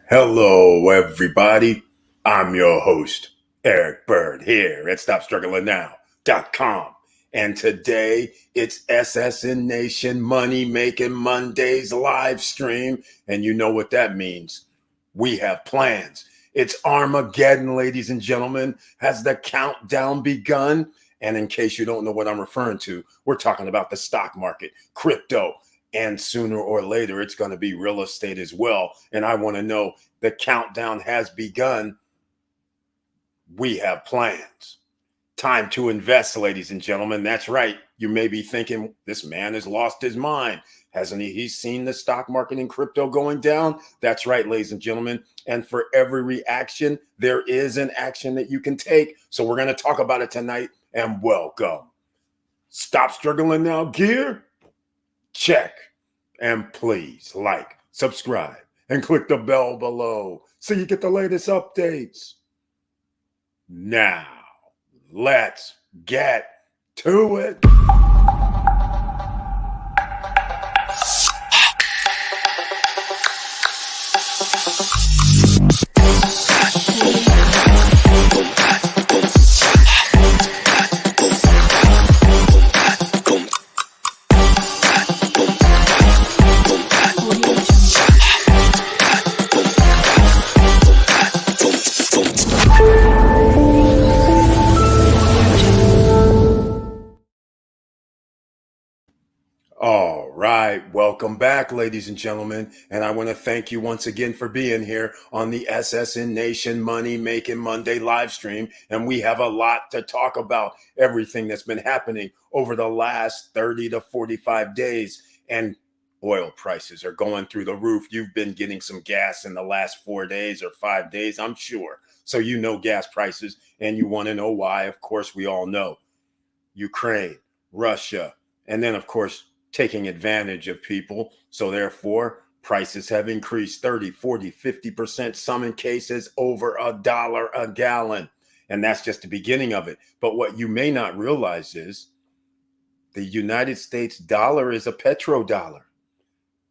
Hello, everybody. I'm your host, Eric Bird, here at StopStrugglingNow.com. And today it's SSN Nation Money Making Mondays live stream. And you know what that means. We have plans. It's Armageddon, ladies and gentlemen. Has the countdown begun? And in case you don't know what I'm referring to, we're talking about the stock market, crypto, and sooner or later, it's going to be real estate as well. And I want to know, the countdown has begun. We have plans. Time to invest, ladies and gentlemen. That's right. You may be thinking, this man has lost his mind. Hasn't he? He's seen the stock market and crypto going down. That's right, ladies and gentlemen. And for every reaction, there is an action that you can take. So we're going to talk about it tonight. And welcome. Stop struggling now, gear. Check. And please like, subscribe, and click the bell below so you get the latest updates. Now, let's get to it. All right, welcome back, ladies and gentlemen. And I want to thank you once again for being here on the SSN Nation Money Making Monday live stream. And we have a lot to talk about, everything that's been happening over the last 30 to 45 days. And oil prices are going through the roof. You've been getting some gas in the last 4 days or 5 days, I'm sure. So you know gas prices, and you want to know why. Of course, we all know Ukraine, Russia, and then, of course, taking advantage of people. So therefore, prices have increased 30, 40, 50%, some in cases over $1 a gallon. And that's just the beginning of it. But what you may not realize is the United States dollar is a petrodollar.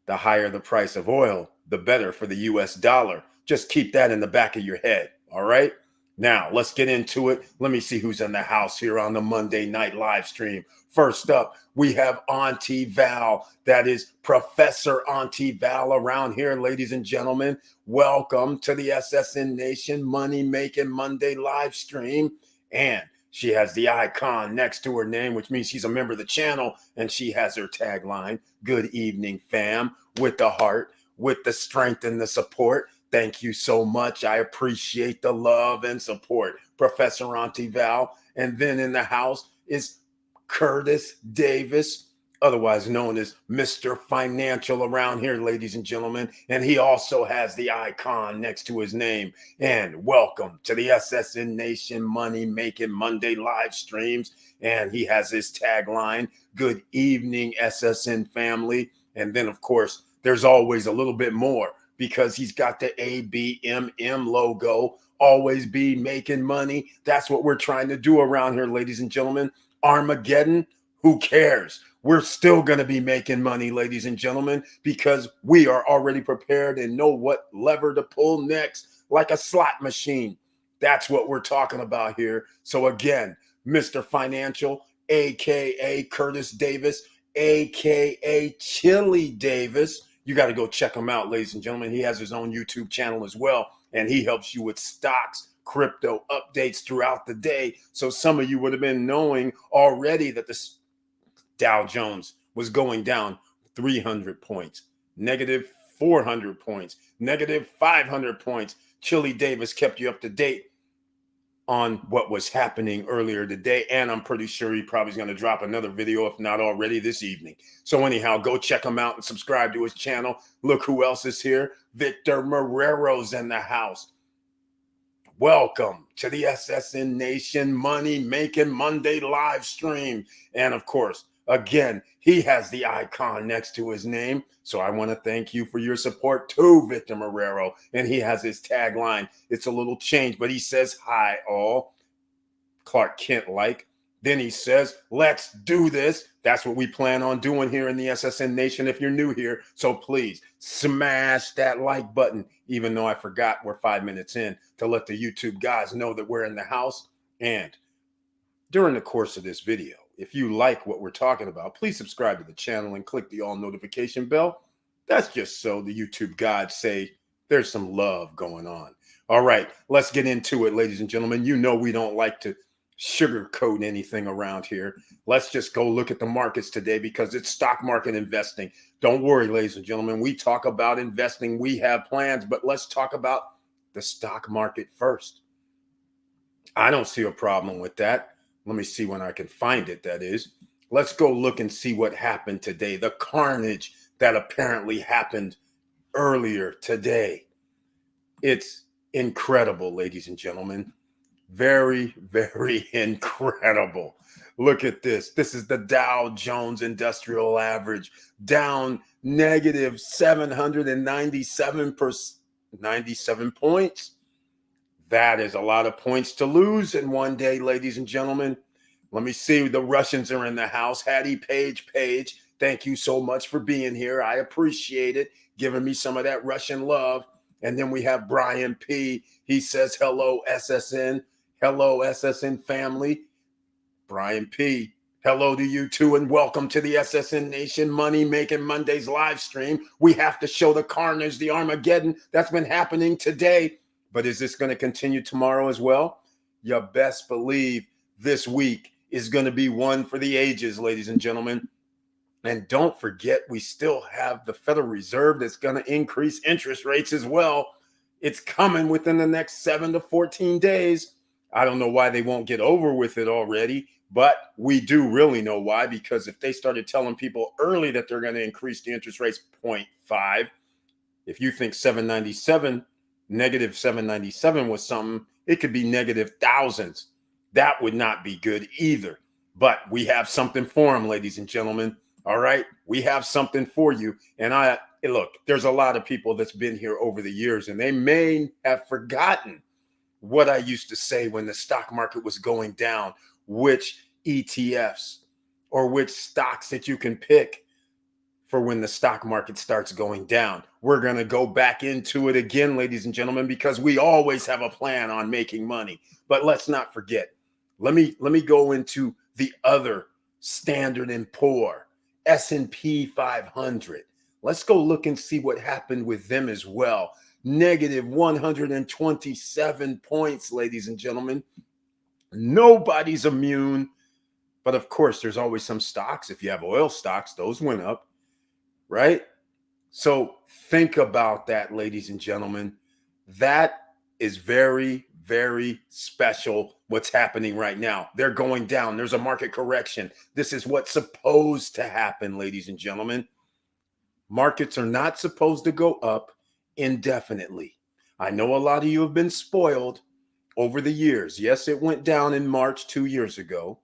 The higher the price of oil, the better for the US dollar. Just keep that in the back of your head. All right. Now, let's get into it. Let me see who's in the house here on the Monday night live stream. First up, we have Auntie Val. That is Professor Auntie Val around here, ladies and gentlemen. Welcome to the SSN Nation Money Making Monday live stream. And she has the icon next to her name, which means she's a member of the channel. And she has her tagline, "Good evening, fam," with the heart, with the strength and the support. Thank you so much. I appreciate the love and support, Professor Auntie Val. And then in the house is Curtis Davis, otherwise known as Mr. Financial around here, ladies and gentlemen. And he also has the icon next to his name. And welcome to the SSN Nation Money Making Monday live streams. And he has his tagline, "Good evening, SSN family." And then, of course, there's always a little bit more, because he's got the ABMM logo, always be making money. That's what we're trying to do around here, ladies and gentlemen. Armageddon, who cares? We're still going to be making money, ladies and gentlemen, because we are already prepared and know what lever to pull next, like a slot machine. That's what we're talking about here. So again, Mr. Financial, a.k.a. Curtis Davis, a.k.a. Chili Davis. You got to go check him out, ladies and gentlemen. He has his own YouTube channel as well, and he helps you with stocks, crypto updates throughout the day. So some of you would have been knowing already that the Dow Jones was going down 300 points, negative 400 points, negative 500 points. Chili Davis kept you up to date on what was happening earlier today. And I'm pretty sure he probably is going to drop another video, if not already, this evening. So anyhow, go check him out and subscribe to his channel. Look who else is here. Victor Marrero's in the house. Welcome to the SSN Nation Money Making Monday live stream. And of course, again, he has the icon next to his name. So I want to thank you for your support too, Victor Marrero. And he has his tagline. It's a little change, but he says, "Hi, all." Clark Kent like. Then he says, let's do this. That's what we plan on doing here in the SSN Nation if you're new here. So please smash that like button, even though I forgot we're 5 minutes in, to let the YouTube guys know that we're in the house. And during the course of this video, if you like what we're talking about, please subscribe to the channel and click the all notification bell. That's just so the YouTube gods say there's some love going on. All right, let's get into it, ladies and gentlemen. You know we don't like to sugarcoat anything around here. Let's just go look at the markets today because it's stock market investing. Don't worry, ladies and gentlemen. We talk about investing. We have plans, but let's talk about the stock market first. I don't see a problem with that. Let me see when I can find it, that is. Let's go look and see what happened today. The carnage that apparently happened earlier today. It's incredible, ladies and gentlemen. Very, very incredible. Look at this. This is the Dow Jones Industrial Average, down negative 97 points. That is a lot of points to lose in one day, ladies and gentlemen. Let me see. The Russians are in the house. Hattie Page, thank you so much for being here. I appreciate it, giving me some of that Russian love. And then we have Brian P. He says, hello, SSN. Hello, SSN family. Brian P., hello to you too, and welcome to the SSN Nation Money Making Mondays live stream. We have to show the carnage, the Armageddon that's been happening today. But is this going to continue tomorrow as well? You best believe this week is going to be one for the ages, ladies and gentlemen. And don't forget, we still have the Federal Reserve that's going to increase interest rates as well. It's coming within the next 7 to 14 days. I don't know why they won't get over with it already, but we do really know why, because if they started telling people early that they're going to increase the interest rates 0.5, if you think negative 797 was something, it could be negative thousands. That would not be good either. But we have something for them, ladies and gentlemen. All right, we have something for you. And look, there's a lot of people that's been here over the years, and they may have forgotten what I used to say when the stock market was going down, which ETFs or which stocks that you can pick for when the stock market starts going down. We're going to go back into it again, ladies and gentlemen, because we always have a plan on making money. But let's not forget. Let me go into the other Standard & Poor, S&P 500. Let's go look and see what happened with them as well. Negative 127 points, ladies and gentlemen. Nobody's immune. But of course, there's always some stocks. If you have oil stocks, those went up, right? So think about that, ladies and gentlemen. That is very, very special what's happening right now. They're going down. There's a market correction. This is what's supposed to happen, ladies and gentlemen. Markets are not supposed to go up indefinitely. I know a lot of you have been spoiled over the years. Yes, it went down in March 2 years ago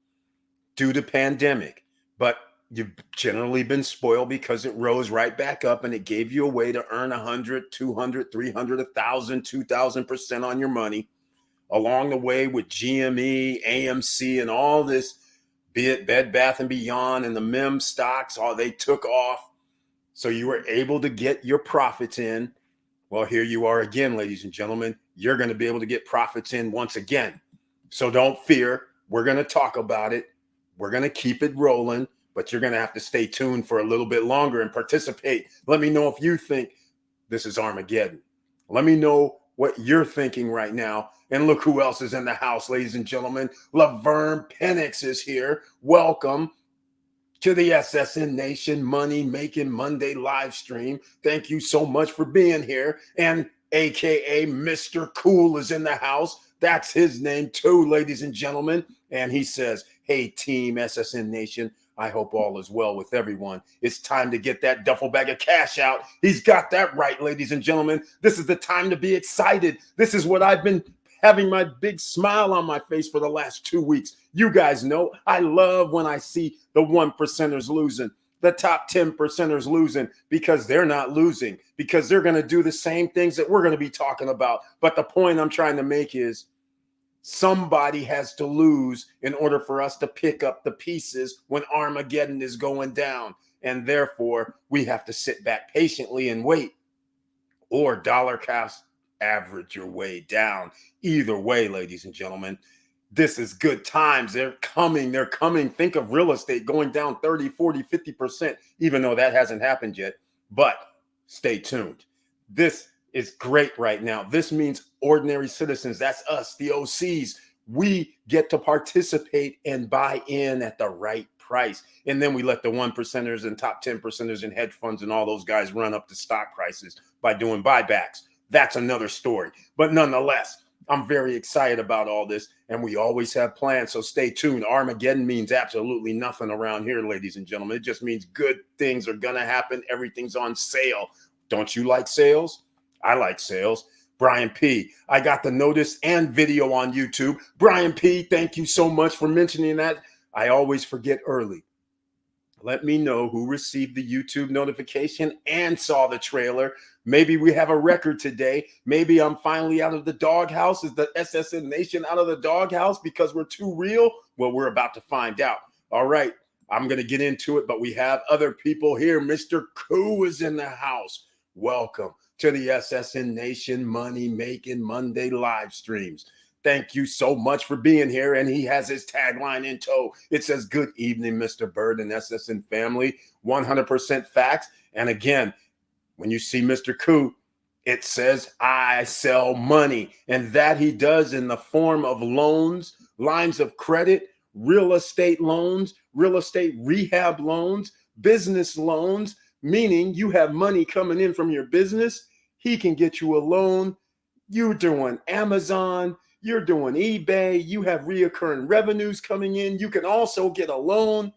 due to pandemic, but you've generally been spoiled because it rose right back up and it gave you a way to earn 100, 200, 300, 1,000, 2,000% on your money. Along the way with GME, AMC, and all this, be it Bed Bath & Beyond and the MEM stocks, they took off. So you were able to get your profits in. Well, here you are again, ladies and gentlemen. You're going to be able to get profits in once again. So don't fear. We're going to talk about it. We're going to keep it rolling, but you're going to have to stay tuned for a little bit longer and participate. Let me know if you think this is Armageddon. Let me know what you're thinking right now. And look who else is in the house, ladies and gentlemen. Laverne Penix is here. Welcome to the SSN Nation Money Making Monday live stream. Thank you so much for being here. And AKA Mr. Cool is in the house. That's his name too, ladies and gentlemen. And he says, hey, team SSN Nation, I hope all is well with everyone. It's time to get that duffel bag of cash out. He's got that right, ladies and gentlemen. This is the time to be excited. This is what I've been having my big smile on my face for the last 2 weeks. You guys know I love when I see the 1%ers losing, the top 10%ers losing, because they're not losing, because they're going to do the same things that we're going to be talking about. But the point I'm trying to make is Somebody has to lose in order for us to pick up the pieces when Armageddon is going down. And therefore, we have to sit back patiently and wait, or dollar cost average your way down. Either way, ladies and gentlemen, this is good times. They're coming. They're coming. Think of real estate going down 30, 40, 50%, even though that hasn't happened yet. But stay tuned. This is great right now. This means ordinary citizens, that's us, the OCs, we get to participate and buy in at the right price. And then we let the 1%ers and top 10%ers and hedge funds and all those guys run up the stock prices by doing buybacks. That's another story. But nonetheless, I'm very excited about all this, and we always have plans, so stay tuned. Armageddon means absolutely nothing around here, ladies and gentlemen. It just means good things are going to happen. Everything's on sale. Don't you like sales? I like sales. Brian P., I got the notice and video on YouTube. Brian P., thank you so much for mentioning that. I always forget early. Let me know who received the YouTube notification and saw the trailer. Maybe we have a record today. Maybe I'm finally out of the doghouse. Is the SSN Nation out of the doghouse because we're too real? Well, we're about to find out. All right, I'm going to get into it, but we have other people here. Mr. Koo is in the house. Welcome to the SSN Nation Money Making Monday live streams. Thank you so much for being here. And he has his tagline in tow. It says, good evening, Mr. Bird and SSN family. 100% facts. And again, when you see Mr. Koo, it says, I sell money. And that he does in the form of loans, lines of credit, real estate loans, real estate rehab loans, business loans, meaning you have money coming in from your business. He can get you a loan. You're doing Amazon. You're doing eBay. You have reoccurring revenues coming in. You can also get a loan.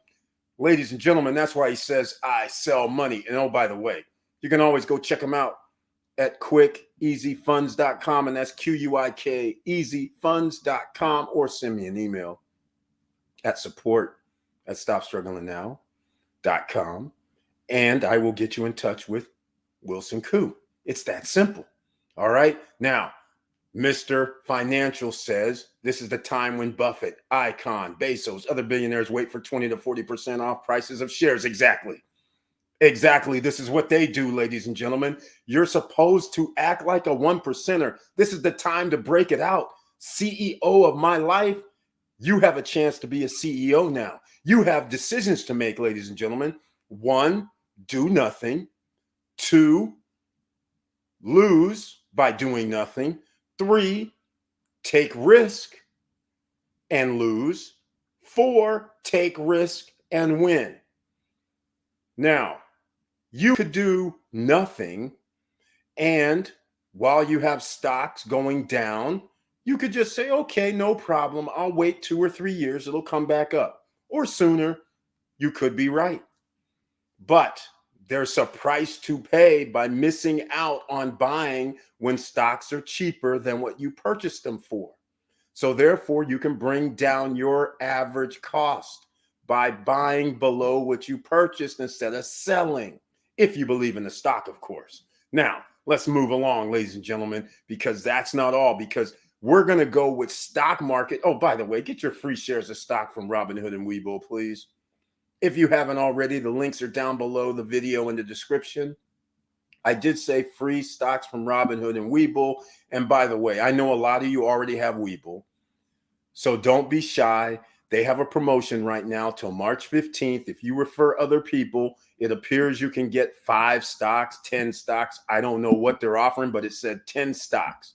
Ladies and gentlemen, that's why he says, I sell money. And oh, by the way, you can always go check him out at quickeasyfunds.com. And that's QUIK, easyfunds.com, or send me an email at support@stopstrugglingnow.com. And I will get you in touch with Wilson Koo. It's that simple. All right. Now, Mr. Financial says this is the time when Buffett, Icon, Bezos, other billionaires wait for 20 to 40% off prices of shares. Exactly. This is what they do, ladies and gentlemen. You're supposed to act like a 1%er. This is the time to break it out. CEO of my life. You have a chance to be a CEO now. You have decisions to make, ladies and gentlemen. 1, do nothing. 2, lose by doing nothing. 3, take risk and lose. 4, take risk and win. Now, you could do nothing, and while you have stocks going down, you could just say, okay, no problem. I'll wait 2 or 3 years. It'll come back up. Or sooner. You could be right. But there's a price to pay by missing out on buying when stocks are cheaper than what you purchased them for. So therefore, you can bring down your average cost by buying below what you purchased instead of selling, if you believe in the stock, of course. Now, let's move along, ladies and gentlemen, because that's not all, because we're going to go with stock market. Oh, by the way, get your free shares of stock from Robinhood and Webull, please. If you haven't already, the links are down below the video in the description. I did say free stocks from Robinhood and Webull. And by the way, I know a lot of you already have Webull, so don't be shy. They have a promotion right now till March 15th. If you refer other people, it appears you can get 5 stocks, 10 stocks. I don't know what they're offering, but it said 10 stocks.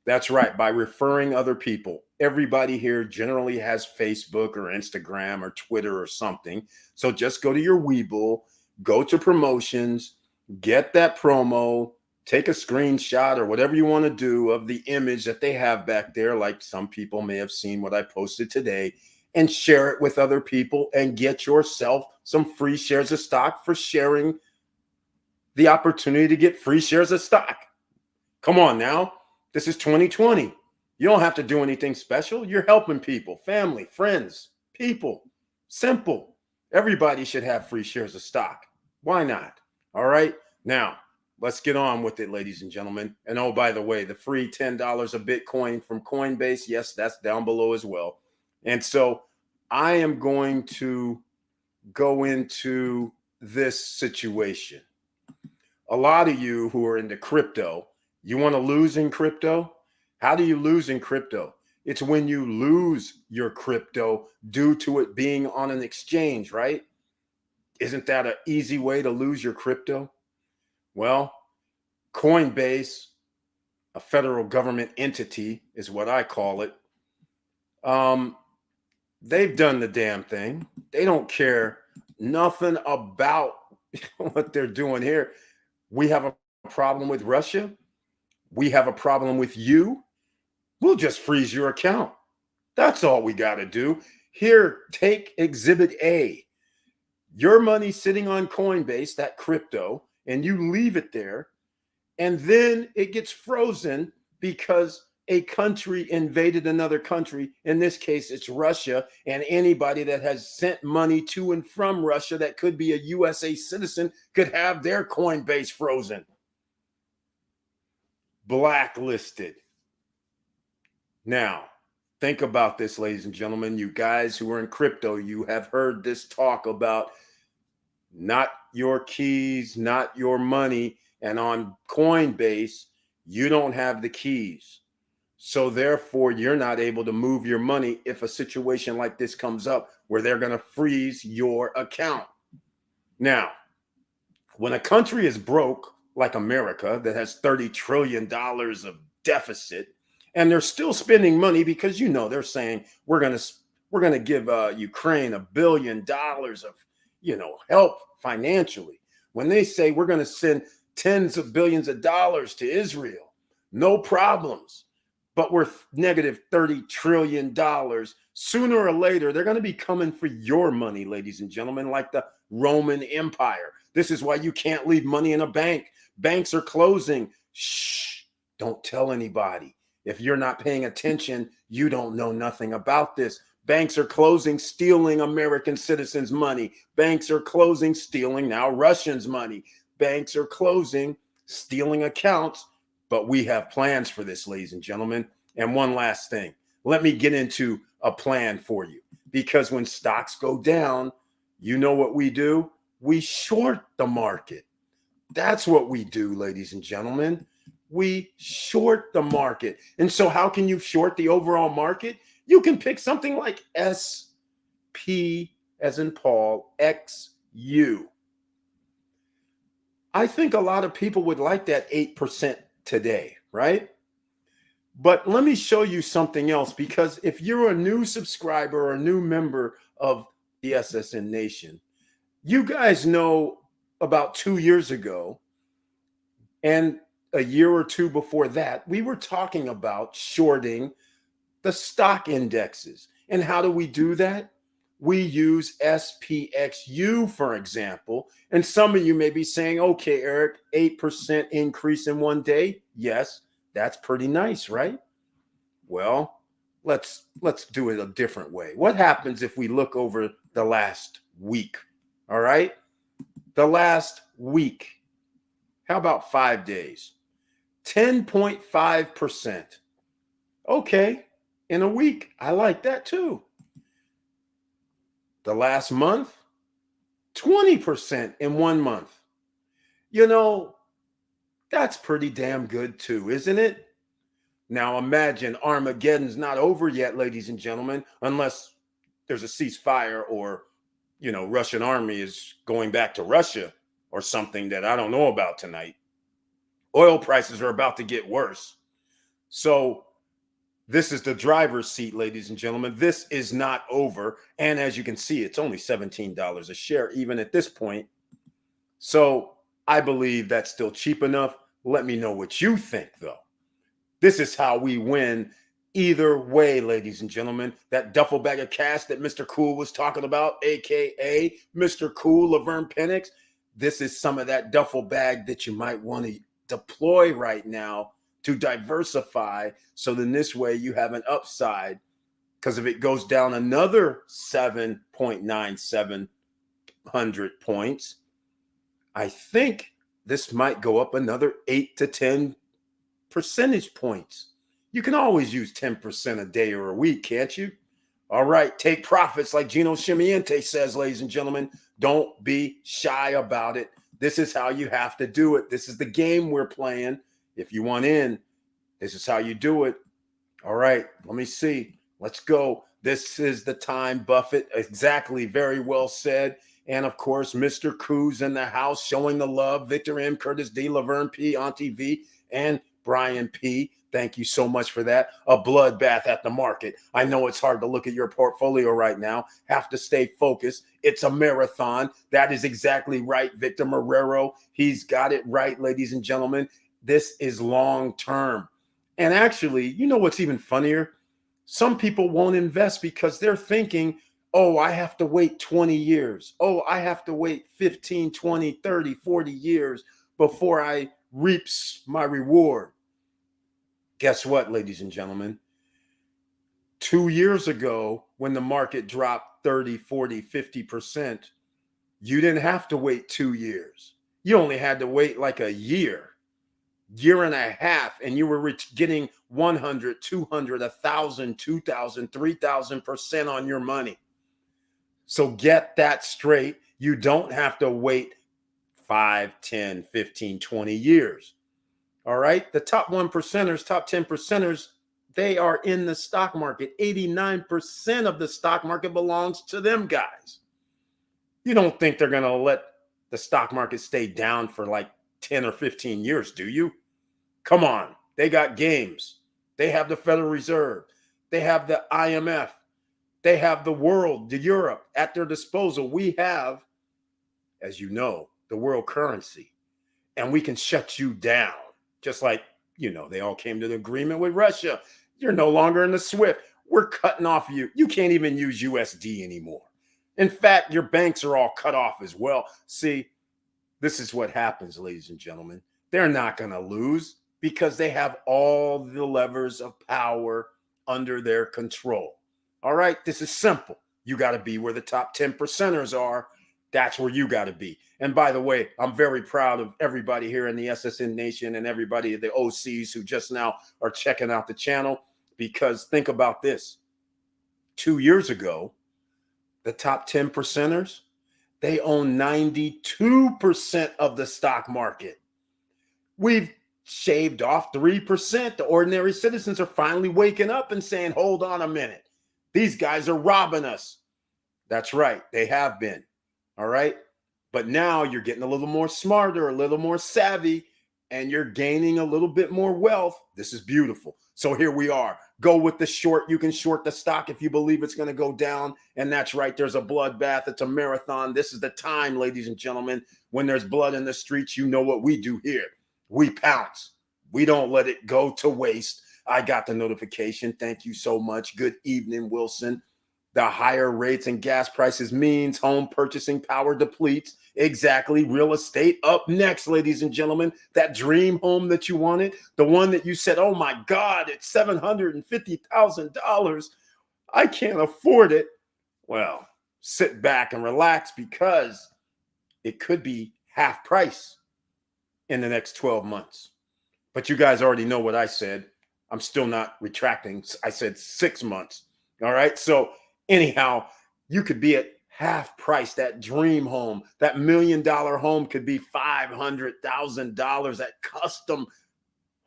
That's right, by referring other people. Everybody here generally has Facebook or Instagram or Twitter or something. So just go to your Webull, go to promotions, get that promo, take a screenshot or whatever you want to do of the image that they have back there. Like some people may have seen what I posted today, and share it with other people and get yourself some free shares of stock for sharing the opportunity to get free shares of stock. Come on now. This is 2020. You don't have to do anything special. You're helping people, family, friends, people. Simple. Everybody should have free shares of stock. Why not? All right. Now, let's get on with it, ladies and gentlemen. And oh, by the way, the free $10 a Bitcoin from Coinbase, yes, that's down below as well. And so I am going to go into this situation. A lot of you who are into crypto, you want to lose in crypto? How do you lose in crypto? It's when you lose your crypto due to it being on an exchange, right? Isn't that an easy way to lose your crypto? Well, Coinbase, a federal government entity is what I call it. They've done the damn thing. They don't care nothing about what they're doing here. We have a problem with Russia. We have a problem with you. We'll just freeze your account. That's all we got to do. Here, take Exhibit A. Your money sitting on Coinbase, that crypto, and you leave it there, and then it gets frozen because a country invaded another country. In this case, it's Russia, and anybody that has sent money to and from Russia that could be a USA citizen could have their Coinbase frozen. Blacklisted. Now, think about this, ladies and gentlemen. You guys who are in crypto, you have heard this talk about not your keys, not your money. And on Coinbase, you don't have the keys. So therefore, you're not able to move your money if a situation like this comes up where they're going to freeze your account. Now, when a country is broke, like America, that has $30 trillion of deficit, and they're still spending money because, you know, they're saying we're going to give Ukraine $1 billion of, you know, help financially. When they say we're going to send tens of billions of dollars to Israel, no problems. But we're negative $30 trillion. Sooner or later, they're going to be coming for your money, ladies and gentlemen, like the Roman Empire. This is why you can't leave money in a bank. Banks are closing. Shh, don't tell anybody. If you're not paying attention, you don't know nothing about this. Banks are closing, stealing American citizens' money. Banks are closing, stealing now Russians' money. Banks are closing, stealing accounts. But we have plans for this, ladies and gentlemen. And one last thing, let me get into a plan for you. Because when stocks go down, you know what we do? We short the market. That's what we do, ladies and gentlemen. We short the market. And so how can you short the overall market? You can pick something like SP as in Paul, XU. I think a lot of people would like that 8% today, right? But let me show you something else, because if you're a new subscriber or a new member of the SSN Nation, you guys know about 2 years ago and a year or two before that, we were talking about shorting the stock indexes. And how do we do that? We use SPXU, for example. And some of you may be saying, okay, Eric, 8% increase in one day. Yes, that's pretty nice, right? Well, let's do it a different way. What happens if we look over the last week? All right. The last week. How about 5 days? 10.5%. Okay. In a week. I like that too. The last month, 20% in 1 month. You know, that's pretty damn good too, isn't it? Now imagine Armageddon's not over yet, ladies and gentlemen, unless there's a ceasefire or, you know, Russian army is going back to Russia or something that I don't know about tonight. Oil prices are about to get worse. So this is the driver's seat, ladies and gentlemen. This is not over. And as you can see, it's only $17 a share, even at this point. So I believe that's still cheap enough. Let me know what you think, though. This is how we win either way, ladies and gentlemen. That duffel bag of cash that Mr. Cool was talking about, a.k.a. Mr. Cool, Laverne Penix. This is some of that duffel bag that you might want to deploy right now to diversify, so then this way you have an upside, because if it goes down another 7.9700 points, I think this might go up another 8 to 10 percentage points. You can always use 10% a day or a week, can't you? All right, take profits like Gino Chimiente says, ladies and gentlemen. Don't be shy about it. This is how you have to do it. This is the game we're playing. If you want in, this is how you do it. All right, let me see. Let's go. This is the time, Buffett. Exactly. Very well said. And of course, Mr. Cruz in the house showing the love. Victor M, Curtis D, Laverne P, Auntie V, and Brian P. Thank you so much for that. A bloodbath at the market. I know it's hard to look at your portfolio right now. Have to stay focused. It's a marathon. That is exactly right, Victor Marrero. He's got it right, ladies and gentlemen. This is long term. And actually, you know what's even funnier? Some people won't invest because they're thinking, oh, I have to wait 20 years. Oh, I have to wait 15, 20, 30, 40 years before I reap my reward. Guess what, ladies and gentlemen? 2 years ago, when the market dropped 30, 40, 50%, you didn't have to wait 2 years. You only had to wait like a year and a half, and you were getting 100, 200, 1,000, 2,000, 3,000% on your money. So get that straight. You don't have to wait 5, 10, 15, 20 years. All right. The top 1%ers, top 10%ers, they are in the stock market. 89% of the stock market belongs to them guys. You don't think they're going to let the stock market stay down for like 10 or 15 years, do you? Come on. They got games. They have the Federal Reserve. They have the IMF. They have the world, the Europe at their disposal. We have, as you know, the world currency, and we can shut you down. Just like, they all came to the agreement with Russia. You're no longer in the SWIFT. We're cutting off you. You can't even use USD anymore. In fact, your banks are all cut off as well. See, this is what happens, ladies and gentlemen. They're not going to lose because they have all the levers of power under their control. All right, this is simple. You got to be where the top 10%ers are. That's where you got to be. And by the way, I'm very proud of everybody here in the SSN Nation and everybody, the OCs who just now are checking out the channel, because think about this. 2 years ago, the top 10%ers, they own 92% of the stock market. We've shaved off 3%. The ordinary citizens are finally waking up and saying, hold on a minute. These guys are robbing us. That's right. They have been. All right. But now you're getting a little more smarter, a little more savvy, and you're gaining a little bit more wealth. This is beautiful. So here we are. Go with the short. You can short the stock if you believe it's going to go down. And that's right. There's a bloodbath. It's a marathon. This is the time, ladies and gentlemen. When there's blood in the streets, you know what we do here. We pounce. We don't let it go to waste. I got the notification. Thank you so much. Good evening, Wilson. The higher rates and gas prices means home purchasing power depletes. Exactly. Real estate up next, ladies and gentlemen. That dream home that you wanted, the one that you said, oh my God, it's $750,000. I can't afford it. Well, sit back and relax, because it could be half price in the next 12 months. But you guys already know what I said. I'm still not retracting. I said 6 months. All right. So anyhow, you could be at half price. That dream home, that $1 million home could be $500,000. That custom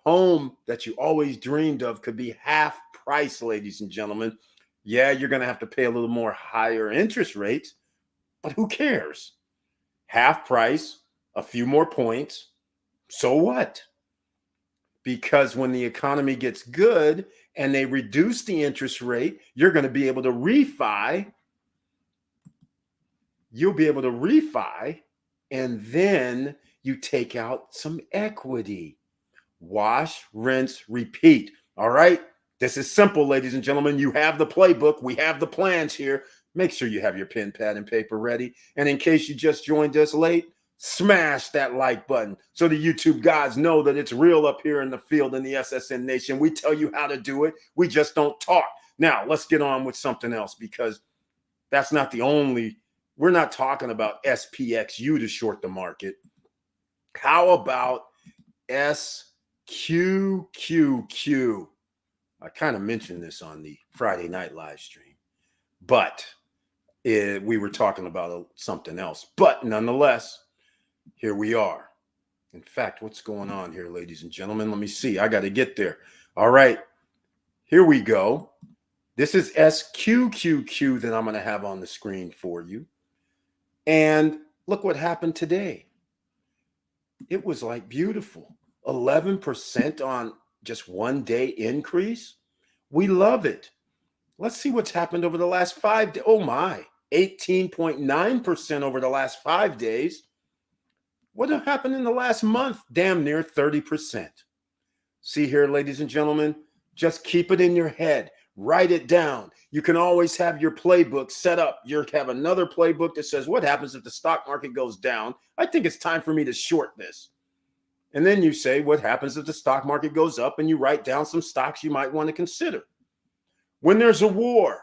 home that you always dreamed of could be half price, ladies and gentlemen. Yeah, you're going to have to pay a little more higher interest rates, but who cares? Half price, a few more points. So what? Because when the economy gets good and they reduce the interest rate, you're going to be able to refi. You'll be able to refi, and then you take out some equity. Wash, rinse, repeat. All right? This is simple, ladies and gentlemen. You have the playbook. We have the plans here. Make sure you have your pen, pad, and paper ready. And in case you just joined us late, smash that like button so the YouTube guys know that it's real up here in the field in the SSN Nation. We tell you how to do it. We just don't talk. Now, let's get on with something else, because that's not the only. We're not talking about SPXU to short the market. How about SQQQ? I kind of mentioned this on the Friday night live stream, but we were talking about something else. But nonetheless, here we are. In fact, what's going on here, ladies and gentlemen? Let me see. I got to get there. All right. Here we go. This is SQQQ that I'm going to have on the screen for you. And look what happened today. It was like beautiful. 11% on just one day increase. We love it. Let's see what's happened over the last 5 days. Oh my, 18.9% over the last 5 days. What happened in the last month? Damn near 30%. See here, ladies and gentlemen, just keep it in your head. Write it down. You can always have your playbook set up. You have another playbook that says, what happens if the stock market goes down? I think it's time for me to short this. And then you say, what happens if the stock market goes up? And you write down some stocks you might want to consider. When there's a war,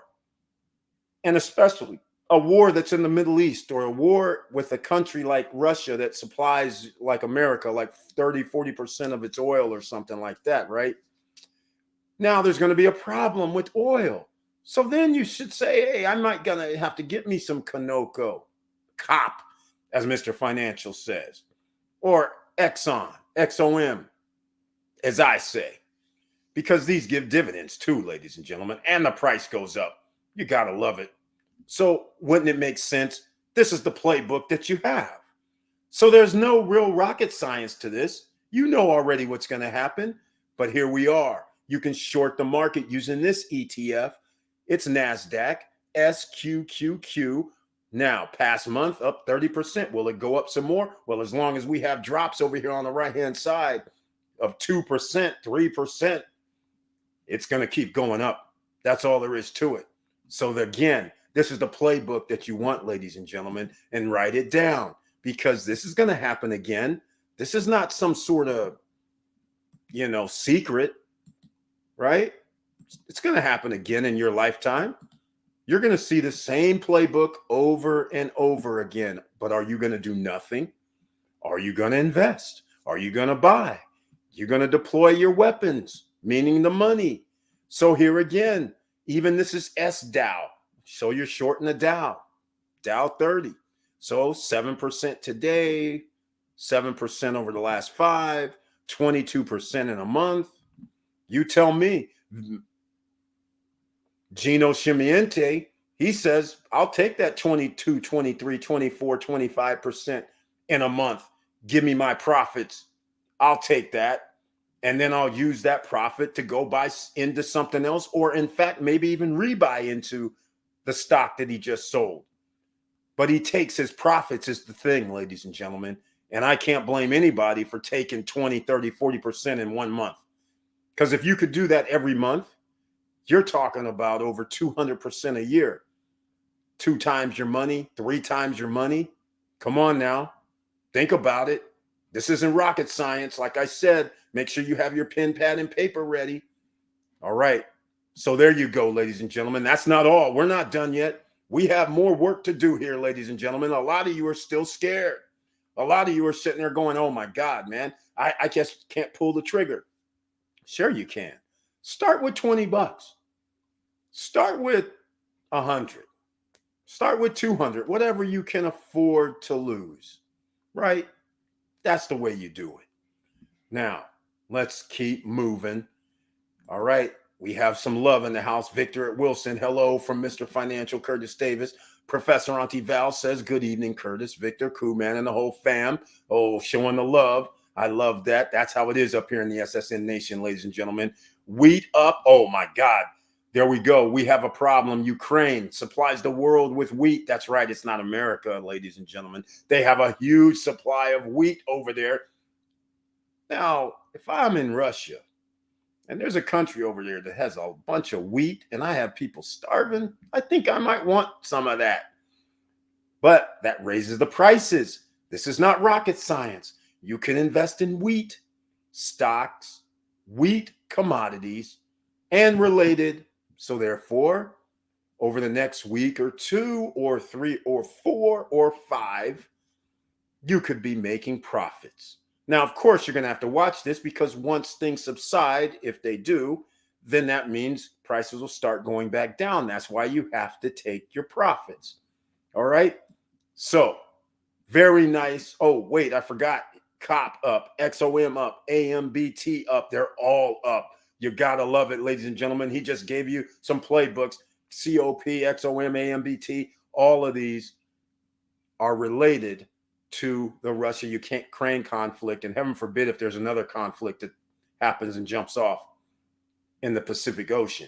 and especially a war that's in the Middle East, or a war with a country like Russia that supplies, like America, like 30-40% of its oil or something like that, right? Now there's going to be a problem with oil. So then you should say, hey, I might gonna have to get me some Conoco, COP, as Mr. Financial says, or Exxon, XOM, as I say, because these give dividends too, ladies and gentlemen, and the price goes up. You got to love it. So wouldn't it make sense? This is the playbook that you have. So there's no real rocket science to this. You know already what's going to happen, but here we are. You can short the market using this ETF. It's NASDAQ, SQQQ. Now, past month, up 30%. Will it go up some more? Well, as long as we have drops over here on the right-hand side of 2%, 3%, it's going to keep going up. That's all there is to it. So again, this is the playbook that you want, ladies and gentlemen, and write it down, because this is going to happen again. This is not some sort of, secret, right? It's going to happen again in your lifetime. You're going to see the same playbook over and over again. But are you going to do nothing? Are you going to invest? Are you going to buy? You're going to deploy your weapons, meaning the money. So here again, even this is SDOW. So you're shorting the Dow 30. So 7% today, 7% over the last 5, 22% in a month. You tell me. Gino Chimiente, he says, I'll take that 22, 23, 24, 25% in a month. Give me my profits. I'll take that. And then I'll use that profit to go buy into something else, or in fact, maybe even rebuy into the stock that he just sold. But he takes his profits is the thing, ladies and gentlemen. And I can't blame anybody for taking 20, 30, 40% in 1 month. Because if you could do that every month, you're talking about over 200% a year. 2 times your money, 3 times your money. Come on now. Think about it. This isn't rocket science. Like I said, make sure you have your pen, pad, and paper ready. All right. So there you go, ladies and gentlemen. That's not all. We're not done yet. We have more work to do here, ladies and gentlemen. A lot of you are still scared. A lot of you are sitting there going, oh my God, man, I just can't pull the trigger. Sure you can. Start with $20. Start with 100. Start with 200, whatever you can afford to lose, right? That's the way you do it. Now, let's keep moving. All right. We have some love in the house. Victor at Wilson. Hello from Mr. Financial, Curtis Davis. Professor Auntie Val says, good evening, Curtis, Victor, Crewman, and the whole fam. Oh, showing the love. I love that. That's how it is up here in the SSN Nation, ladies and gentlemen. Wheat up. Oh, my God. There we go. We have a problem. Ukraine supplies the world with wheat. That's right. It's not America, ladies and gentlemen. They have a huge supply of wheat over there. Now, if I'm in Russia, and there's a country over there that has a bunch of wheat, and I have people starving, I think I might want some of that. But that raises the prices. This is not rocket science. You can invest in wheat, stocks, wheat commodities, and related. So therefore, over the next week or 2 or 3 or 4 or 5, you could be making profits. Now, of course, you're going to have to watch this because once things subside, if they do, then that means prices will start going back down. That's why you have to take your profits. All right. So, very nice. Oh, wait, I forgot. COP up, XOM up, AMBT up. They're all up. You got to love it, ladies and gentlemen. He just gave you some playbooks. COP, XOM, AMBT. All of these are related to the Russia-Ukraine conflict. And heaven forbid if there's another conflict that happens and jumps off in the Pacific Ocean.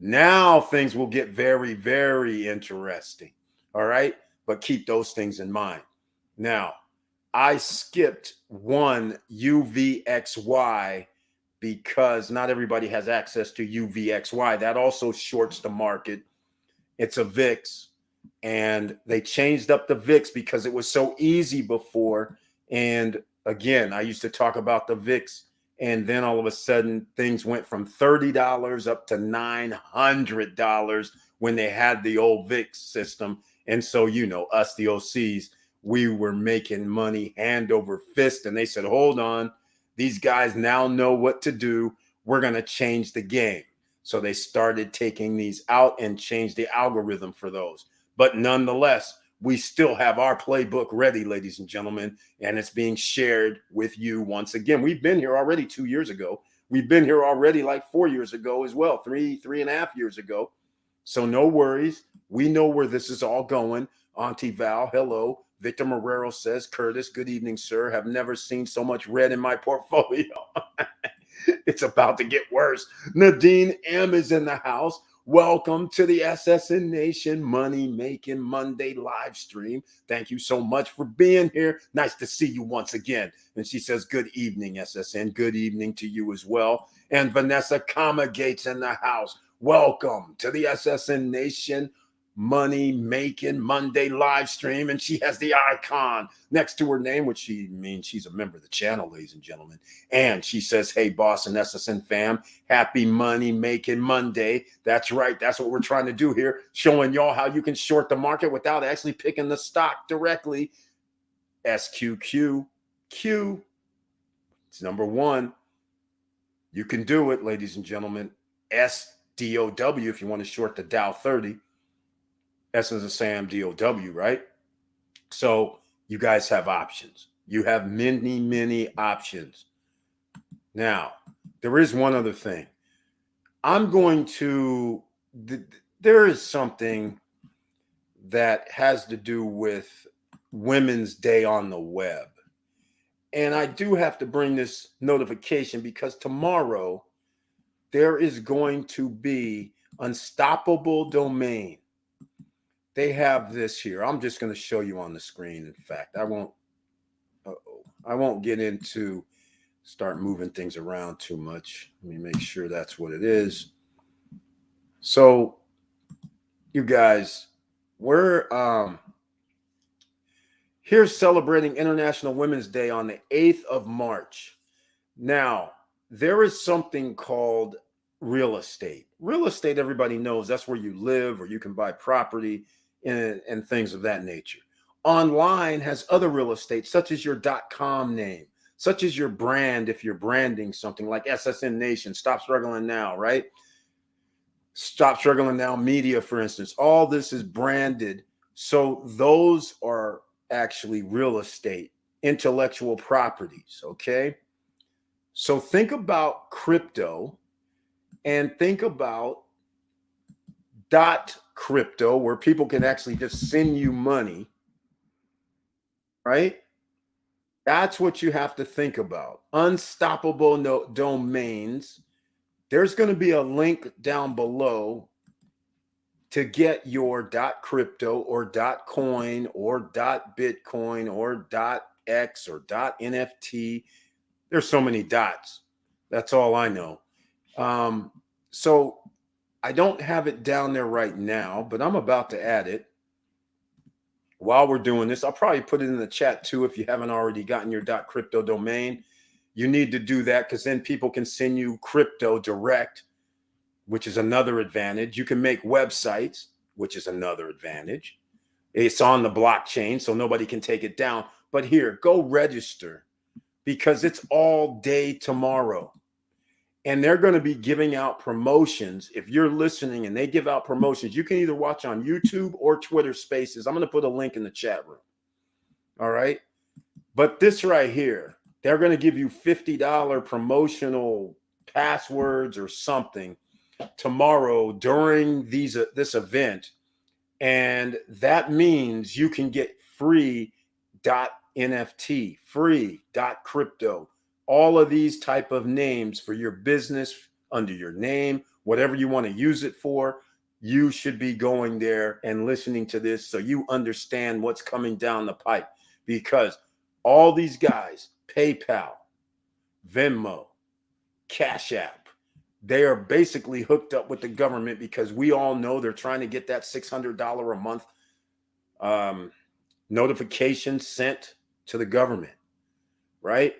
Now things will get very, very interesting. All right. But keep those things in mind. Now, I skipped one UVXY because not everybody has access to UVXY. That also shorts the market. It's a VIX, and they changed up the VIX because it was so easy before. And again, I used to talk about the VIX, and then all of a sudden things went from $30 up to $900 when they had the old VIX system. And so, you know, us, the OCs, we were making money hand over fist. And they said, hold on, these guys now know what to do. We're going to change the game. So they started taking these out and changed the algorithm for those. But nonetheless, we still have our playbook ready, ladies and gentlemen, and it's being shared with you once again. We've been here already 2 years ago. We've been here already like 4 years ago as well, three and a half years ago. So no worries. We know where this is all going. Auntie Val, hello. Victor Marrero says, Curtis, good evening, sir. Have never seen so much red in my portfolio. It's about to get worse. Nadine M is in the house. Welcome to the SSN Nation Money Making Monday live stream. Thank you so much for being here. Nice to see you once again. And she says, good evening, SSN. Good evening to you as well. And Vanessa Comagate's in the house. Welcome to the SSN Nation Money Making Monday live stream. And she has the icon next to her name, which she means she's a member of the channel, ladies and gentlemen. And she says, hey, boss and SSN fam, happy Money Making Monday. That's right. That's what we're trying to do here, showing y'all how you can short the market without actually picking the stock directly. SQQQ. It's number one. You can do it, ladies and gentlemen. SDOW if you want to short the Dow 30. S is a Sam, DOW, right? So you guys have options. You have many, many options. Now, there is one other thing. There is something that has to do with Women's Day on the web. And I do have to bring this notification because tomorrow there is going to be Unstoppable Domain. They have this here. I'm just going to show you on the screen. In fact, I won't get into start moving things around too much. Let me make sure that's what it is. So you guys, we're here celebrating International Women's Day on the 8th of March. Now, there is something called real estate. Real estate, everybody knows that's where you live or you can buy property and things of that nature. Online has other real estate, such as your .com name, such as your brand. If you're branding something like SSN Nation, Stop Struggling Now, right? Stop Struggling Now Media, for instance. All this is branded. So those are actually real estate, intellectual properties, okay? So think about crypto and think about .crypto, where people can actually just send you money, right? That's what you have to think about. Unstoppable domains. There's going to be a link down below to get your .crypto or .coin or .bitcoin or .x or .nft. There's so many dots. That's all I know. So I don't have it down there right now, but I'm about to add it. While we're doing this, I'll probably put it in the chat too. If you haven't already gotten your .crypto domain, you need to do that because then people can send you crypto direct, which is another advantage. You can make websites, which is another advantage. It's on the blockchain, so nobody can take it down. But here, go register because it's all day tomorrow. And they're going to be giving out promotions. If you're listening and they give out promotions, you can either watch on YouTube or Twitter Spaces. I'm going to put a link in the chat room. All right. But this right here, they're going to give you $50 promotional passwords or something tomorrow during this event. And that means you can get free .NFT, free .crypto, all of these type of names for your business under your name, whatever you want to use it for. You should be going there and listening to this so you understand what's coming down the pipe, because all these guys, PayPal, Venmo, Cash App, they are basically hooked up with the government, because we all know they're trying to get that $600 a month notification sent to the government, right?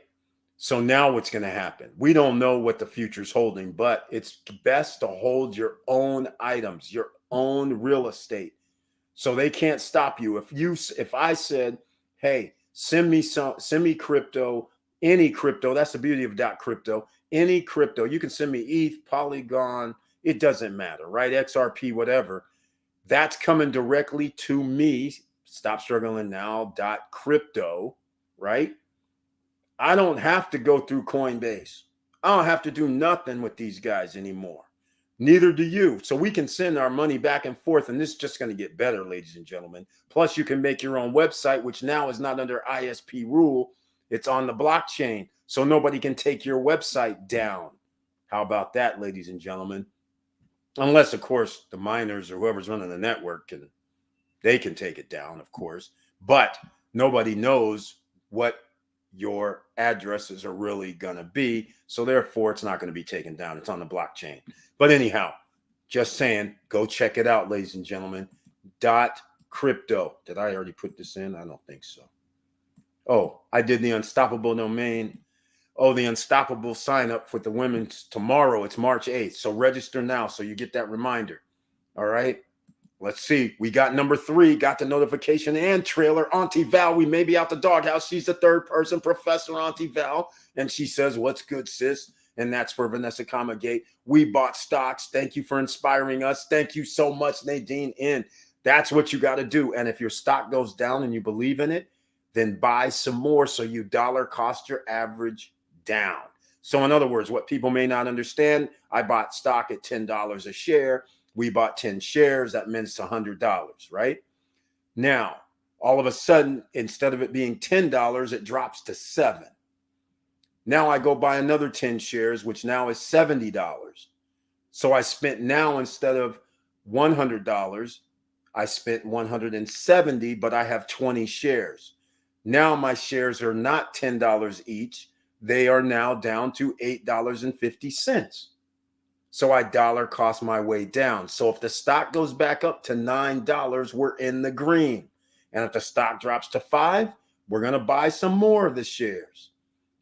So now what's going to happen? We don't know what the future's holding, but it's best to hold your own items, your own real estate, so they can't stop you. If I said, hey, send me crypto, any crypto, that's the beauty of .crypto, any crypto, you can send me ETH, Polygon, it doesn't matter, right? XRP, whatever. That's coming directly to me. Stop struggling now. .crypto, right? I don't have to go through Coinbase. I don't have to do nothing with these guys anymore. Neither do you. So we can send our money back and forth, and this is just going to get better, ladies and gentlemen. Plus, you can make your own website, which now is not under ISP rule. It's on the blockchain, so nobody can take your website down. How about that, ladies and gentlemen? Unless, of course, the miners or whoever's running the network can take it down, of course. But nobody knows what your addresses are really going to be. So therefore, it's not going to be taken down. It's on the blockchain. But anyhow, just saying, go check it out, ladies and gentlemen. .crypto. Did I already put this in? I don't think so. Oh, I did the unstoppable domain. Oh, the unstoppable sign up for the women's tomorrow. It's March 8th. So register now so you get that reminder. All right. Let's see. We got number 3, got the notification and trailer. Auntie Val, we may be out the doghouse. She's the third person, Professor Auntie Val. And she says, what's good, sis? And that's for Vanessa Comagate. We bought stocks. Thank you for inspiring us. Thank you so much, Nadine N. That's what you got to do. And if your stock goes down and you believe in it, then buy some more so you dollar cost your average down. So in other words, what people may not understand, I bought stock at $10 a share. We bought 10 shares. That means $100, right? Now, all of a sudden, instead of it being $10, it drops to $7. Now I go buy another 10 shares, which now is $70. So I spent now, instead of $100, I spent $170, but I have 20 shares. Now my shares are not $10 each. They are now down to $8.50. So I dollar cost my way down. So if the stock goes back up to $9, we're in the green. And if the stock drops to $5, we're going to buy some more of the shares.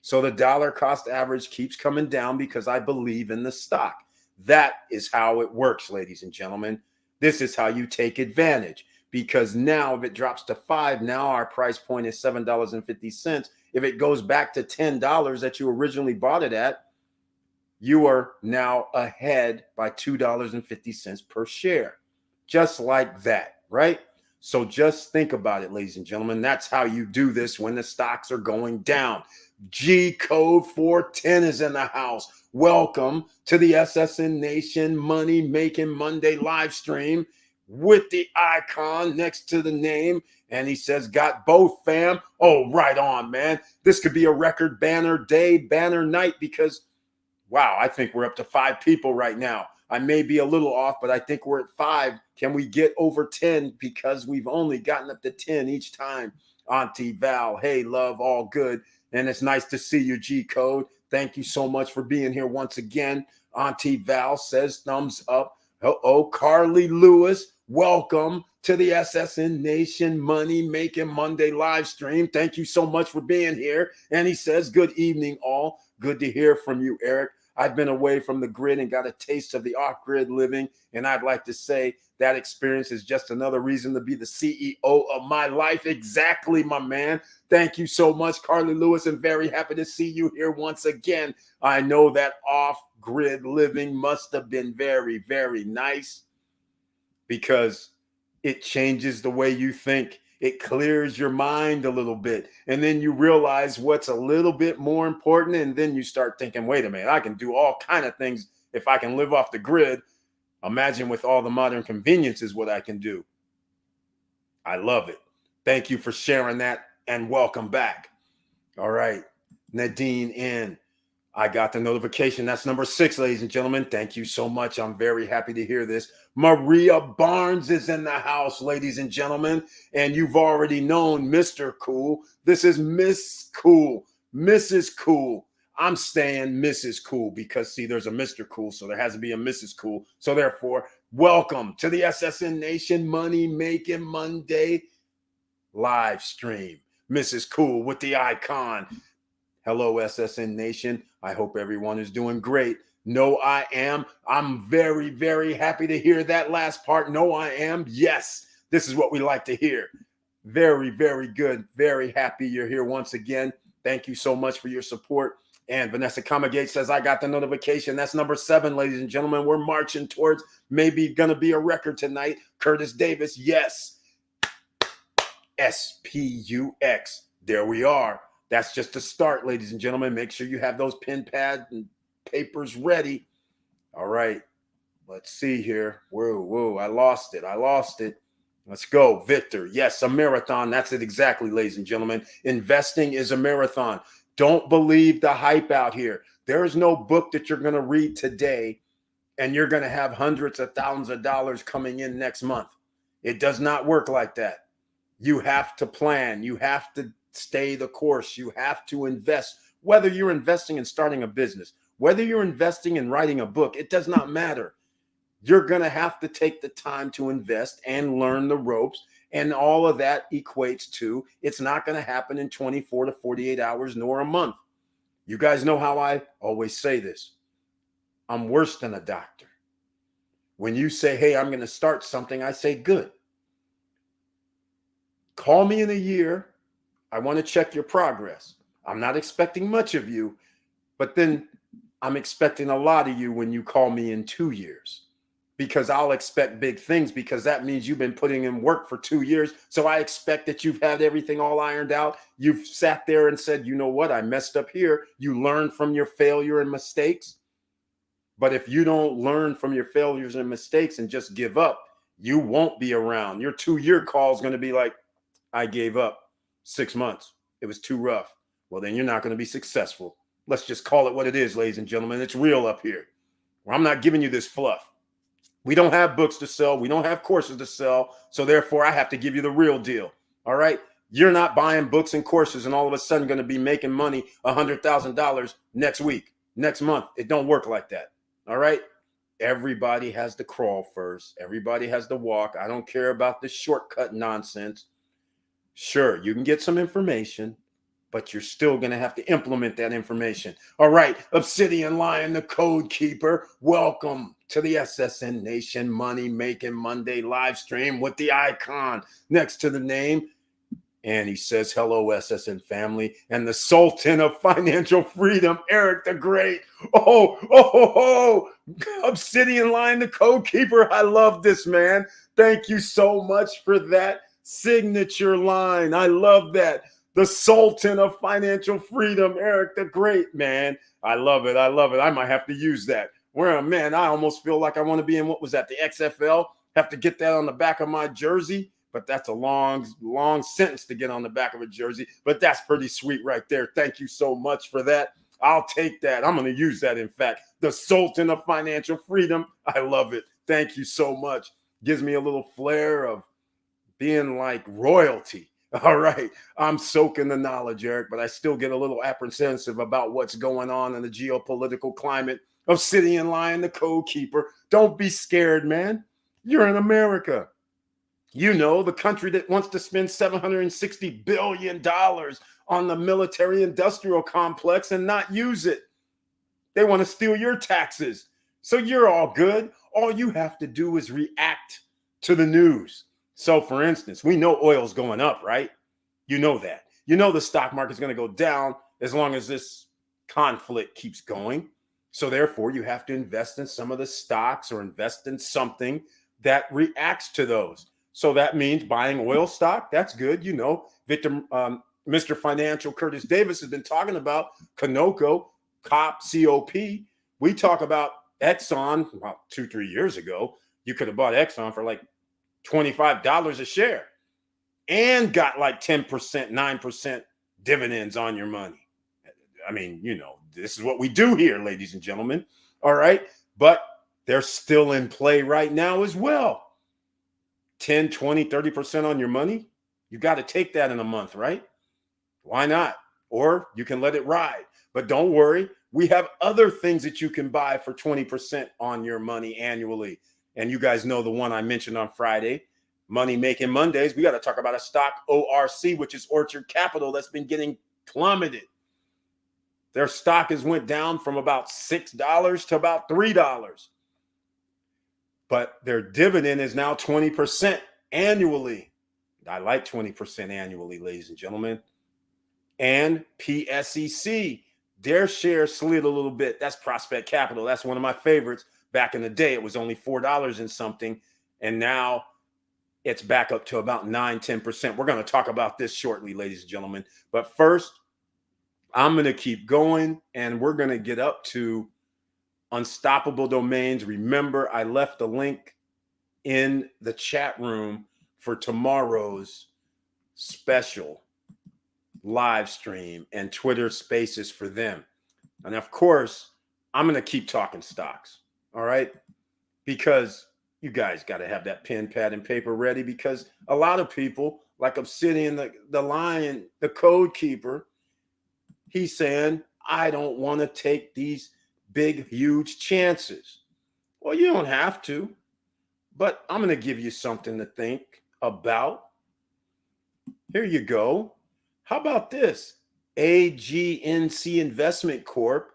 So the dollar cost average keeps coming down because I believe in the stock. That is how it works, ladies and gentlemen. This is how you take advantage, because now if it drops to $5, now our price point is $7.50. If it goes back to $10 that you originally bought it at, you are now ahead by $2.50 per share. Just like that, right? So just think about it, ladies and gentlemen. That's how you do this when the stocks are going down. G code 410 is in the house. Welcome to the SSN Nation Money Making Monday live stream with the icon next to the name. And he says, got both, fam. Oh, right on, man. This could be a record banner day, banner night, because wow, I think we're up to 5 people right now. I may be a little off, but I think we're at 5. Can we get over 10? Because we've only gotten up to 10 each time. Auntie Val, hey, love, all good. And it's nice to see you, G Code. Thank you so much for being here once again. Auntie Val says thumbs up. Uh-oh, Carly Lewis, welcome to the SSN Nation Money Making Monday live stream. Thank you so much for being here. And he says, good evening, all. Good to hear from you, Eric. I've been away from the grid and got a taste of the off-grid living, and I'd like to say that experience is just another reason to be the CEO of my life. Exactly, my man. Thank you so much, Carly Lewis, and very happy to see you here once again. I know that off-grid living must have been very, very nice because it changes the way you think. It clears your mind a little bit. And then you realize what's a little bit more important. And then you start thinking, wait a minute, I can do all kind of things if I can live off the grid. Imagine with all the modern conveniences what I can do. I love it. Thank you for sharing that and welcome back. All right. Nadine N. I got the notification. That's number 6, ladies and gentlemen. Thank you so much. I'm very happy to hear this. Maria Barnes is in the house, ladies and gentlemen. And you've already known Mr. Cool. This is Miss Cool, Mrs. Cool. I'm staying Mrs. Cool because, see, there's a Mr. Cool, so there has to be a Mrs. Cool. So therefore, welcome to the SSN Nation Money Making Monday live stream. Mrs. Cool with the icon. Hello, SSN Nation. I hope everyone is doing great. No, I am. I'm very, very happy to hear that last part. No, I am. Yes, this is what we like to hear. Very, very good. Very happy you're here once again. Thank you so much for your support. And Vanessa Comagate says, I got the notification. That's number 7, ladies and gentlemen. We're marching towards maybe going to be a record tonight. Curtis Davis, yes. SPUX. There we are. That's just a start, ladies and gentlemen. Make sure you have those pen pads and papers ready. All right. Let's see here. Whoa. I lost it. Let's go. Victor. Yes, a marathon. That's it exactly, ladies and gentlemen. Investing is a marathon. Don't believe the hype out here. There is no book that you're going to read today and you're going to have hundreds of thousands of dollars coming in next month. It does not work like that. You have to plan. You have to stay the course. You have to invest. Whether you're investing in starting a business, whether you're investing in writing a book, it does not matter. You're going to have to take the time to invest and learn the ropes. And all of that equates to it's not going to happen in 24 to 48 hours nor a month. You guys know how I always say this. I'm worse than a doctor. When you say, hey, I'm going to start something, I say, good. Call me in a year. I want to check your progress. I'm not expecting much of you, but then I'm expecting a lot of you when you call me in 2 years, because I'll expect big things, because that means you've been putting in work for 2 years. So I expect that you've had everything all ironed out. You've sat there and said, you know what? I messed up here. You learn from your failure and mistakes. But if you don't learn from your failures and mistakes and just give up, you won't be around. Your 2-year call is going to be like, I gave up. 6 months. It was too rough. Well, then you're not going to be successful. Let's just call it what it is, ladies and gentlemen. It's real up here. Well, I'm not giving you this fluff. We don't have books to sell. We don't have courses to sell. So therefore, I have to give you the real deal. All right. You're not buying books and courses and all of a sudden going to be making money, $100,000 next week, next month. It don't work like that. All right. Everybody has to crawl first. Everybody has to walk. I don't care about this shortcut nonsense. Sure, you can get some information, but you're still going to have to implement that information. All right, Obsidian Lion, the Code Keeper, welcome to the SSN Nation Money Making Monday live stream with the icon next to the name. And he says, hello, SSN family, and the Sultan of Financial Freedom, Eric the Great. Obsidian Lion, the Code Keeper. I love this, man. Thank you so much for that signature line. I love that. The Sultan of Financial Freedom, Eric the Great, man. I love it. I might have to use that. Man, I almost feel like I want to be in, what was that, the XFL? Have to get that on the back of my jersey, but that's a long sentence to get on the back of a jersey, but that's pretty sweet right there. Thank you so much for that. I'll take that. I'm going to use that, in fact. The Sultan of Financial Freedom. I love it. Thank you so much. Gives me a little flair of being like royalty. All right. I'm soaking the knowledge, Eric, but I still get a little apprehensive about what's going on in the geopolitical climate. Obsidian Lion, the Code Keeper. Don't be scared, man. You're in America. You know, the country that wants to spend $760 billion on the military industrial complex and not use it. They want to steal your taxes. So you're all good. All you have to do is react to the news. So for instance, we know oil's going up, right? You know that. You know the stock market's going to go down as long as this conflict keeps going. So therefore, you have to invest in some of the stocks or invest in something that reacts to those. So that means buying oil stock. That's good. You know, Mr. Financial Curtis Davis has been talking about Conoco, COP. We talk about Exxon about 2-3 years ago. You could have bought Exxon for like $25 a share and got like 10%, 9% dividends on your money. I mean, you know, this is what we do here, ladies and gentlemen. All right. But they're still in play right now as well. 10, 20, 30% on your money. You got to take that in a month, right? Why not? Or you can let it ride. But don't worry. We have other things that you can buy for 20% on your money annually. And you guys know the one I mentioned on Friday, Money Making Mondays. We got to talk about a stock, ORC, which is Orchard Capital, that's been getting plummeted. Their stock has went down from about $6 to about $3. But their dividend is now 20% annually. I like 20% annually, ladies and gentlemen. And PSEC, their share slid a little bit. That's Prospect Capital. That's one of my favorites. Back in the day, it was only $4 and something. And now it's back up to about 9-10%. We're going to talk about this shortly, ladies and gentlemen. But first, I'm going to keep going, and we're going to get up to Unstoppable Domains. Remember, I left a link in the chat room for tomorrow's special live stream and Twitter Spaces for them. And of course, I'm going to keep talking stocks. All right. Because you guys got to have that pen, pad, and paper ready, because a lot of people, like Obsidian, the Lion, the Code Keeper, he's saying, I don't want to take these big, huge chances. Well, you don't have to, but I'm going to give you something to think about. Here you go. How about this? Agnc Investment Corp.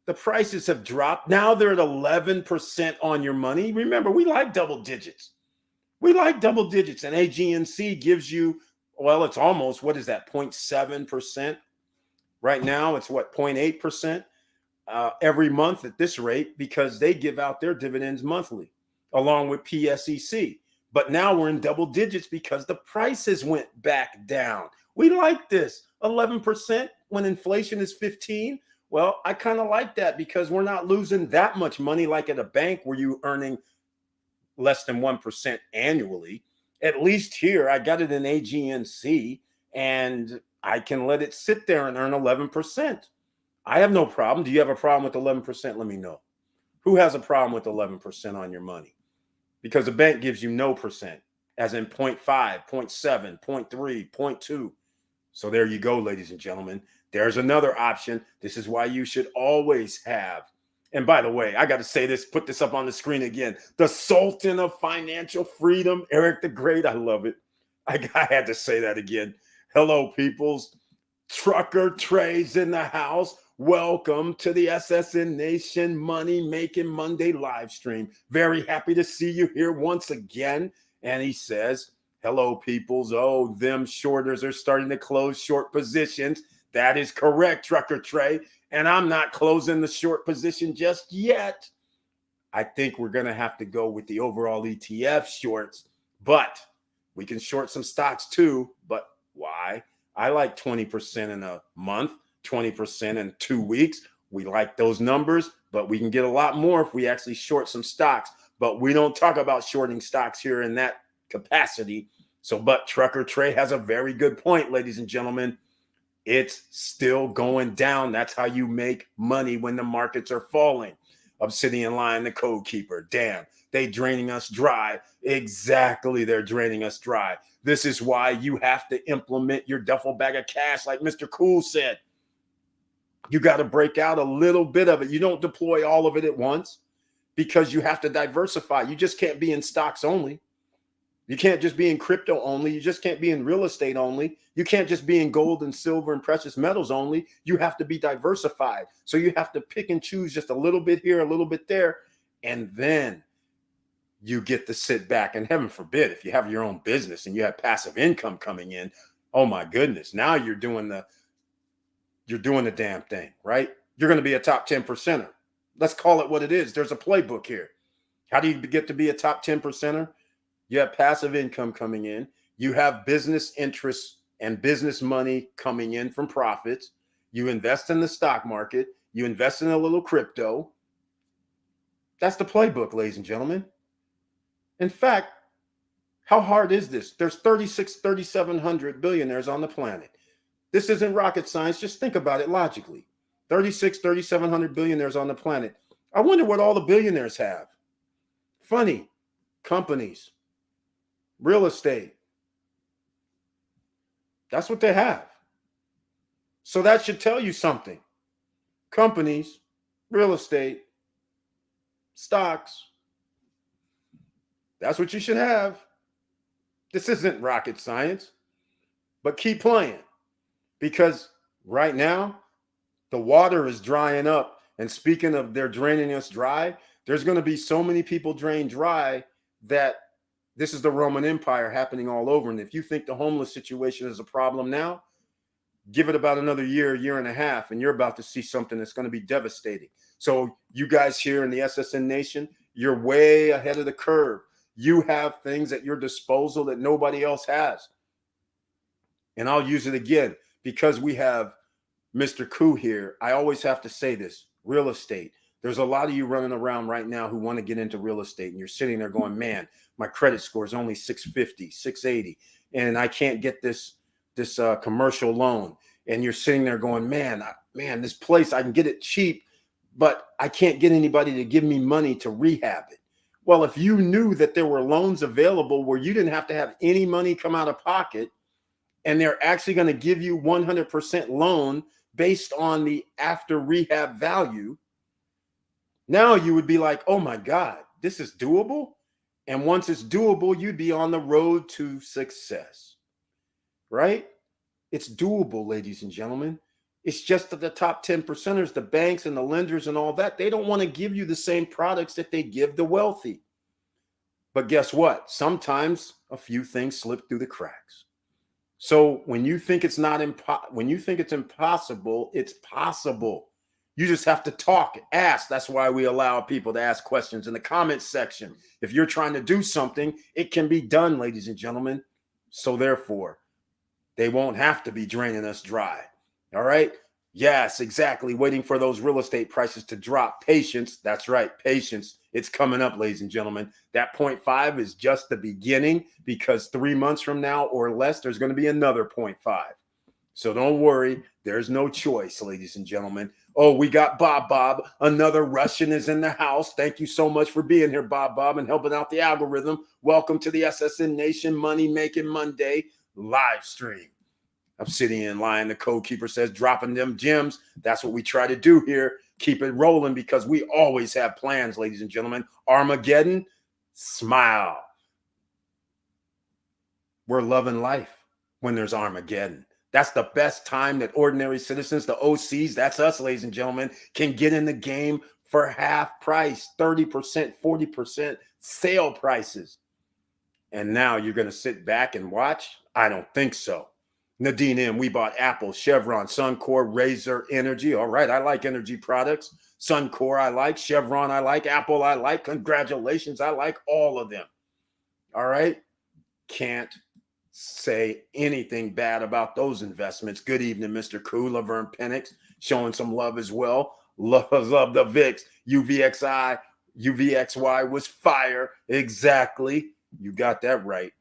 The prices have dropped. Now they're at 11% on your money. Remember, we like double digits. We like double digits. And Agnc gives you, well, it's almost, what is that, 0.7%? Right now, it's what, 0.8% every month at this rate, because they give out their dividends monthly, along with PSEC. But now we're in double digits because the prices went back down. We like this. 11% when inflation is 15. Well, I kind of like that, because we're not losing that much money like at a bank where you're earning less than 1% annually. At least here, I got it in Agnc, and I can let it sit there and earn 11%. I have no problem. Do you have a problem with 11%? Let me know. Who has a problem with 11% on your money? Because the bank gives you no percent, as in 0.5, 0.7, 0.3, 0.2. So there you go, ladies and gentlemen. There's another option. This is why you should always have. And by the way, I got to say this, put this up on the screen again. The Sultan of Financial Freedom, Eric the Great. I love it. I had to say that again. Hello, peoples. Trucker Trey's in the house. Welcome to the SSN Nation Money Making Monday live stream. Very happy to see you here once again. And he says, hello, peoples. Oh, them shorters are starting to close short positions. That is correct, Trucker Trey. And I'm not closing the short position just yet. I think we're going to have to go with the overall ETF shorts, but we can short some stocks too. But why? I like 20% in a month, 20% in 2 weeks. We like those numbers, but we can get a lot more if we actually short some stocks. But we don't talk about shorting stocks here in that capacity. So, but Trucker Trey has a very good point, ladies and gentlemen. It's still going down. That's how you make money when the markets are falling. Obsidian Lion, the Code Keeper. Damn, they draining us dry. Exactly, they're draining us dry. This is why you have to implement your duffel bag of cash, like Mr. Cool said. You got to break out a little bit of it. You don't deploy all of it at once, because you have to diversify. You just can't be in stocks only. You can't just be in crypto only. You just can't be in real estate only. You can't just be in gold and silver and precious metals only. You have to be diversified. So you have to pick and choose just a little bit here, a little bit there. And then you get to sit back, and heaven forbid, if you have your own business and you have passive income coming in, oh my goodness, now you're doing the damn thing, right? You're going to be a top 10 percenter. Let's call it what it is. There's a playbook here. How do you get to be a top 10 percenter? You have passive income coming in. You have business interests and business money coming in from profits. You invest in the stock market. You invest in a little crypto. That's the playbook, ladies and gentlemen. In fact, how hard is this? There's 3,700 billionaires on the planet. This isn't rocket science. Just think about it logically. 3,700 billionaires on the planet. I wonder what all the billionaires have. Funny, companies, real estate. That's what they have. So that should tell you something. Companies, real estate, stocks. That's what you should have. This isn't rocket science, but keep playing, because right now the water is drying up. And speaking of they're draining us dry, there's going to be so many people drained dry that this is the Roman Empire happening all over. And if you think the homeless situation is a problem now, give it about another year, year and a half, and you're about to see something that's going to be devastating. So you guys here in the SSN Nation, you're way ahead of the curve. You have things at your disposal that nobody else has. And I'll use it again because we have Mr. Koo here. I always have to say this: real estate. There's a lot of you running around right now who want to get into real estate, and you're sitting there going, man, my credit score is only 650, 680, and I can't get this commercial loan. And you're sitting there going, man, this place, I can get it cheap, but I can't get anybody to give me money to rehab it. Well, if you knew that there were loans available where you didn't have to have any money come out of pocket, and they're actually going to give you 100% loan based on the after rehab value, now you would be like, oh my God, this is doable. And once it's doable, you'd be on the road to success, right? It's doable, ladies and gentlemen. It's just that the top 10 percenters, the banks and the lenders and all that, they don't want to give you the same products that they give the wealthy. But guess what? Sometimes a few things slip through the cracks. So when you think it's impossible, it's possible. You just have to talk, ask. That's why we allow people to ask questions in the comments section. If you're trying to do something, it can be done, ladies and gentlemen. So therefore, they won't have to be draining us dry. All right? Yes, exactly. Waiting for those real estate prices to drop. Patience. That's right. Patience. It's coming up, ladies and gentlemen. That 0.5 is just the beginning, because 3 months from now or less, there's going to be another 0.5. So don't worry. There's no choice, ladies and gentlemen. Oh, we got Bob. Another Russian is in the house. Thank you so much for being here, Bob, and helping out the algorithm. Welcome to the SSN Nation Money Making Monday live stream. I'm sitting in line. The code keeper says, dropping them gems. That's what we try to do here. Keep it rolling, because we always have plans, ladies and gentlemen. Armageddon, smile. We're loving life when there's Armageddon. That's the best time that ordinary citizens, the OCs, that's us, ladies and gentlemen, can get in the game for half price, 30%, 40% sale prices. And now you're going to sit back and watch? I don't think so. Nadine M., we bought Apple, Chevron, Suncor, Razor, Energy. All right, I like energy products. Suncor, I like. Chevron, I like. Apple, I like. Congratulations, I like all of them. All right? Can't say anything bad about those investments. Good evening, Mr. Koo, Laverne Penix, showing some love as well. Love the VIX. UVXY was fire. Exactly. You got that right.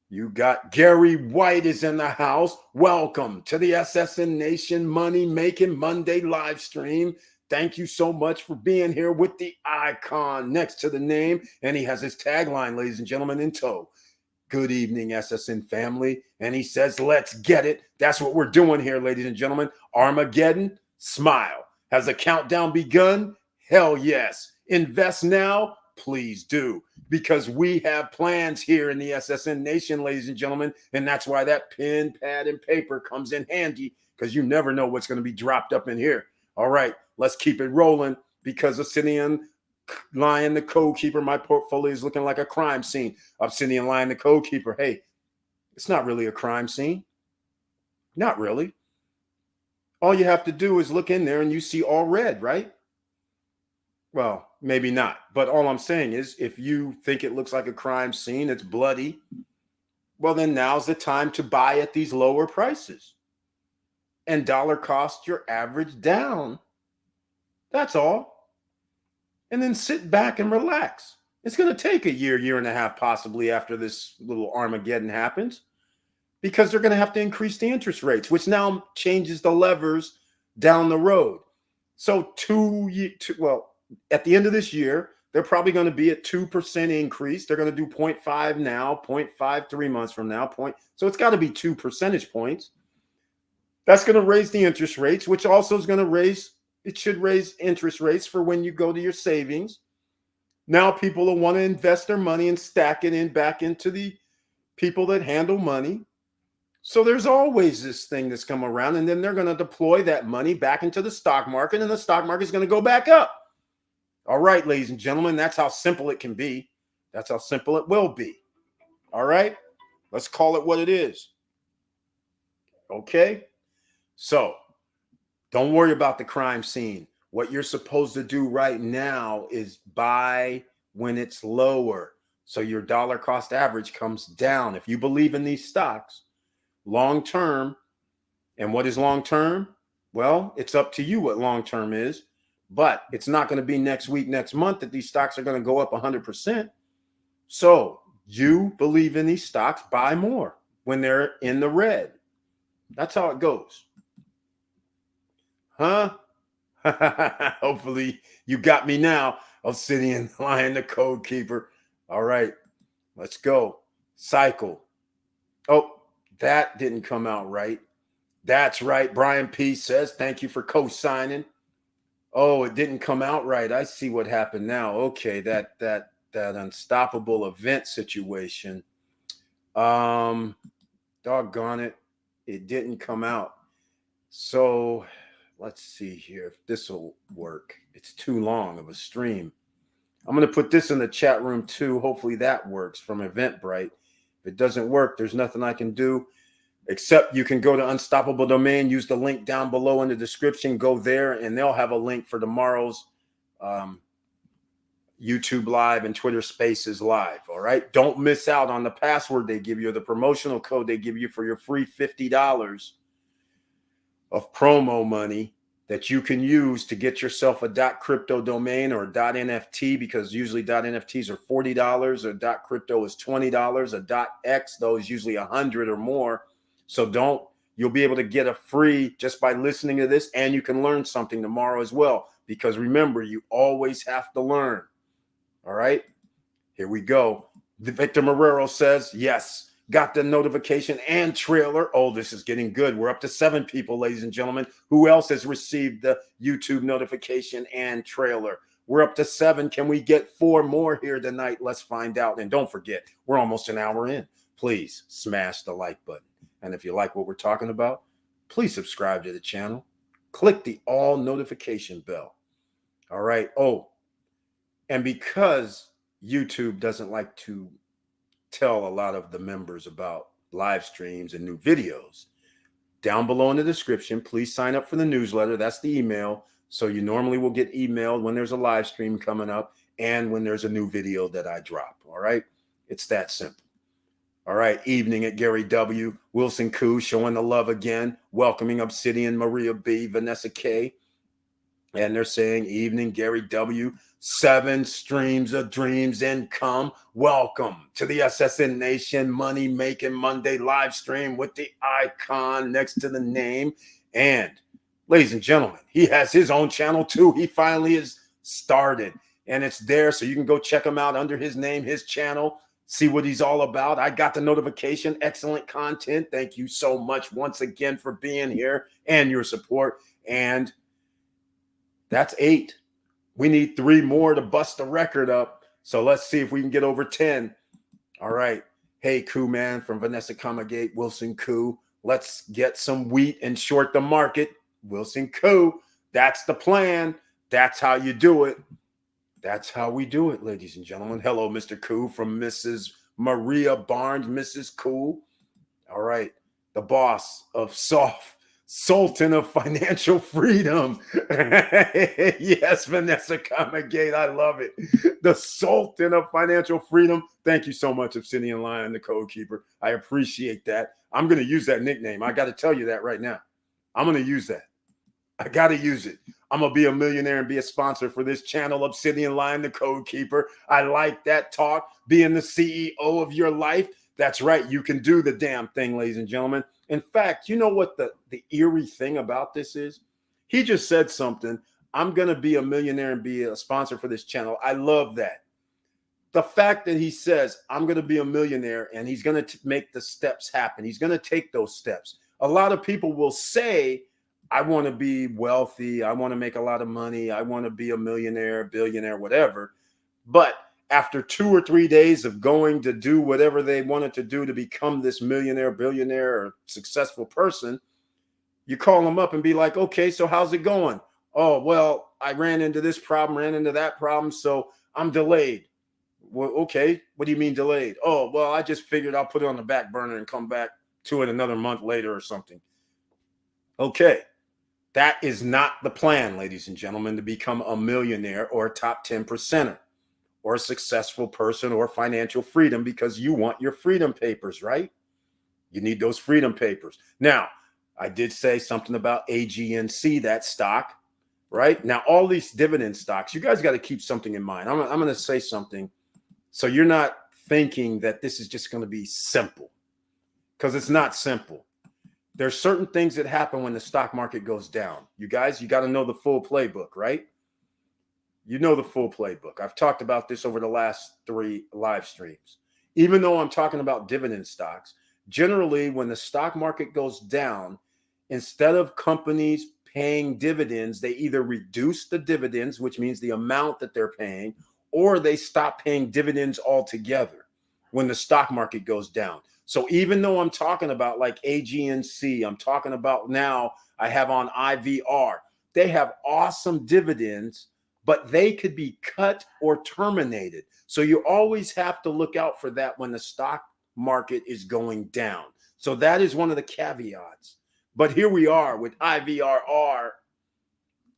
You got Gary White is in the house. Welcome to the SSN Nation Money Making Monday live stream. Thank you so much for being here with the icon next to the name. And he has his tagline, ladies and gentlemen, in tow. Good evening, SSN family. And he says, let's get it. That's what we're doing here, ladies and gentlemen. Armageddon, smile. Has the countdown begun? Hell yes. Invest now please do, because we have plans here in the SSN Nation, ladies and gentlemen, and that's why that pen, pad, and paper comes in handy, because you never know what's going to be dropped up in here. All right, let's keep it rolling, because Obsidian Lion, the Code Keeper, my portfolio is looking like a crime scene. Obsidian Lion, the Code Keeper, hey, it's not really a crime scene. Not really. All you have to do is look in there and you see all red, right? Well, maybe not. But all I'm saying is, if you think it looks like a crime scene, it's bloody, well, then now's the time to buy at these lower prices and dollar cost your average down. That's all. And then sit back and relax. It's going to take a year and a half possibly after this little Armageddon happens, because they're going to have to increase the interest rates, which now changes the levers down the road. So at the end of this year, they're probably going to be at 2% increase. They're going to do 0.5 now, 0.5 3 months from now. So it's got to be 2 percentage points. That's going to raise the interest rates, which also is going to should raise interest rates for when you go to your savings. Now people will want to invest their money and stack it back into the people that handle money. So there's always this thing that's come around, and then they're going to deploy that money back into the stock market, and the stock market is going to go back up. All right, ladies and gentlemen, that's how simple it can be. That's how simple it will be. All right, let's call it what it is. Okay, so don't worry about the crime scene. What you're supposed to do right now is buy when it's lower, so your dollar cost average comes down. If you believe in these stocks long term, and what is long term? Well, it's up to you what long term is, but it's not going to be next week, next month that these stocks are going to go up 100%. So you believe in these stocks, buy more when they're in the red. That's how it goes. Huh? Hopefully you got me now. Obsidian Lion, the Code Keeper. All right, let's go. Cycle. Oh, that didn't come out right. That's right. Brian P says, thank you for co-signing. Oh, it didn't come out right. I see what happened now. Okay, that unstoppable event situation. Doggone it. It didn't come out. So let's see here if this will work. It's too long of a stream. I'm going to put this in the chat room too. Hopefully that works from Eventbrite. If it doesn't work, there's nothing I can do, except you can go to Unstoppable Domain, use the link down below in the description, go there, and they'll have a link for tomorrow's YouTube Live and Twitter Spaces Live. All right. Don't miss out on the password they give you, or the promotional code they give you for your free $50 of promo money that you can use to get yourself a .crypto domain or .nft, because usually .nfts are $40, or .crypto is $20, a .x though is usually $100 or more. So you'll be able to get a free just by listening to this, and you can learn something tomorrow as well, because remember, you always have to learn. All right, here we go. Victor Marrero says, yes, got the notification and trailer. Oh, this is getting good. We're up to 7 people, ladies and gentlemen. Who else has received the YouTube notification and trailer? We're up to 7. Can we get 4 more here tonight? Let's find out. And don't forget, we're almost an hour in. Please smash the like button. And if you like what we're talking about, please subscribe to the channel. Click the all notification bell. All right. Oh, and because YouTube doesn't like to tell a lot of the members about live streams and new videos, down below in the description, please sign up for the newsletter. That's the email. So you normally will get emailed when there's a live stream coming up and when there's a new video that I drop. All right. It's that simple. All right. Evening at Gary W. Wilson Koo showing the love again. Welcoming Obsidian, Maria B, Vanessa K. And they're saying, evening, Gary W. 7 streams of dreams income. Welcome to the SSN Nation Money Making Monday live stream with the icon next to the name. And ladies and gentlemen, he has his own channel too. He finally is started, and it's there. So you can go check him out under his name, his channel, see what he's all about. I got the notification. Excellent content. Thank you so much once again for being here and your support. And that's 8. We need 3 more to bust the record up. So let's see if we can get over 10. All right. Hey, Koo Man from Vanessa Comagate, Wilson Koo. Let's get some wheat and short the market. Wilson Koo. That's the plan. That's how you do it. That's how we do it, ladies and gentlemen. Hello, Mr. Koo from Mrs. Maria Barnes, Mrs. Koo. All right. The boss of Sultan of Financial Freedom. Yes, Vanessa Comagate. I love it. The Sultan of Financial Freedom. Thank you so much, Obsidian Lion, the Code Keeper. I appreciate that. I'm going to use that nickname. I got to tell you that right now. I'm going to use that. I got to use it. I'm going to be a millionaire and be a sponsor for this channel, Obsidian Lion, the Code Keeper. I like that talk. Being the CEO of your life. That's right. You can do the damn thing, ladies and gentlemen. In fact, you know what the eerie thing about this is? He just said something. I'm going to be a millionaire and be a sponsor for this channel. I love that. The fact that he says, I'm going to be a millionaire and he's going to make the steps happen. He's going to take those steps. A lot of people will say, I want to be wealthy. I want to make a lot of money. I want to be a millionaire, billionaire, whatever. But after 2 or 3 days of going to do whatever they wanted to do to become this millionaire, billionaire, or successful person, you call them up and be like, okay, so how's it going? Oh, well, I ran into this problem, ran into that problem, so I'm delayed. Well, okay, what do you mean delayed? Oh, well, I just figured I'll put it on the back burner and come back to it another month later or something. Okay, that is not the plan, ladies and gentlemen, to become a millionaire or a top 10%er. Or a successful person or financial freedom, because you want your freedom papers, right? You need those freedom papers. Now, I did say something about AGNC, that stock, right? Now, all these dividend stocks, you guys got to keep something in mind. I'm going to say something so you're not thinking that this is just going to be simple, because it's not simple. There's certain things that happen when the stock market goes down. You guys, you got to know the full playbook, right? You know the full playbook. I've talked about this over the last 3 live streams. Even though I'm talking about dividend stocks, generally when the stock market goes down, instead of companies paying dividends, they either reduce the dividends, which means the amount that they're paying, or they stop paying dividends altogether when the stock market goes down. So even though I'm talking about like AGNC, I'm talking about now I have on IVR, they have awesome dividends, but they could be cut or terminated. So you always have to look out for that when the stock market is going down. So that is one of the caveats. But here we are with IVRR,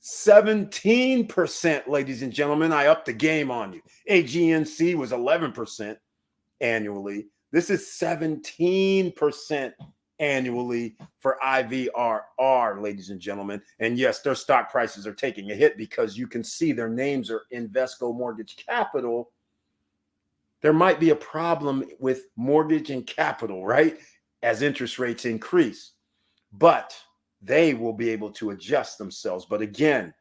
17%, ladies and gentlemen. I upped the game on you. AGNC was 11% annually. This is 17% annually for IVRR, ladies and gentlemen. And yes, their stock prices are taking a hit because you can see their names are Invesco Mortgage Capital. There might be a problem with mortgage and capital, right? As interest rates increase, but they will be able to adjust themselves. But again,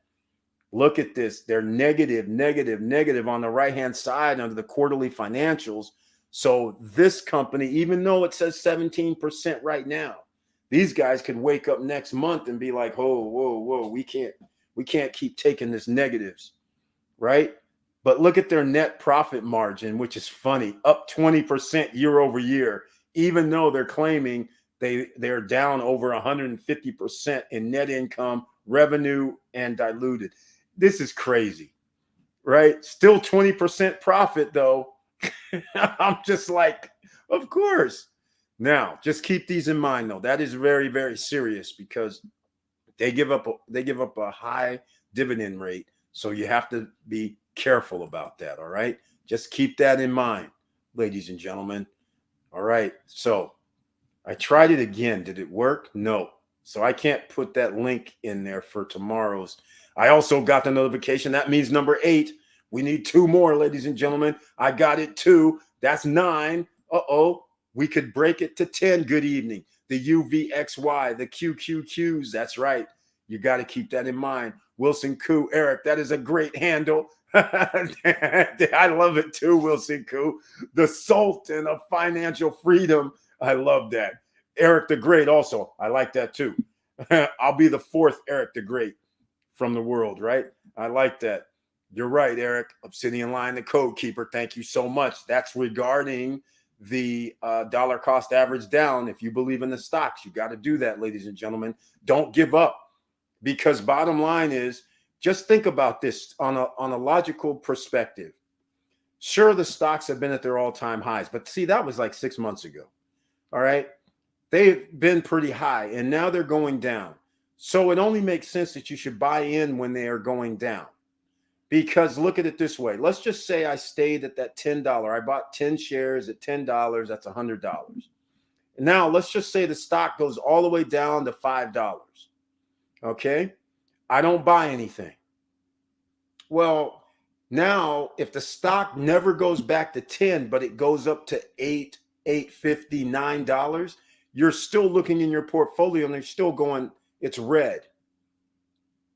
look at this. They're negative on the right-hand side under the quarterly financials. So this company, even though it says 17% right now, these guys could wake up next month and be like, whoa, we can't keep taking this negatives, right? But look at their net profit margin, which is funny, up 20% year over year, even though they're claiming they're down over 150% in net income, revenue, and diluted. This is crazy, right? Still 20% profit though. I'm just like, of course. Now, just keep these in mind, though. That is very, very serious because they give up a high dividend rate. So you have to be careful about that. All right. Just keep that in mind, ladies and gentlemen. All right. So I tried it again. Did it work? No. So I can't put that link in there for tomorrow's. I also got the notification. That means number 8. We need 2 more, ladies and gentlemen. I got it 2. That's 9. Uh-oh. We could break it to 10. Good evening. The UVXY, the QQQs. That's right. You got to keep that in mind. Wilson Koo, Eric, that is a great handle. I love it too, Wilson Koo. The Sultan of Financial Freedom. I love that. Eric the Great also. I like that too. I'll be the 4th Eric the Great from the world, right? I like that. You're right, Eric. Obsidian Line, the code keeper. Thank you so much. That's regarding the dollar cost average down. If you believe in the stocks, you got to do that, ladies and gentlemen. Don't give up, because bottom line is, just think about this on a logical perspective. Sure, the stocks have been at their all-time highs, but see, that was like 6 months ago. All right. They've been pretty high and now they're going down. So it only makes sense that you should buy in when they are going down. Because look at it this way. Let's just say I stayed at that $10. I bought 10 shares at $10. That's $100. Now let's just say the stock goes all the way down to $5. Okay. I don't buy anything. Well, now if the stock never goes back to 10, but it goes up to $8.50, $9, you're still looking in your portfolio and they're still going, it's red.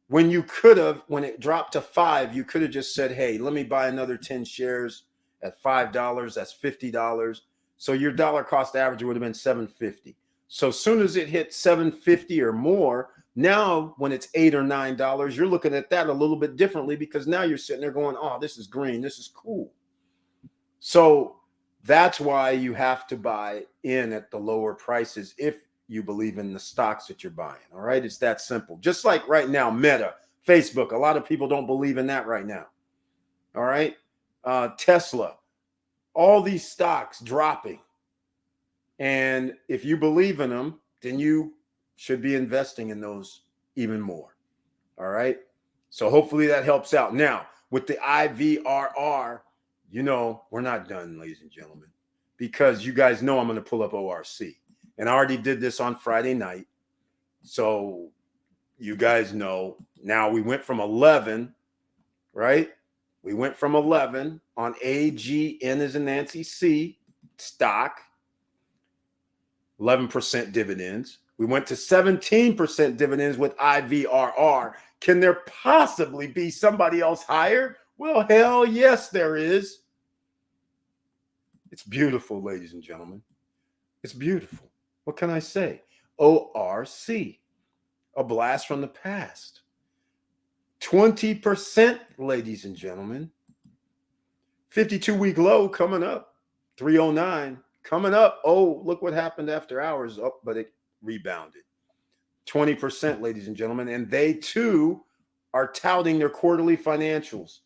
When you could have, when it dropped to 5, you could have just said, hey, let me buy another 10 shares at $5. That's $50. So your dollar cost average would have been $7.50. So as soon as it hit $7.50 or more, now when it's $8 or $9, you're looking at that a little bit differently, because now you're sitting there going, oh, this is green. This is cool. So that's why you have to buy in at the lower prices if you believe in the stocks that you're buying. All right. It's that simple. Just like right now, Meta, Facebook, a lot of people don't believe in that right now. All right. Tesla, all these stocks dropping. And if you believe in them, then you should be investing in those even more. All right. So hopefully that helps out. Now, with the IVRR, you know, we're not done, ladies and gentlemen, because you guys know I'm going to pull up ORC. And I already did this on Friday night. So you guys know now we went from 11, right? We went from 11 on AGN as in Nancy C stock, 11% dividends. We went to 17% dividends with IVRR. Can there possibly be somebody else higher? Well, hell yes, there is. It's beautiful, ladies and gentlemen. It's beautiful. What can I say? ORC, a blast from the past. 20%, ladies and gentlemen. 52-week low coming up. 309 coming up. Oh, look what happened after hours. Oh, but it rebounded. 20%, ladies and gentlemen. And they too are touting their quarterly financials.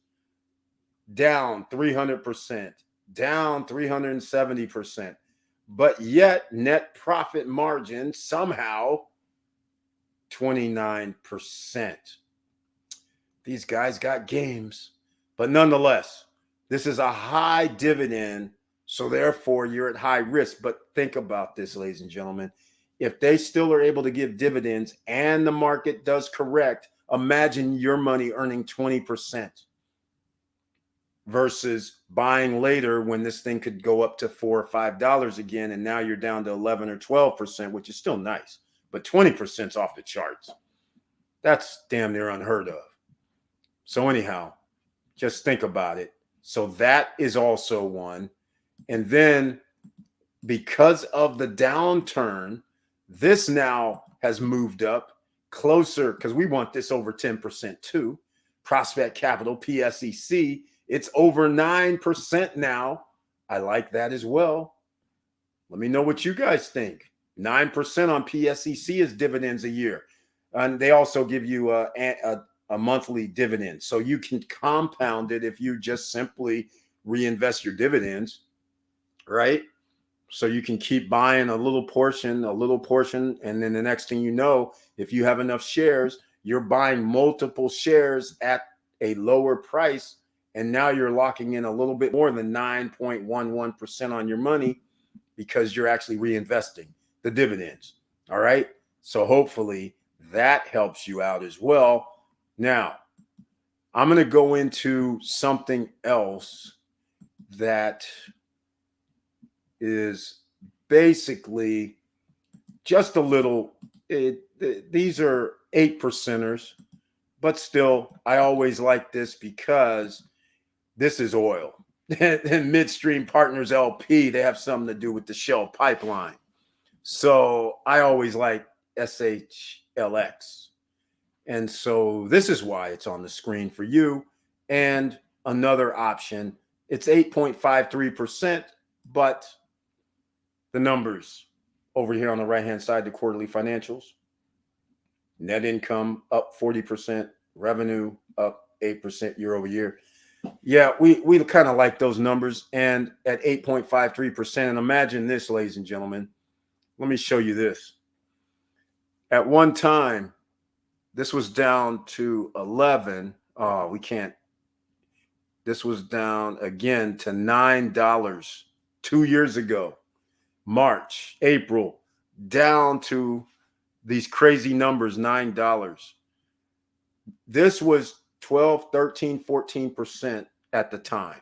Down 300%, down 370%. But yet net profit margin somehow 29%. These guys got games, but nonetheless, this is a high dividend. So therefore you're at high risk. But think about this, ladies and gentlemen. If they still are able to give dividends and the market does correct, imagine your money earning 20%. Versus buying later when this thing could go up to $4 or $5 again, and now you're down to 11 or 12%, which is still nice, but 20% is off the charts. That's damn near unheard of. So anyhow, just think about it. So that is also one. And then because of the downturn, this now has moved up closer, because we want this over 10% too. Prospect Capital, PSEC, it's over 9% now. I like that as well. Let me know what you guys think. 9% on PSEC is dividends a year. And they also give you a monthly dividend. So you can compound it if you just simply reinvest your dividends, right? So you can keep buying a little portion. And then the next thing you know, if you have enough shares, you're buying multiple shares at a lower price. And now you're locking in a little bit more than 9.11% on your money because you're actually reinvesting the dividends. All right. So hopefully that helps you out as well. Now, I'm going to go into something else that is basically just a little, these are 8%ers, but still, I always like this because this is oil. And Midstream Partners LP, they have something to do with the Shell pipeline. So I always like SHLX. And so this is why it's on the screen for you. and another option. It's 8.53%, but the numbers over here on the right-hand side, the quarterly financials, net income up 40%, revenue up 8% year over year. Yeah, we kind of like those numbers. And at 8.53%, and imagine this, ladies and gentlemen, let me show you this. At one time, this was down to 11. Oh, we can't. This was down again to $9 2 years ago. March, April, down to these crazy numbers, $9. This was 12, 13, 14% at the time.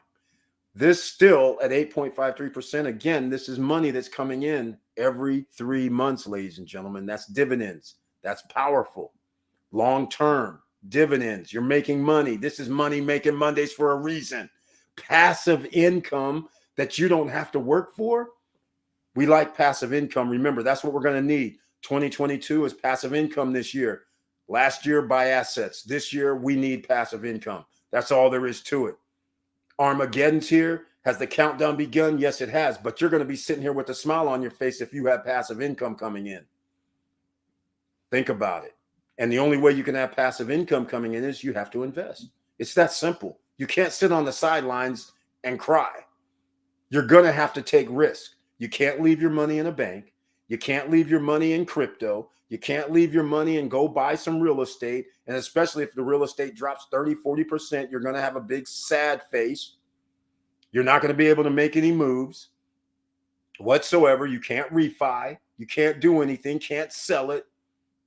This still at 8.53%. Again, this is money that's coming in every 3 months, ladies and gentlemen. That's dividends. That's powerful. Long-term dividends. You're making money. This is money making Mondays for a reason. Passive income that you don't have to work for. We like passive income. Remember, that's what we're going to need. 2022 is passive income this year. Last year, buy assets. This year, we need passive income. That's all there is to it. Armageddon's here. Has the countdown begun? Yes, it has. But you're going to be sitting here with a smile on your face if you have passive income coming in. Think about it. And the only way you can have passive income coming in is you have to invest. It's that simple. You can't sit on the sidelines and cry. You're going to have to take risk. You can't leave your money in a bank. You can't leave your money in crypto. You can't leave your money and go buy some real estate. And especially if the real estate drops 30, 40%, you're going to have a big sad face. You're not going to be able to make any moves whatsoever. You can't refi. You can't do anything. Can't sell it.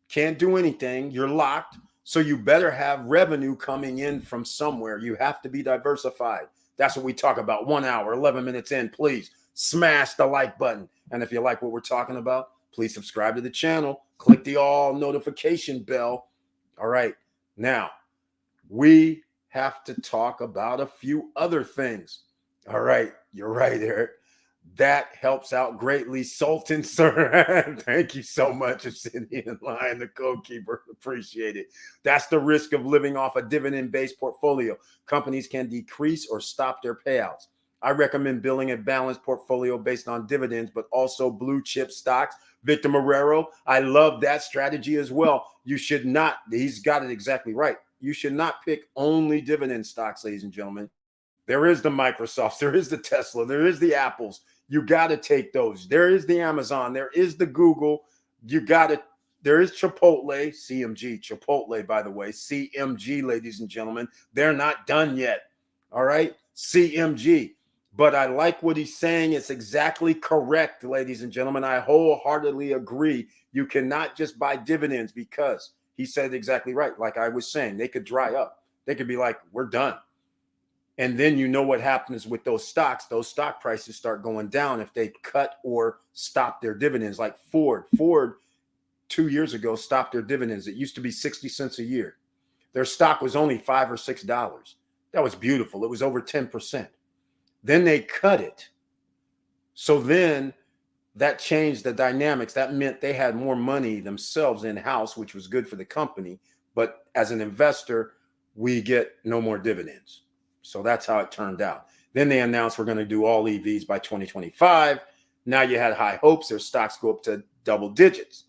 Can't do anything. You're locked. So you better have revenue coming in from somewhere. You have to be diversified. That's what we talk about. 1 hour, 11 minutes in. Please smash the like button. And if you like what we're talking about, please subscribe to the channel. Click the all notification bell. All right. Now, we have to talk about a few other things. All right. You're right, Eric. That helps out greatly. Sultan, sir. Thank you so much for sitting in line, the code keeper. Appreciate it. That's the risk of living off a dividend-based portfolio. Companies can decrease or stop their payouts. I recommend building a balanced portfolio based on dividends, but also blue chip stocks. Victor Marrero, I love that strategy as well. You should not, he's got it exactly right. You should not pick only dividend stocks, ladies and gentlemen. There is the Microsofts, there is the Tesla, there is the Apples. You got to take those. There is the Amazon, there is the Google. You got to, there is Chipotle, CMG, Chipotle, by the way, CMG, ladies and gentlemen. They're not done yet. All right, CMG. But I like what he's saying. It's exactly correct, ladies and gentlemen. I wholeheartedly agree. You cannot just buy dividends because he said exactly right. Like I was saying, they could dry up. They could be like, we're done. And then you know what happens with those stocks. Those stock prices start going down if they cut or stop their dividends. Like Ford 2 years ago stopped their dividends. It used to be 60 cents a year. Their stock was only $5 or $6. That was beautiful. It was over 10%. Then they cut it. So then that changed the dynamics. That meant they had more money themselves in-house, which was good for the company. But as an investor, we get no more dividends. So that's how it turned out. Then they announced we're going to do all EVs by 2025. Now you had high hopes. Their stocks go up to double digits.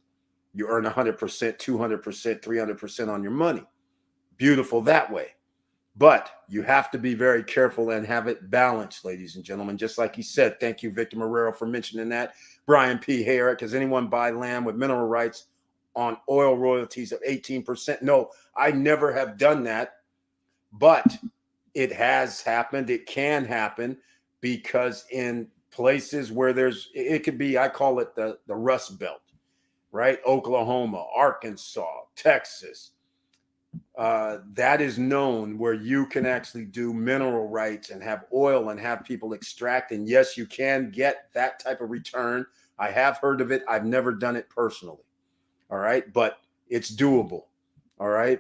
You earn 100%, 200%, 300% on your money. Beautiful that way. But you have to be very careful and have it balanced, ladies and gentlemen. Just like he said, thank you, Victor Marrero, for mentioning that. Brian P. Hey, Eric, does anyone buy land with mineral rights on oil royalties of 18%? No, I never have done that. But it has happened. It can happen because in places where there's, it could be, I call it the Rust Belt, right? Oklahoma, Arkansas, Texas. That is known where you can actually do mineral rights and have oil and have people extract. And yes, you can get that type of return. I have heard of it. I've never done it personally. All right. But it's doable. All right.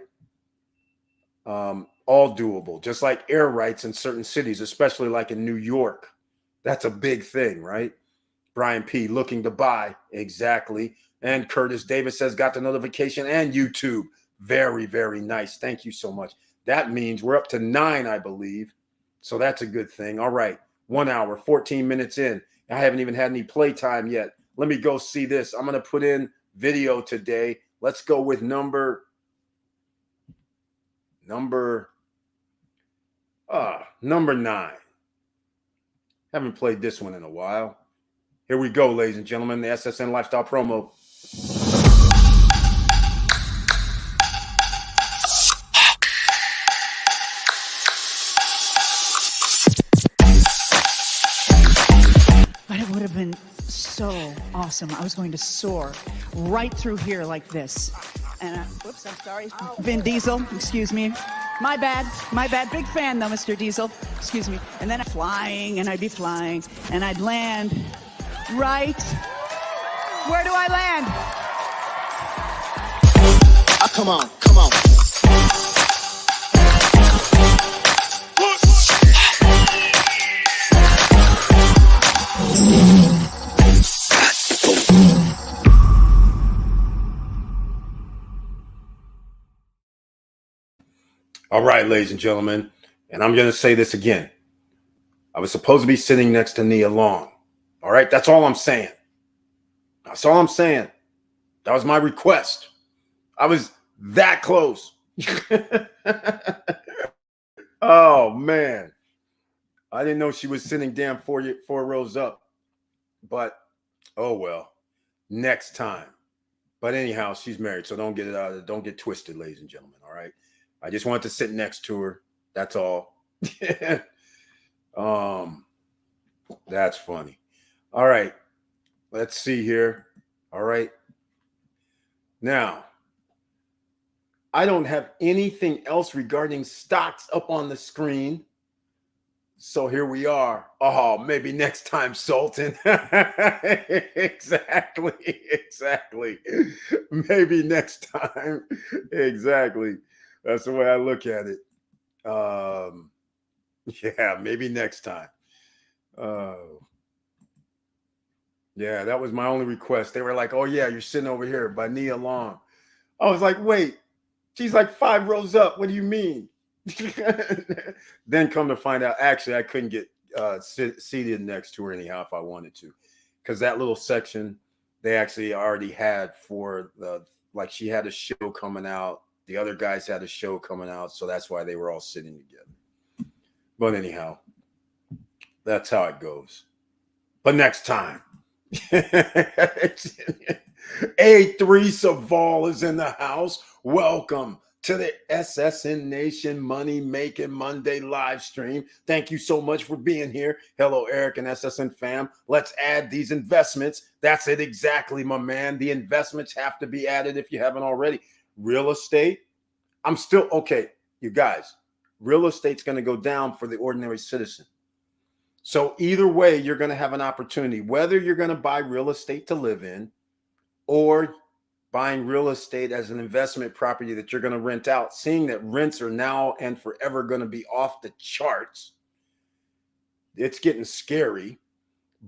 All doable, just like air rights in certain cities, especially like in New York. That's a big thing, right? Brian P. looking to buy. Exactly. And Curtis Davis says, got the notification and YouTube. Very, very nice. Thank you so much. That means we're up to 9, I believe. So that's a good thing. All right. 1 hour, 14 minutes in. I haven't even had any playtime yet. Let me go see this. I'm going to put in video today. Let's go with number 9. Haven't played this one in a while. Here we go, ladies and gentlemen, the SSN Lifestyle promo. But it would have been so awesome. I was going to soar right through here like this. And whoops, I'm sorry. Vin Diesel, excuse me. My bad. Big fan though, Mr. Diesel. Excuse me. And then I'd be flying, and I'd land right. Where do I land? Oh, come on. All right, ladies and gentlemen, and I'm going to say this again. I was supposed to be sitting next to Nia Long. All right, that's all I'm saying. That's all I'm saying. That was my request. I was that close. Oh, man. I didn't know she was sitting down 4 rows up. But, oh, well, next time. But anyhow, she's married, so don't get twisted, ladies and gentlemen, all right? I just wanted to sit next to her. That's all. That's funny. All right. Let's see here. All right. Now, I don't have anything else regarding stocks up on the screen. So here we are. Oh, maybe next time, Sultan. Exactly. Maybe next time. Exactly. That's the way I look at it. Yeah, maybe next time. Yeah, that was my only request. They were like, oh, yeah, you're sitting over here by Nia Long. I was like, wait, she's like 5 rows up. What do you mean? Then come to find out, actually, I couldn't get seated next to her anyhow if I wanted to, because that little section they actually already had for like she had a show coming out. The other guys had a show coming out, so that's why they were all sitting together. But anyhow, that's how it goes. But next time. A3 Saval is in the house. Welcome to the SSN Nation Money Making Monday live stream. Thank you so much for being here. Hello, Eric and SSN fam. Let's add these investments. That's it exactly, my man. The investments have to be added if you haven't already. Real estate, I'm still, okay, you guys, real estate's going to go down for the ordinary citizen. So either way, you're going to have an opportunity, whether you're going to buy real estate to live in or buying real estate as an investment property that you're going to rent out, seeing that rents are now and forever going to be off the charts. It's getting scary.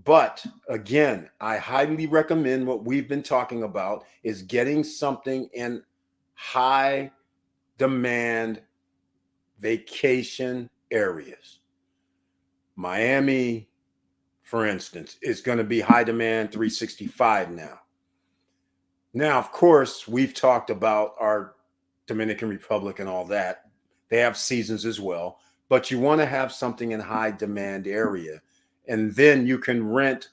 But again, I highly recommend what we've been talking about is getting something in high demand vacation areas. Miami, for instance, is going to be high demand 365 now. Now, of course, we've talked about our Dominican Republic and all that. They have seasons as well, but you want to have something in high demand area. And then you can rent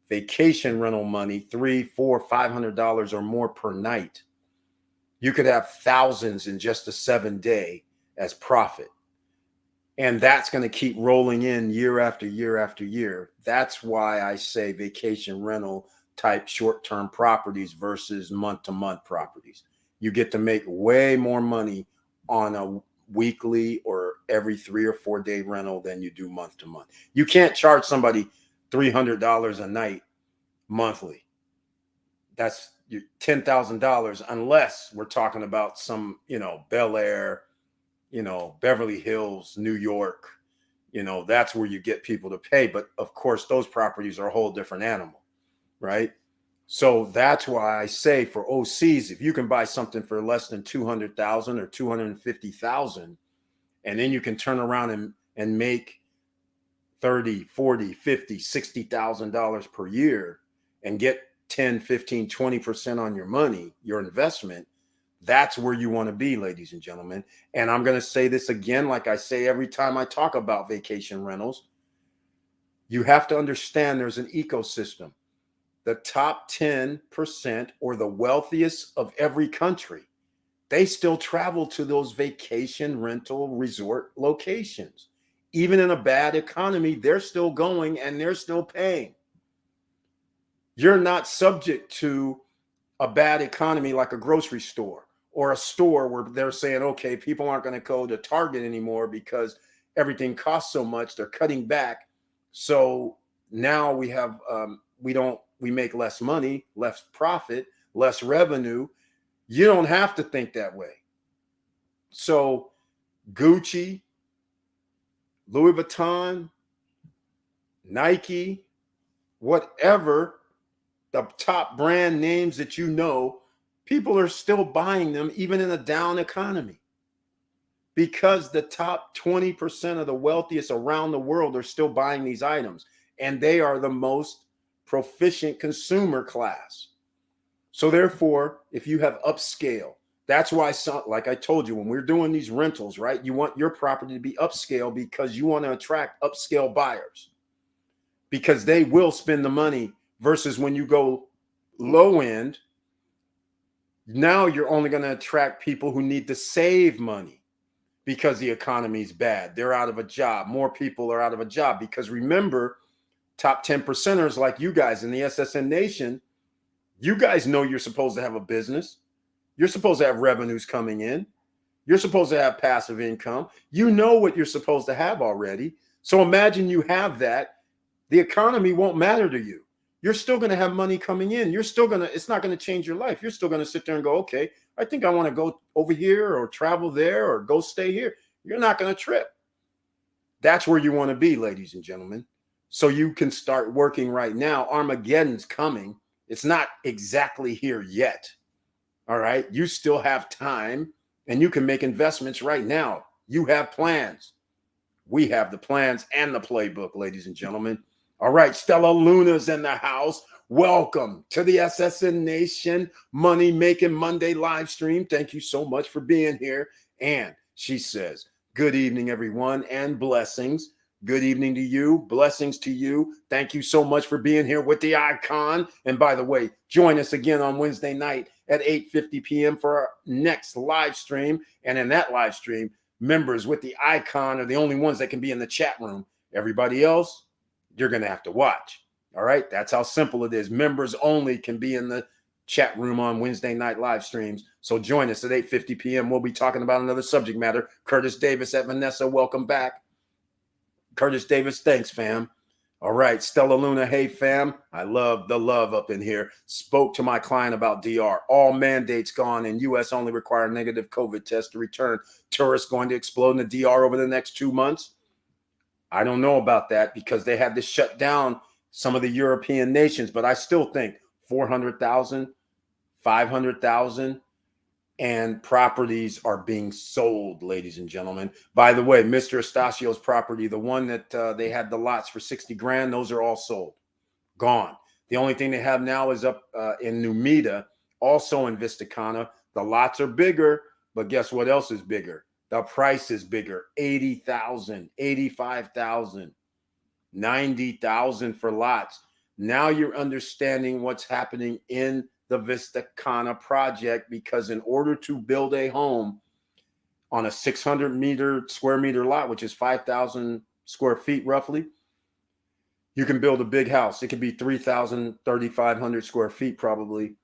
vacation rental money, $300, $400, $500 or more per night. You could have thousands in just a 7-day as profit. And that's going to keep rolling in year after year after year. That's why I say vacation rental type short-term properties versus month-to-month properties. You get to make way more money on a weekly or every 3 or 4 day rental than you do month to month. You can't charge somebody $300 a night monthly. That's $10,000 unless we're talking about some, Bel Air, Beverly Hills, New York, that's where you get people to pay. But of course, those properties are a whole different animal, right? So that's why I say for OCs, if you can buy something for less than 200,000 or 250,000, and then you can turn around and make 30, 40, 50, $60,000 per year and get 10, 15, 20% on your money, your investment, that's where you want to be, ladies and gentlemen. And I'm going to say this again, like I say every time I talk about vacation rentals. You have to understand there's an ecosystem. The top 10% or the wealthiest of every country, they still travel to those vacation rental resort locations. Even in a bad economy, they're still going and they're still paying. You're not subject to a bad economy like a grocery store or a store where they're saying, okay, people aren't going to go to Target anymore because everything costs so much. They're cutting back. So now we have, we make less money, less profit, less revenue. You don't have to think that way. So Gucci, Louis Vuitton, Nike, whatever, the top brand names that you know, people are still buying them even in a down economy because the top 20% of the wealthiest around the world are still buying these items, and they are the most proficient consumer class. So therefore, if you have upscale, that's why, like I told you, when we're doing these rentals, right, you want your property to be upscale because you want to attract upscale buyers because they will spend the money versus when you go low end, now you're only going to attract people who need to save money because the economy is bad. They're out of a job. More people are out of a job because remember, top 10%ers like you guys in the SSN Nation, you guys know you're supposed to have a business. You're supposed to have revenues coming in. You're supposed to have passive income. You know what you're supposed to have already. So imagine you have that. The economy won't matter to you. You're still going to have money coming in. You're still going to, it's not going to change your life. You're still going to sit there and go, okay, I think I want to go over here or travel there or go stay here. You're not going to trip. That's where you want to be, ladies and gentlemen. So you can start working right now. Armageddon's coming. It's not exactly here yet. All right. You still have time and you can make investments right now. You have plans. We have the plans and the playbook, ladies and gentlemen. All right. Stella Luna's in the house. Welcome to the SSN Nation Money Making Monday live stream. Thank you so much for being here. And she says, good evening, everyone, and blessings. Good evening to you. Blessings to you. Thank you so much for being here with the icon. And by the way, join us again on Wednesday night at 8:50 p.m. for our next live stream. And in that live stream, members with the icon are the only ones that can be in the chat room. Everybody else, you're going to have to watch. All right. That's how simple it is. Members only can be in the chat room on Wednesday night live streams. So join us at 8:50 p.m. We'll be talking about another subject matter. Curtis Davis at Vanessa. Welcome back. Curtis Davis, thanks, fam. All right, Stella Luna, hey, fam. I love the love up in here. Spoke to my client about DR. All mandates gone, and U.S. only require negative COVID test to return. Tourists going to explode in the DR over the next 2 months? I don't know about that because they had to shut down some of the European nations, but I still think 400,000, 500,000, and properties are being sold, ladies and gentlemen. By the way, Mr. Estacio's property, the one that they had the lots for 60 grand, those are all sold, gone. The only thing they have now is up in Numida, also in Vistacana. The lots are bigger, but guess what else is bigger? The price is bigger. 80,000, 85,000, 90,000 for lots. Now you're understanding what's happening in the Vistacana project, because in order to build a home on a 600 square meter lot, which is 5,000 square feet roughly, you can build a big house. It could be 3,000, 3,500 square feet probably.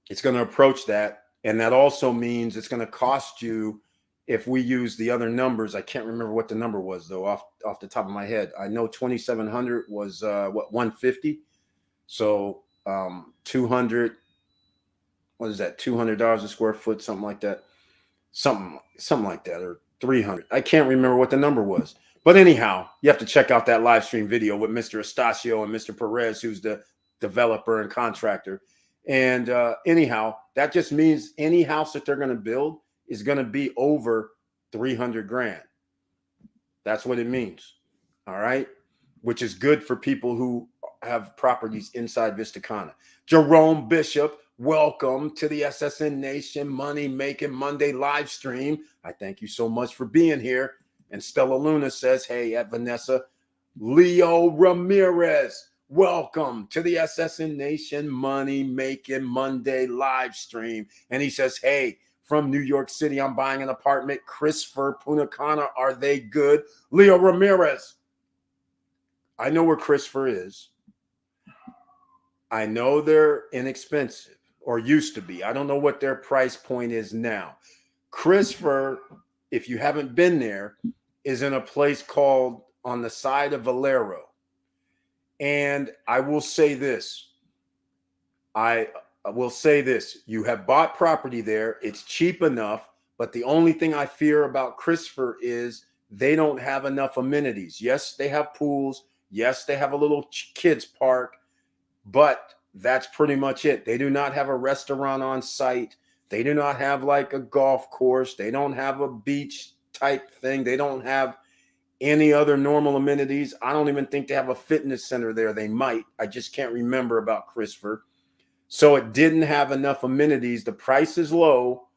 It's going to approach that. And that also means it's going to cost you, if we use the other numbers, I can't remember what the number was though, off the top of my head. I know 2,700 was 150. So 200, what is that? $200 a square foot, something like that, something like that, or 300. I can't remember what the number was, but anyhow, you have to check out that live stream video with Mr. Estacio and Mr. Perez, who's the developer and contractor. And anyhow, that just means any house that they're going to build is going to be over 300 grand. That's what it means. All right. Which is good for people who have properties inside Vistacana. Jerome Bishop, welcome to the SSN Nation Money Making Monday live stream. I thank you so much for being here. And Stella Luna says, hey, at Vanessa. Leo Ramirez, welcome to the SSN Nation Money Making Monday live stream. And he says, hey, from New York City, I'm buying an apartment. Christopher, Punta Cana, are they good? Leo Ramirez, I know where Christopher is. I know they're inexpensive, or used to be. I don't know what their price point is now. Christopher, if you haven't been there, is in a place called on the side of Valero. And I will say this. I will say this. You have bought property there. It's cheap enough. But the only thing I fear about Christopher is they don't have enough amenities. Yes, they have pools. Yes, they have a little kids park. But that's pretty much it. They do not have a restaurant on site. They do not have like a golf course. They don't have a beach type thing. They don't have any other normal amenities. I don't even think they have a fitness center there. They might. I just can't remember about Christopher. So it didn't have enough amenities. The price is low.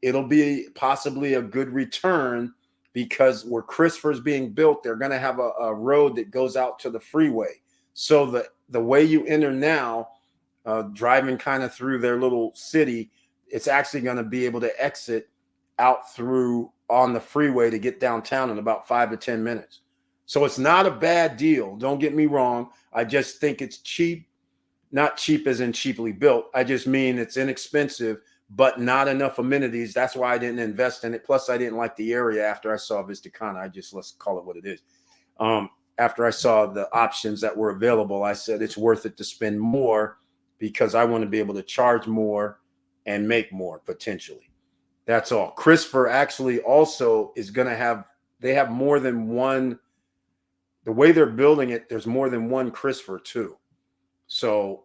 It'll be possibly a good return because where Christopher's being built, they're going to have a road that goes out to the freeway. So the way you enter now, driving kind of through their little city, it's actually going to be able to exit out through on the freeway to get downtown in about 5 to 10 minutes. So it's not a bad deal. Don't get me wrong. I just think it's cheap, not cheap as in cheaply built. I just mean it's inexpensive, but not enough amenities. That's why I didn't invest in it. Plus, I didn't like the area after I saw Vistacana. Let's call it what it is. After I saw the options that were available, I said it's worth it to spend more because I want to be able to charge more and make more potentially. That's all. Christopher actually also is going to have, they have more than one, the way they're building it, there's more than one Christopher too. So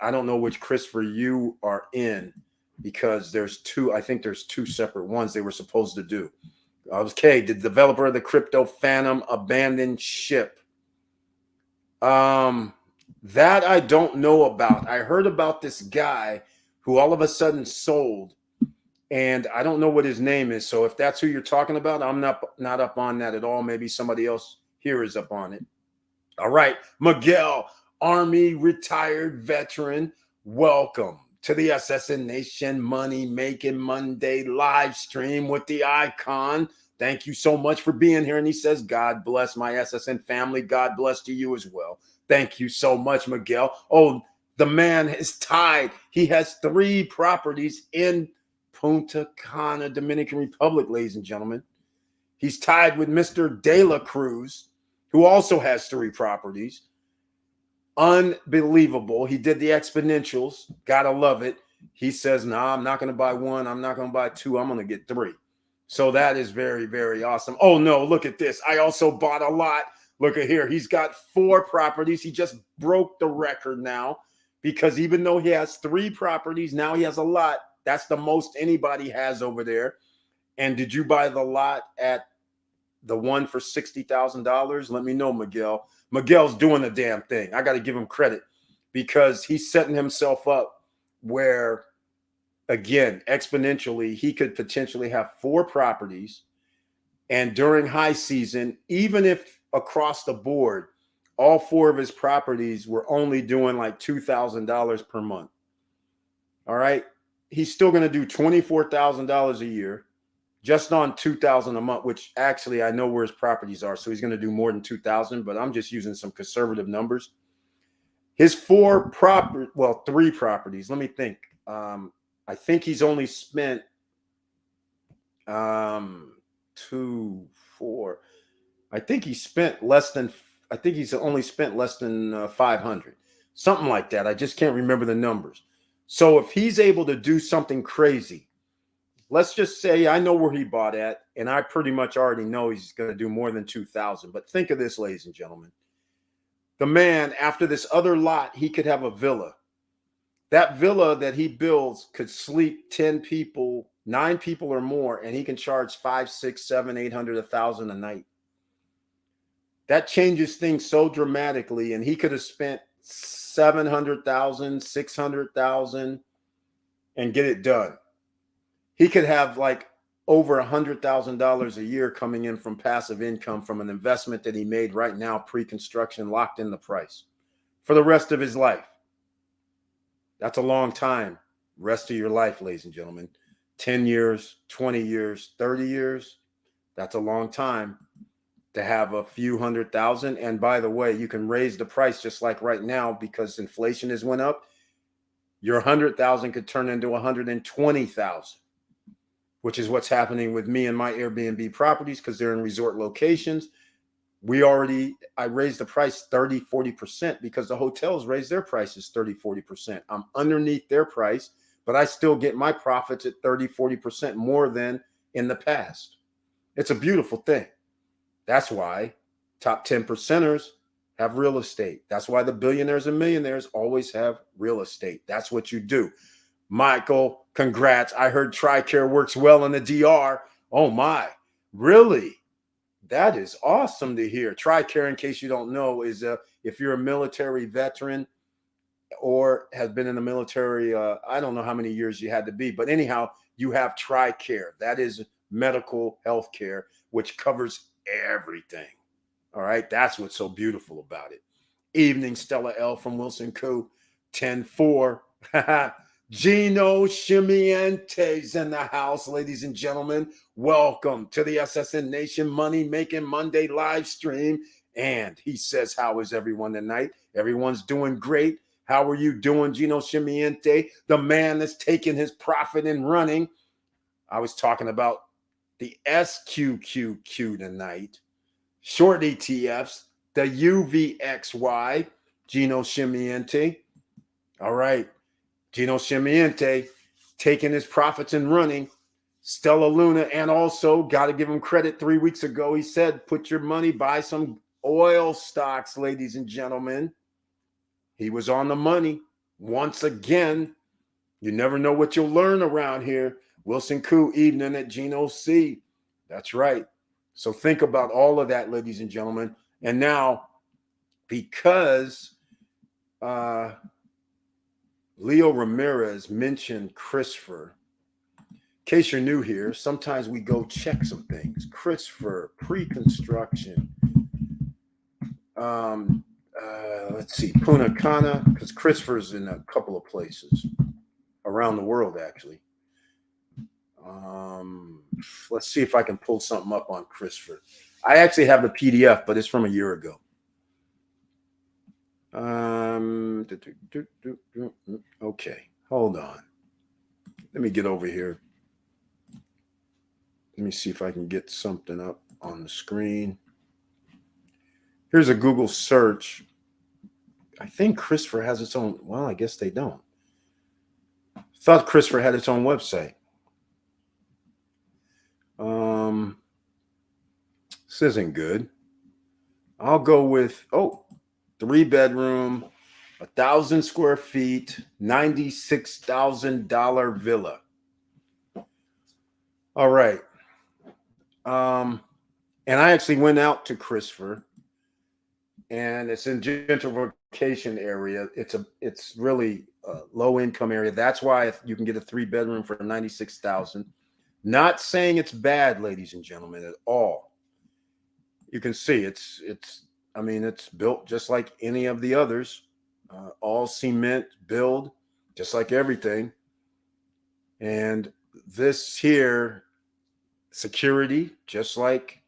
I don't know which Christopher you are in because there's two, I think there's two separate ones they were supposed to do. Okay, the developer of the Crypto Phantom abandoned ship. That I don't know about. I heard about this guy who all of a sudden sold. And I don't know what his name is. So if that's who you're talking about, I'm not up on that at all. Maybe somebody else here is up on it. All right. Miguel, Army retired veteran. Welcome to the SSN Nation Money Making Monday live stream with the icon. Thank you so much for being here. And he says, God bless my SSN family. God bless to you as well. Thank you so much, Miguel. Oh, the man is tied. He has 3 properties in Punta Cana, Dominican Republic, ladies and gentlemen. He's tied with Mr. De La Cruz, who also has 3 properties. Unbelievable. He did the exponentials. Gotta love it. He says, nah, I'm not going to buy 1. I'm not going to buy 2. I'm going to get 3. So that is very, very awesome. Oh, no, look at this. I also bought a lot. Look at here. He's got 4 properties. He just broke the record now because even though he has 3 properties, now he has a lot. That's the most anybody has over there. And did you buy the lot at the one for $60,000? Let me know, Miguel. Miguel's doing the damn thing. I got to give him credit because he's setting himself up where, again, exponentially, he could potentially have 4 properties. And during high season, even if across the board, all 4 of his properties were only doing like $2,000 per month. All right. He's still going to do $24,000 a year just on $2,000 a month, which actually I know where his properties are. So he's going to do more than $2,000, but I'm just using some conservative numbers. His 3 properties. Let me think. I think he's only spent 2, 4. I think he's only spent less than 500, something like that. I just can't remember the numbers. So if he's able to do something crazy, let's just say I know where he bought at, and I pretty much already know he's going to do more than 2,000. But think of this, ladies and gentlemen. The man, after this other lot, he could have a villa. That villa that he builds could sleep 10 people, 9 people or more, and he can charge 5, 6, 7, 800, 1,000 a night. That changes things so dramatically, and he could have spent 700,000, 600,000 and get it done. He could have like over $100,000 a year coming in from passive income from an investment that he made right now, pre-construction, locked in the price for the rest of his life. That's a long time. Rest of your life, ladies and gentlemen. 10 years, 20 years, 30 years. That's a long time to have a few $100,000. And by the way, you can raise the price just like right now because inflation has went up. Your 100,000 could turn into 120,000, which is what's happening with me and my Airbnb properties because they're in resort locations. I raised the price 30, 40% because the hotels raised their prices 30, 40%. I'm underneath their price, but I still get my profits at 30, 40% more than in the past. It's a beautiful thing. That's why top 10 percenters have real estate. That's why the billionaires and millionaires always have real estate. That's what you do. Michael, congrats. I heard TRICARE works well in the DR. Oh my, really? That is awesome to hear. TRICARE, in case you don't know, is if you're a military veteran or has been in the military, I don't know how many years you had to be, but anyhow, you have TRICARE. That is medical health care, which covers everything. All right, that's what's so beautiful about it. Evening, Stella L from Wilson Coo, 10-4. Gino Shimiente's in the house, ladies and gentlemen. Welcome to the SSN Nation Money Making Monday live stream. And he says, how is everyone tonight? Everyone's doing great. How are you doing, Gino Shimiente? The man that's taking his profit and running. I was talking about the SQQQ tonight. Short ETFs, the UVXY, Gino Shimiente. All right. Gino Shimiente taking his profits and running. Stella Luna, and also got to give him credit. 3 weeks ago, he said, put your money, buy some oil stocks, ladies and gentlemen. He was on the money. Once again, you never know what you'll learn around here. Wilson Coo, evening at Gino C. That's right. So think about all of that, ladies and gentlemen. And now, because Leo Ramirez mentioned Christopher. In case you're new here, sometimes we go check some things. Christopher, pre-construction. Let's see, Punta Cana, because Christopher's in a couple of places around the world, actually. Let's see if I can pull something up on Christopher. I actually have the PDF, but it's from a year ago. Okay, hold on. Let me get over here. Let me see if I can get something up on the screen. Here's a Google search. I think Christopher has its own. Well, I guess they don't. Thought Christopher had its own website. This isn't good. I'll go with 3-bedroom, 1,000 square feet, $96,000 villa. All right. And I actually went out to Christopher, and it's in gentrification area. It's really a low income area. That's why you can get a 3-bedroom for $96,000. Not saying it's bad, ladies and gentlemen, at all. You can see it's built just like any of the others, all cement build, just like everything. And this here, security, just like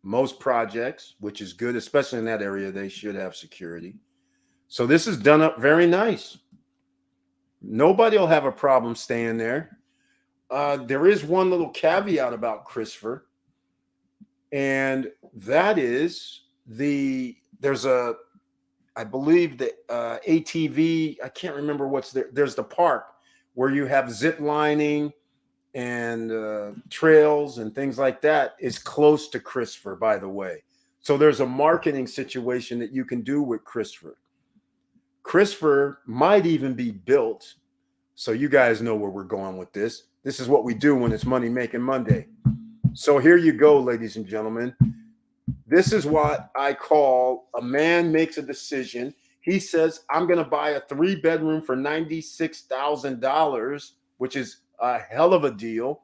most projects, which is good, especially in that area, they should have security. So this is done up very nice. Nobody will have a problem staying there. There is one little caveat about Christopher, and that is I believe the ATV, I can't remember what's there. There's the park where you have zip lining and trails and things like that is close to Christopher, by the way. So there's a marketing situation that you can do with Christopher. Christopher might even be built. So you guys know where we're going with this. This is what we do when it's Money Making Monday. So here you go, ladies and gentlemen. This is what I call a man makes a decision. He says, I'm going to buy a 3-bedroom for $96,000, which is a hell of a deal.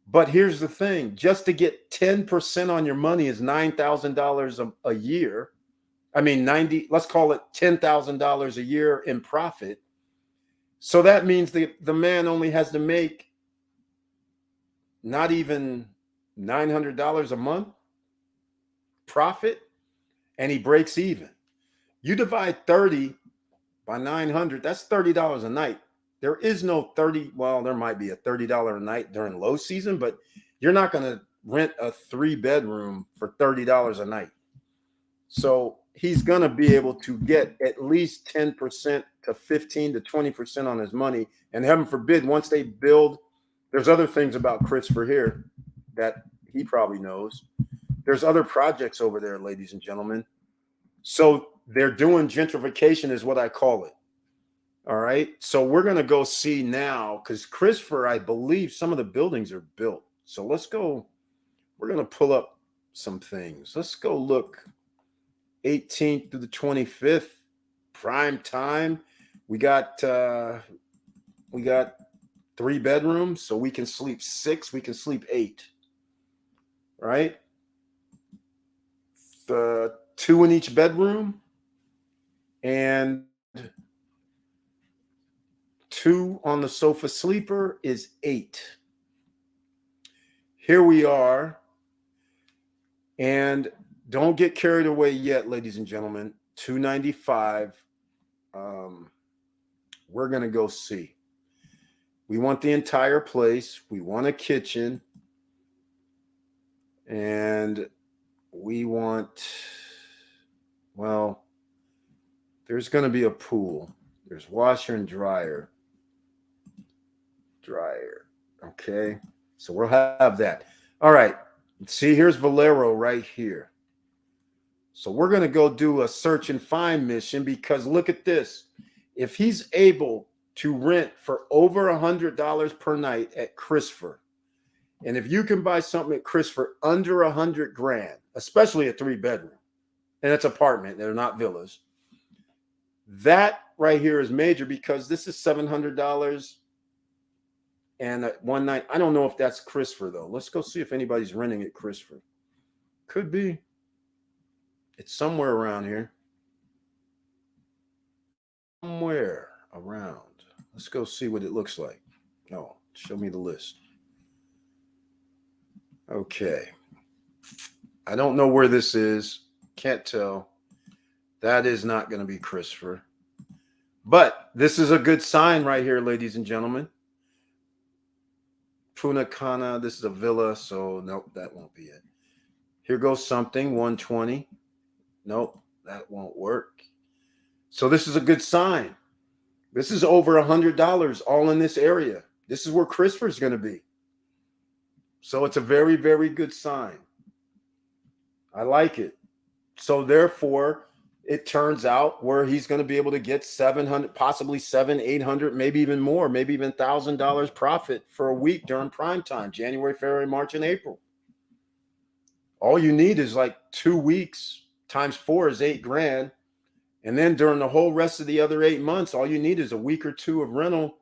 But here's the thing. Just to get 10% on your money is $9,000 a year. I mean, let's call it $10,000 a year in profit. So that means the man only has to make not even $900 a month profit, and he breaks even. You divide 30 by 900, that's $30 a night. There is no there might be a $30 a night during low season, but you're not going to rent a 3-bedroom for $30 a night. So he's going to be able to get at least 10% to 15 to 20% on his money. And heaven forbid, once they build, there's other things about Christopher here that he probably knows. There's other projects over there, ladies and gentlemen. So they're doing gentrification is what I call it. All right. So we're going to go see now, because Christopher, I believe some of the buildings are built. So let's go. We're going to pull up some things. Let's go look 18th to the 25th, prime time. We got 3 bedrooms, so we can sleep 6, we can sleep 8. Right? The 2 in each bedroom and 2 on the sofa sleeper is 8. Here we are. And don't get carried away yet, ladies and gentlemen. $295. We're going to go see. We want the entire place. We want a kitchen. And we want, there's going to be a pool. There's washer and dryer. Okay. So we'll have that. All right. See, here's Valero right here. So we're going to go do a search and find mission, because look at this. If he's able to rent for over $100 per night at Christopher, and if you can buy something at Christopher under $100,000, especially a 3-bedroom, and it's apartment, they're not villas, that right here is major, because this is $700 and one night. I don't know if that's Christopher though. Let's go see if anybody's renting at Christopher. Could be. It's somewhere around here. Somewhere around. Let's go see what it looks like. Oh, show me the list. Okay. I don't know where this is. Can't tell. That is not going to be Christopher. But this is a good sign right here, ladies and gentlemen. Punta Cana, this is a villa, so nope, that won't be it. Here goes something, 120. Nope, that won't work. So this is a good sign. This is over $100 all in this area. This is where Christopher's going to be. So it's a very, very good sign. I like it. So therefore, it turns out where he's going to be able to get 700, possibly 700, 800, maybe even more, maybe even $1,000 profit for a week during prime time, January, February, March, and April. All you need is like 2 weeks times 4 is $8,000. And then during the whole rest of the other 8 months, all you need is a week or 2 of rental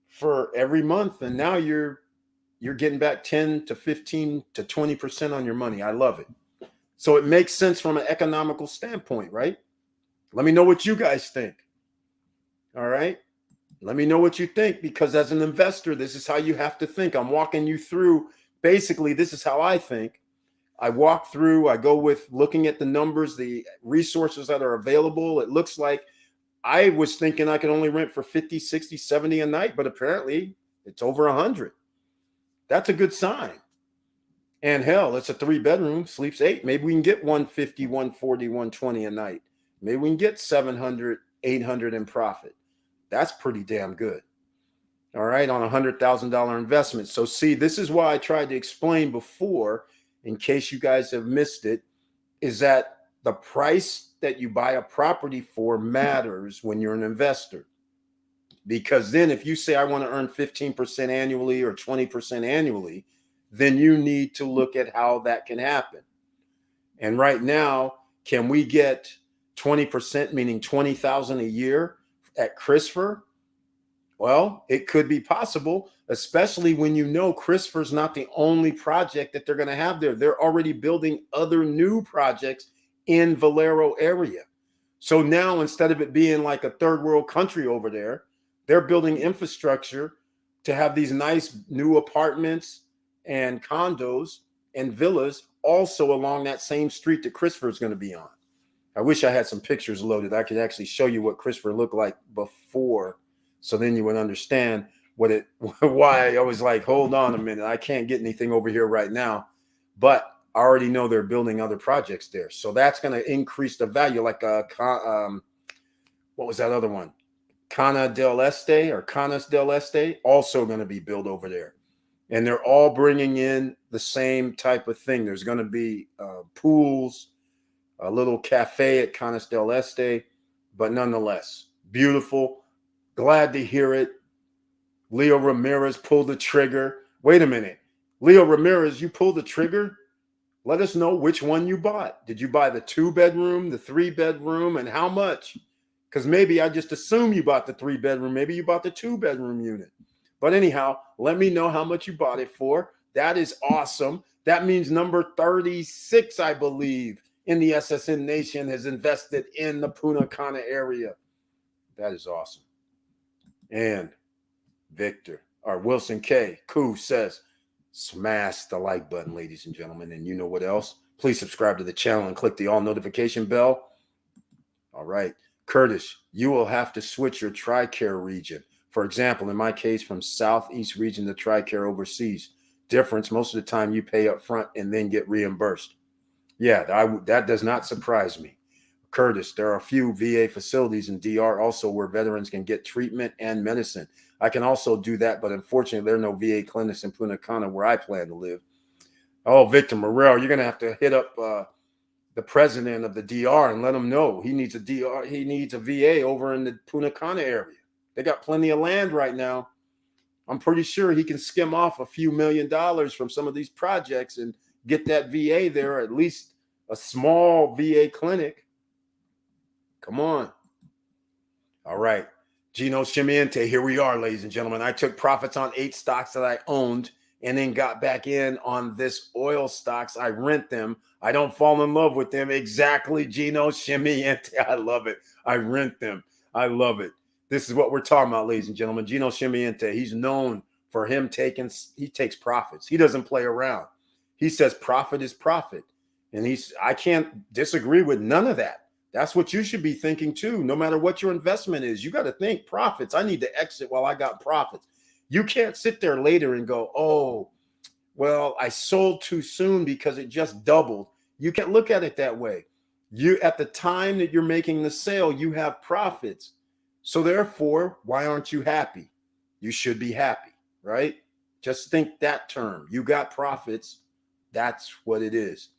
for every month. And now you're getting back 10 to 15 to 20% on your money. I love it. So it makes sense from an economical standpoint, right? Let me know what you guys think. All right. Let me know what you think, because as an investor, this is how you have to think. I'm walking you through. Basically, this is how I think. I walk through, I go with looking at the numbers, the resources that are available. It looks like I was thinking I could only rent for 50, 60, 70 a night, but apparently it's over 100. That's a good sign. And hell, it's a 3-bedroom, sleeps 8. Maybe we can get 150, 140, 120 a night. Maybe we can get 700, 800 in profit. That's pretty damn good. All right, on a $100,000 investment. So see, this is why I tried to explain before, in case you guys have missed it. is that the price that you buy a property for matters when you're an investor. Because then if you say, I want to earn 15% annually or 20% annually, then you need to look at how that can happen. And right now, can we get 20%, meaning 20,000 a year at Christopher? Well, it could be possible, especially when you know Christopher's not the only project that they're going to have there. They're already building other new projects in Valero area. So now instead of it being like a third world country over there, they're building infrastructure to have these nice new apartments and condos and villas also along that same street that Christopher is going to be on. I wish I had some pictures loaded. I could actually show you what Christopher looked like before, so then you would understand why I was like, hold on a minute, I can't get anything over here right now. But I already know they're building other projects there. So that's going to increase the value. Like what was that other one? Canas del Este, also going to be built over there. And they're all bringing in the same type of thing. There's going to be pools, a little cafe at Canas del Este, but nonetheless, beautiful. Glad to hear it. Leo Ramirez pulled the trigger. Wait a minute. Leo Ramirez, you pulled the trigger? Let us know which one you bought. Did you buy the 2-bedroom, the 3-bedroom, and how much? Because maybe I just assume you bought the 3-bedroom. Maybe you bought the 2-bedroom unit. But anyhow, let me know how much you bought it for. That is awesome. That means number 36, I believe, in the SSN Nation has invested in the Punta Cana area. That is awesome. And Victor, or Wilson K. Koo says, smash the like button, ladies and gentlemen. And you know what else? Please subscribe to the channel and click the all notification bell. All right. Curtis, you will have to switch your TRICARE region. For example, in my case, from Southeast region to TRICARE overseas. Difference, most of the time you pay up front and then get reimbursed. Yeah, that does not surprise me. Curtis, there are a few VA facilities in DR also where veterans can get treatment and medicine. I can also do that, but unfortunately, there are no VA clinics in Punta Cana where I plan to live. Oh, Victor Morrell, you're going to have to hit up the president of the DR and let him know he needs a DR. He needs a VA over in the Punta Cana area. They got plenty of land right now. I'm pretty sure he can skim off a few $1 million from some of these projects and get that VA there, or at least a small VA clinic. Come on. All right. Gino Shimiente, here we are, ladies and gentlemen. I took profits on 8 stocks that I owned and then got back in on this oil stocks. I rent them. I don't fall in love with them. Exactly, Gino Shimiente. I love it. I rent them. I love it. This is what we're talking about, ladies and gentlemen. Gino Shimiente, he's known for he takes profits. He doesn't play around. He says profit is profit. And I can't disagree with none of that. That's what you should be thinking too. No matter what your investment is, you got to think profits. I need to exit while I got profits. You can't sit there later and go, oh, well, I sold too soon because it just doubled. You can't look at it that way. At the time that you're making the sale, you have profits. So therefore, why aren't you happy? You should be happy, right? Just think that term. You got profits. That's what it is.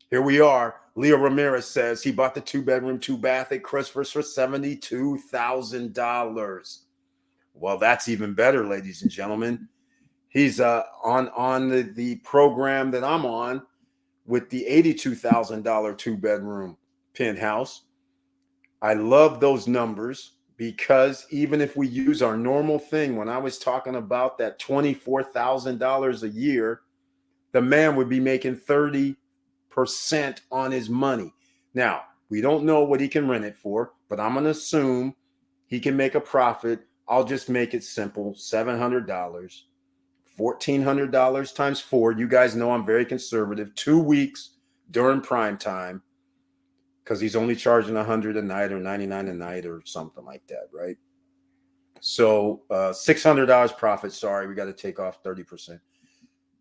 Here we are. Leo Ramirez says he bought the 2-bedroom, 2-bath at Christopher's for $72,000. Well, that's even better, ladies and gentlemen. He's on the program that I'm on with the $82,000 2-bedroom penthouse. I love those numbers because even if we use our normal thing, when I was talking about that $24,000 a year, the man would be making 30% on his money. Now, we don't know what he can rent it for, but I'm going to assume he can make a profit. I'll just make it simple, $700, $1,400 times 4. You guys know I'm very conservative. 2 weeks during prime time, because he's only charging $100 a night or $99 a night or something like that, right? So $600 profit. Sorry, we got to take off 30%,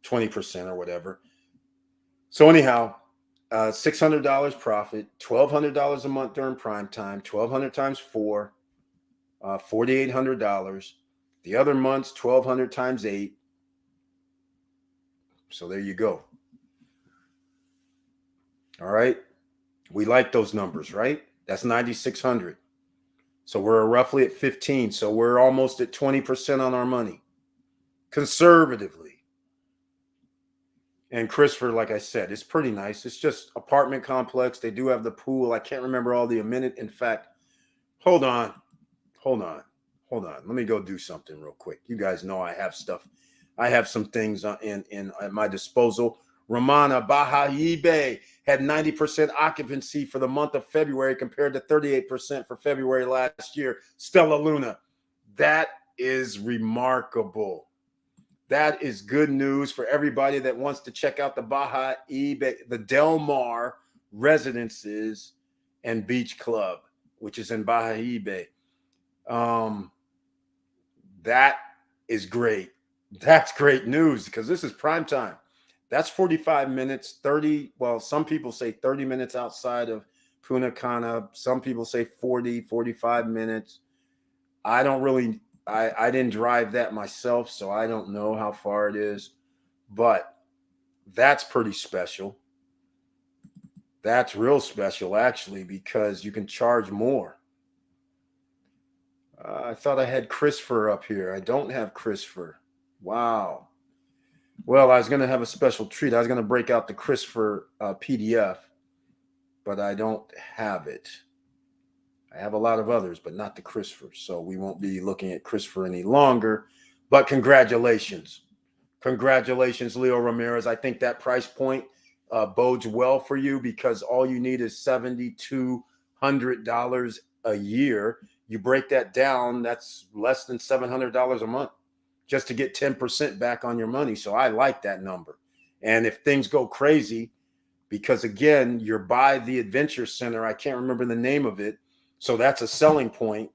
20% or whatever. So anyhow, $600 profit, $1,200 a month during prime time, $1,200 times 4, $4,800. The other months, $1,200 times 8. So there you go. All right. We like those numbers, right? That's 9,600. So we're roughly at 15. So we're almost at 20% on our money, conservatively. And Christopher, like I said, it's pretty nice. It's just apartment complex. They do have the pool. I can't remember all the amenities. In fact, hold on. Let me go do something real quick. You guys know I have stuff. I have some things in at my disposal. Romana Baha'ibe had 90% occupancy for the month of February compared to 38% for February last year. Stella Luna, that is remarkable. That is good news for everybody that wants to check out the the Del Mar Residences and Beach Club, which is in Baha'ibe. That is great. That's great news because this is prime time. That's 45 minutes, 30. Well, some people say 30 minutes outside of Punta Cana. Some people say 40, 45 minutes. I don't really, I didn't drive that myself, so I don't know how far it is, but that's pretty special. That's real special, actually, because you can charge more. I thought I had Christopher up here. I don't have Christopher. Wow. Well, I was going to have a special treat. I was going to break out the Christopher PDF, but I don't have it. I have a lot of others, but not the Christopher. So we won't be looking at Christopher any longer. But congratulations. Congratulations, Leo Ramirez. I think that price point bodes well for you because all you need is $7,200 a year. You break that down, that's less than $700 a month just to get 10% back on your money. So I like that number. And if things go crazy, because again, you're by the Adventure Center, I can't remember the name of it. So that's a selling point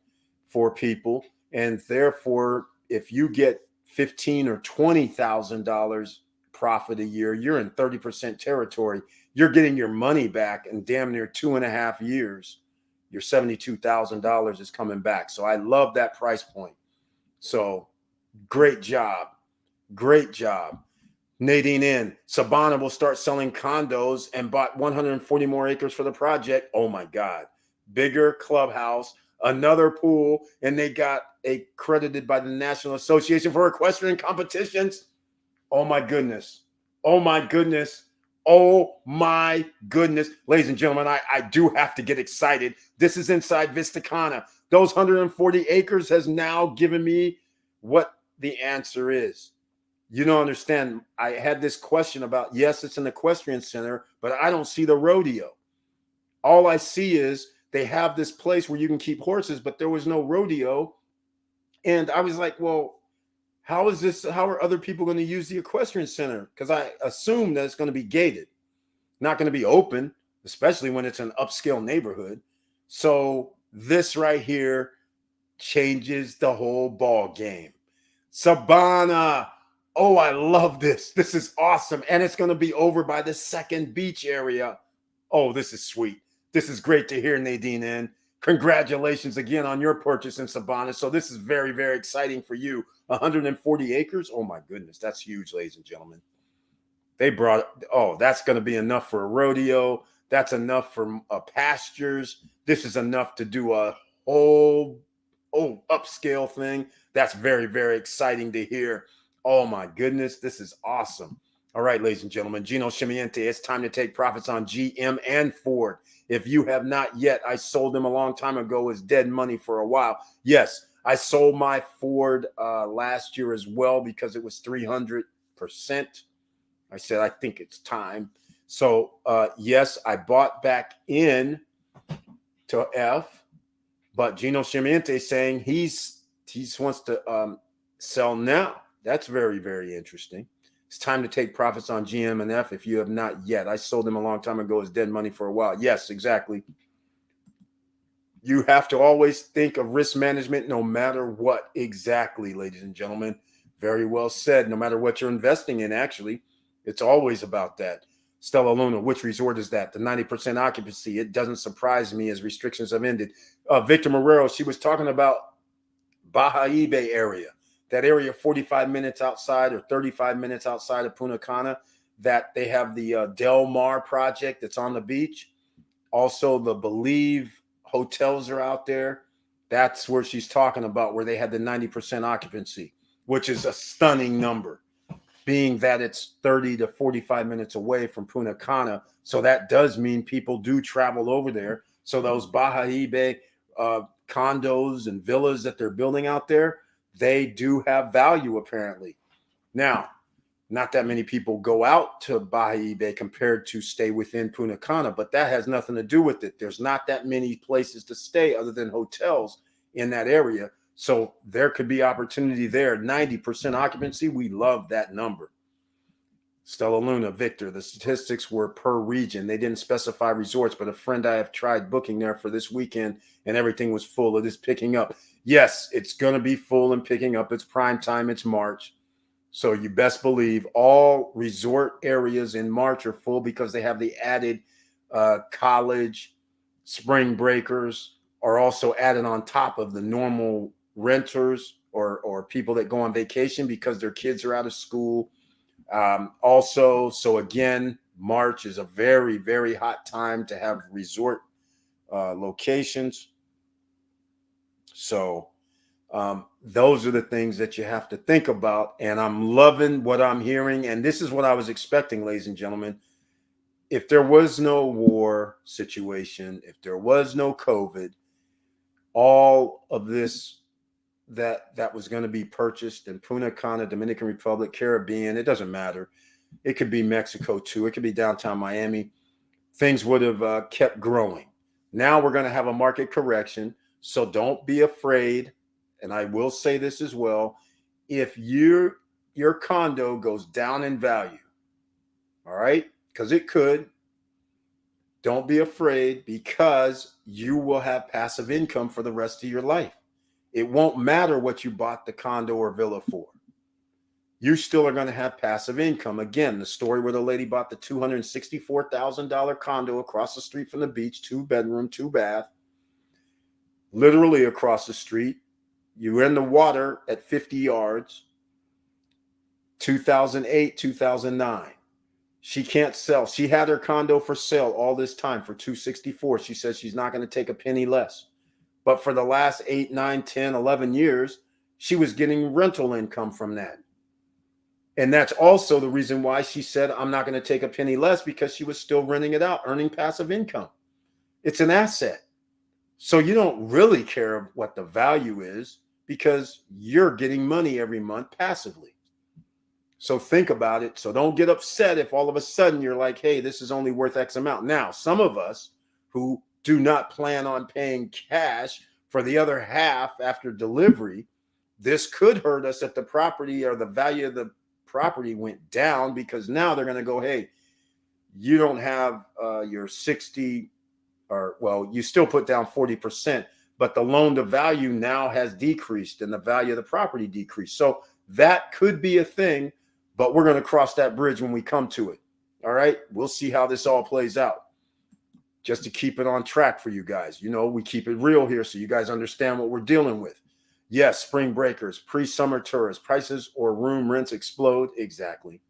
for people. And therefore, if you get $15,000 or $20,000 profit a year, you're in 30% territory. You're getting your money back in damn near 2.5 years. Your $72,000 is coming back. So I love that price point. So great job. Great job. Nadine in. Sabana will start selling condos and bought 140 more acres for the project. Oh my God. Bigger clubhouse, another pool, and they got accredited by the National Association for Equestrian Competitions. Oh my goodness. Oh my goodness. Oh my goodness. Ladies and gentlemen, I do have to get excited. This is inside Vista Cana. Those 140 acres has now given me what the answer is. You don't understand. I had this question about, yes, it's an equestrian center, but I don't see the rodeo. All I see is they have this place where you can keep horses, but there was no rodeo. And I was like, well, how are other people going to use the equestrian center? Because I assume that it's going to be gated, not going to be open, especially when it's an upscale neighborhood. So this right here changes the whole ball game. Sabana. Oh, I love this. This is awesome. And it's going to be over by the second beach area. Oh, this is sweet. This is great to hear, Nadine. And congratulations again on your purchase in Sabana. So this is very, very exciting for you. 140 acres. Oh my goodness. That's huge, ladies and gentlemen. They brought, oh, that's going to be enough for a rodeo. That's enough for pastures. This is enough to do a whole upscale thing. That's very, very exciting to hear. Oh my goodness, this is awesome. All right, ladies and gentlemen, Gino Scimiente, it's time to take profits on GM and Ford. If you have not yet, I sold them a long time ago as dead money for a while. Yes, I sold my Ford last year as well because it was 300%. I said, I think it's time. So yes, I bought back in to F, but Gino Scimiente is saying he wants to sell now. That's very, very interesting. It's time to take profits on GM and F if you have not yet. I sold them a long time ago as dead money for a while. Yes, exactly. You have to always think of risk management no matter what. Exactly, ladies and gentlemen. Very well said. No matter what you're investing in, actually, it's always about that. Stella Luna, which resort is that? The 90% occupancy. It doesn't surprise me as restrictions have ended. Victor Marrero, she was talking about Baha'ibe area. That area 45 minutes outside or 35 minutes outside of Punta Cana, that they have the Del Mar project that's on the beach. also the Believe hotels are out there. That's where she's talking about, where they had the 90% occupancy, which is a stunning number, being that it's 30 to 45 minutes away from Punta Cana. So that does mean people do travel over there. So those Baha'i condos and villas that they're building out there, they do have value apparently. Now, not that many people go out to Baha'i Bay compared to stay within Punta Cana, but that has nothing to do with it. There's not that many places to stay other than hotels in that area. So there could be opportunity there. 90% occupancy. We love that number. Stella Luna, Victor, the statistics were per region. They didn't specify resorts, but a friend I have tried booking there for this weekend and everything was full. It is picking up. Yes, it's going to be full and picking up. It's prime time. It's March. So you best believe all resort areas in March are full because they have the added college spring breakers are also added on top of the normal renters or people that go on vacation because their kids are out of school. Also, so again, March is a very, very hot time to have resort locations. So those are the things that you have to think about. And I'm loving what I'm hearing. And this is what I was expecting, ladies and gentlemen. If there was no war situation, if there was no COVID, all of this that was going to be purchased in Punta Cana, Dominican Republic, Caribbean, it doesn't matter. It could be Mexico too. It could be downtown Miami. Things would have kept growing. Now we're going to have a market correction. So don't be afraid. And I will say this as well. If your condo goes down in value, all right, because it could, don't be afraid because you will have passive income for the rest of your life. It won't matter what you bought the condo or villa for. You still are going to have passive income. Again, the story where the lady bought the $264,000 condo across the street from the beach, 2-bedroom, 2-bath, literally across the street. You were in the water at 50 yards, 2008, 2009. She can't sell. She had her condo for sale all this time for $264,000. She says she's not going to take a penny less. But for the last 8, 9, 10, 11 years, she was getting rental income from that. And that's also the reason why she said, I'm not going to take a penny less, because she was still renting it out, earning passive income. It's an asset. So you don't really care what the value is because you're getting money every month passively. So think about it. So don't get upset if all of a sudden you're like, hey, this is only worth X amount. Now, some of us who do not plan on paying cash for the other half after delivery, this could hurt us if the property or the value of the property went down, because now they're going to go, hey, you don't have your 60, or well, you still put down 40%, but the loan to value now has decreased and the value of the property decreased. So that could be a thing, but we're going to cross that bridge when we come to it. All right. We'll see how this all plays out. Just to keep it on track for you guys. You know, we keep it real here so you guys understand what we're dealing with. Yes, spring breakers, pre-summer tourists, prices or room rents explode. Exactly.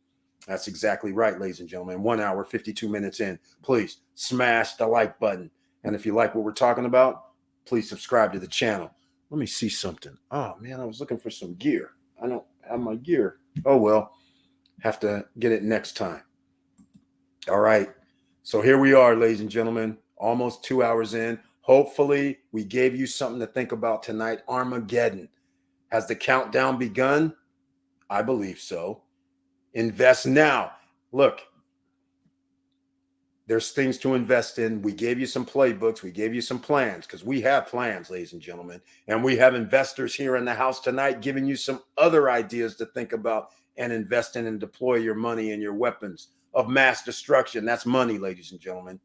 That's exactly right, ladies and gentlemen. 1 hour, 52 minutes in. Please smash the like button. And if you like what we're talking about, please subscribe to the channel. Let me see something. Oh, man, I was looking for some gear. I don't have my gear. Oh, well, have to get it next time. All right. So here we are, ladies and gentlemen, almost 2 hours in. Hopefully we gave you something to think about tonight. Armageddon. Has the countdown begun? I believe so. Invest now. Look, there's things to invest in. We gave you some playbooks. We gave you some plans, because we have plans, ladies and gentlemen. And we have investors here in the house tonight giving you some other ideas to think about and invest in and deploy your money and your weapons of mass destruction. That's money, ladies and gentlemen.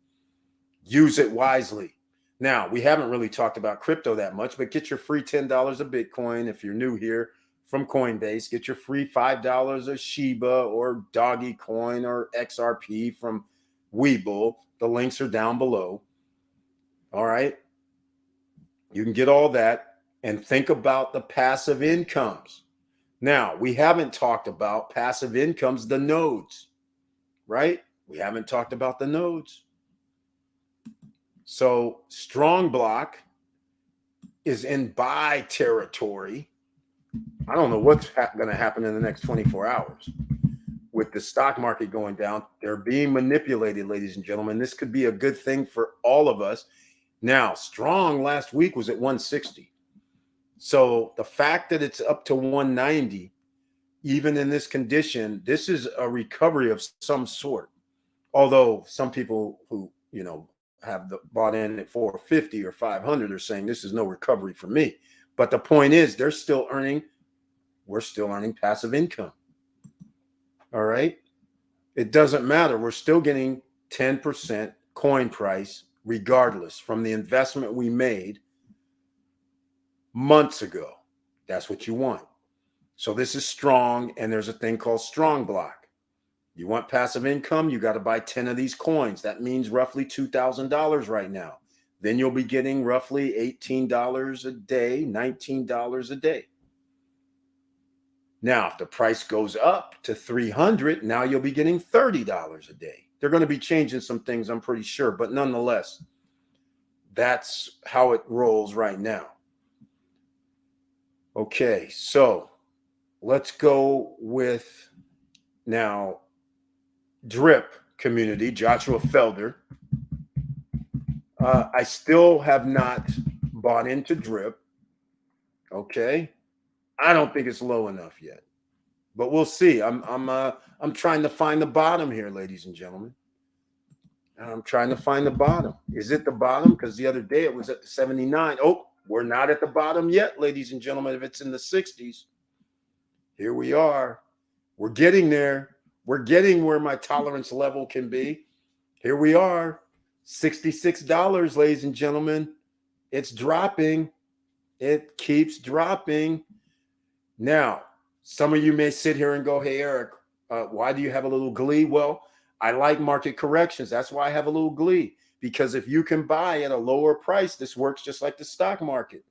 Use it wisely. Now, we haven't really talked about crypto that much, but get your free $10 of Bitcoin if you're new here from Coinbase. Get your free $5 of Shiba or Doggy Coin or XRP from Webull. The links are down below. All right. You can get all that and think about the passive incomes. Now, we haven't talked about passive incomes, the nodes, right? We haven't talked about the nodes. So strong block is in buy territory. I don't know what's going to happen in the next 24 hours. With the stock market going down, they're being manipulated, ladies and gentlemen. This could be a good thing for all of us. Now, strong last week was at 160. So the fact that it's up to 190, even in this condition, this is a recovery of some sort. Although some people who, have bought in at 450 or 500 are saying this is no recovery for me. But the point is, we're still earning passive income. All right. It doesn't matter. We're still getting 10% coin price regardless from the investment we made months ago. That's what you want. So this is strong, and there's a thing called strong block. You want passive income, you got to buy 10 of these coins. That means roughly $2,000 right now. Then you'll be getting roughly $18 a day, $19 a day. Now, if the price goes up to 300, now you'll be getting $30 a day. They're going to be changing some things, I'm pretty sure, but nonetheless, that's how it rolls right now. Okay, so let's go with now drip community, Joshua Felder. I still have not bought into drip. Okay. I don't think it's low enough yet, but we'll see. I'm trying to find the bottom here, ladies and gentlemen. I'm trying to find the bottom. Is it the bottom? Because the other day it was at the 79. Oh, we're not at the bottom yet, ladies and gentlemen. If it's in the 60s, here we are. We're getting there. We're getting where my tolerance level can be. Here we are. $66, ladies and gentlemen. It's dropping. It keeps dropping. Now, some of you may sit here and go, hey, Eric, why do you have a little glee? Well, I like market corrections. That's why I have a little glee. Because if you can buy at a lower price, this works just like the stock market.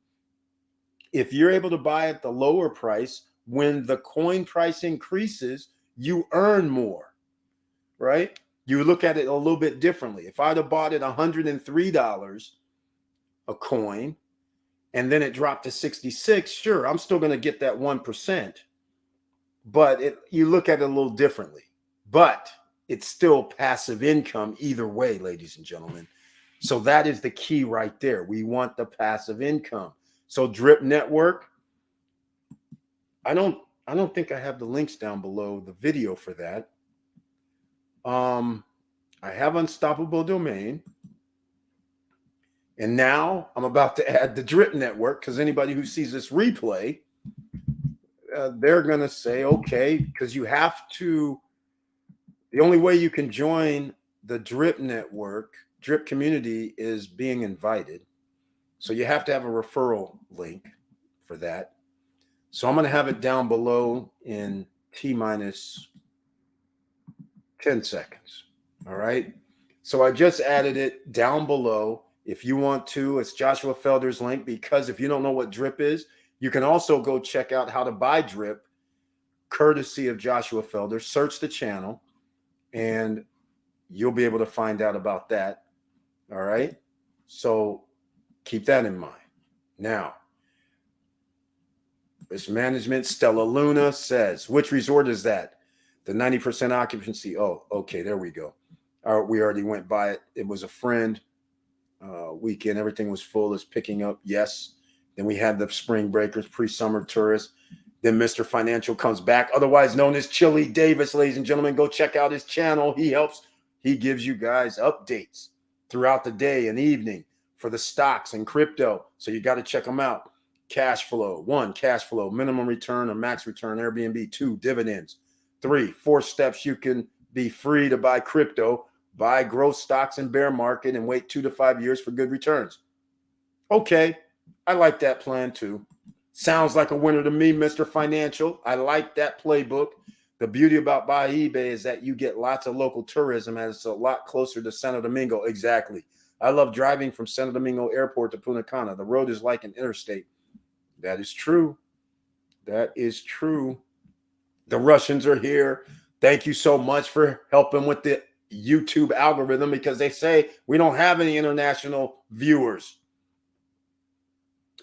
If you're able to buy at the lower price, when the coin price increases, you earn more, right? You look at it a little bit differently. If I'd have bought it $103 a coin, and then it dropped to 66, sure, I'm still going to get that 1%. But you look at it a little differently. But it's still passive income either way, ladies and gentlemen. So that is the key right there. We want the passive income. So Drip Network, I don't think I have the links down below the video for that. I have Unstoppable Domain. And now I'm about to add the Drip Network, because anybody who sees this replay, they're going to say, okay, because you have to, the only way you can join the Drip Network, Drip community, is being invited. So you have to have a referral link for that. So I'm going to have it down below in T-minus 10 seconds. All right. So I just added it down below. If you want to, it's Joshua Felder's link, because if you don't know what drip is, you can also go check out how to buy drip, courtesy of Joshua Felder. Search the channel and you'll be able to find out about that. All right. So keep that in mind. Now, risk management, Stella Luna says, which resort is that? The 90% occupancy. Oh, okay. There we go. All right, we already went by it. It was a friend. Weekend, everything was full. Is picking up. Yes. Then we had the spring breakers, pre-summer tourists. Then Mr. Financial comes back, otherwise known as Chili Davis, ladies and gentlemen. Go check out his channel. He gives you guys updates throughout the day and evening for the stocks and crypto. So you got to check them out. Cash flow. 1, cash flow, minimum return or max return, Airbnb. 2, dividends. 3, 4 steps you can be free to buy crypto. Buy growth stocks in bear market and wait 2 to 5 years for good returns. Okay, I like that plan too. Sounds like a winner to me, Mr. Financial. I like that playbook. The beauty about buy eBay is that you get lots of local tourism, and it's a lot closer to Santo Domingo. Exactly. I love driving from Santo Domingo Airport to Punta Cana. The road is like an interstate. That is true. That is true. The Russians are here. Thank you so much for helping with the YouTube algorithm because they say we don't have any international viewers.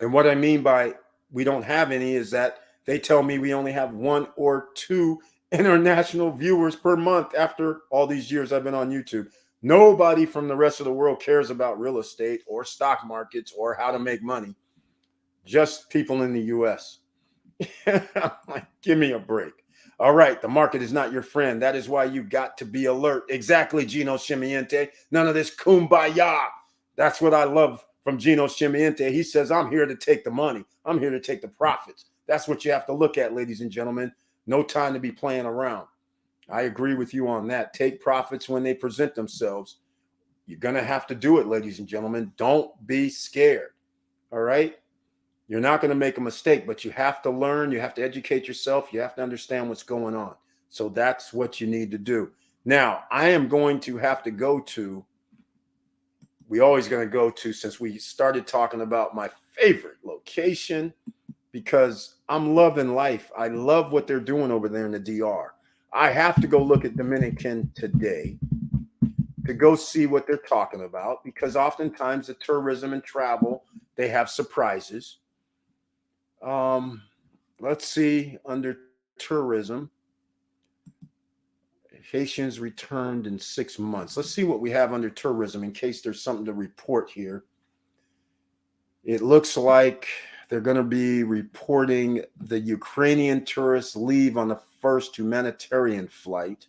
And what I mean by we don't have any is that they tell me we only have 1 or 2 international viewers per month after all these years I've been on YouTube. Nobody from the rest of the world cares about real estate or stock markets or how to make money. Just people in the US. Like, give me a break. All right, the market is not your friend. That is why you got to be alert. Exactly, Gino Scimiente. None of this kumbaya. That's what I love from Gino Scimiente. He says, I'm here to take the money. I'm here to take the profits. That's what you have to look at, ladies and gentlemen. No time to be playing around. I agree with you on that. Take profits when they present themselves. You're going to have to do it, ladies and gentlemen. Don't be scared. All right? You're not going to make a mistake, but you have to learn. You have to educate yourself. You have to understand what's going on. So that's what you need to do. Now, I am going to have to go to, we always going to go to, since we started talking about my favorite location, because I'm loving life. I love what they're doing over there in the DR. I have to go look at Dominican today to go see what they're talking about, because oftentimes the tourism and travel, they have surprises. Let's see, under tourism, Haitians returned in 6 months. Let's see what we have under tourism in case there's something to report here. It looks like they're going to be reporting the Ukrainian tourists leave on the first humanitarian flight.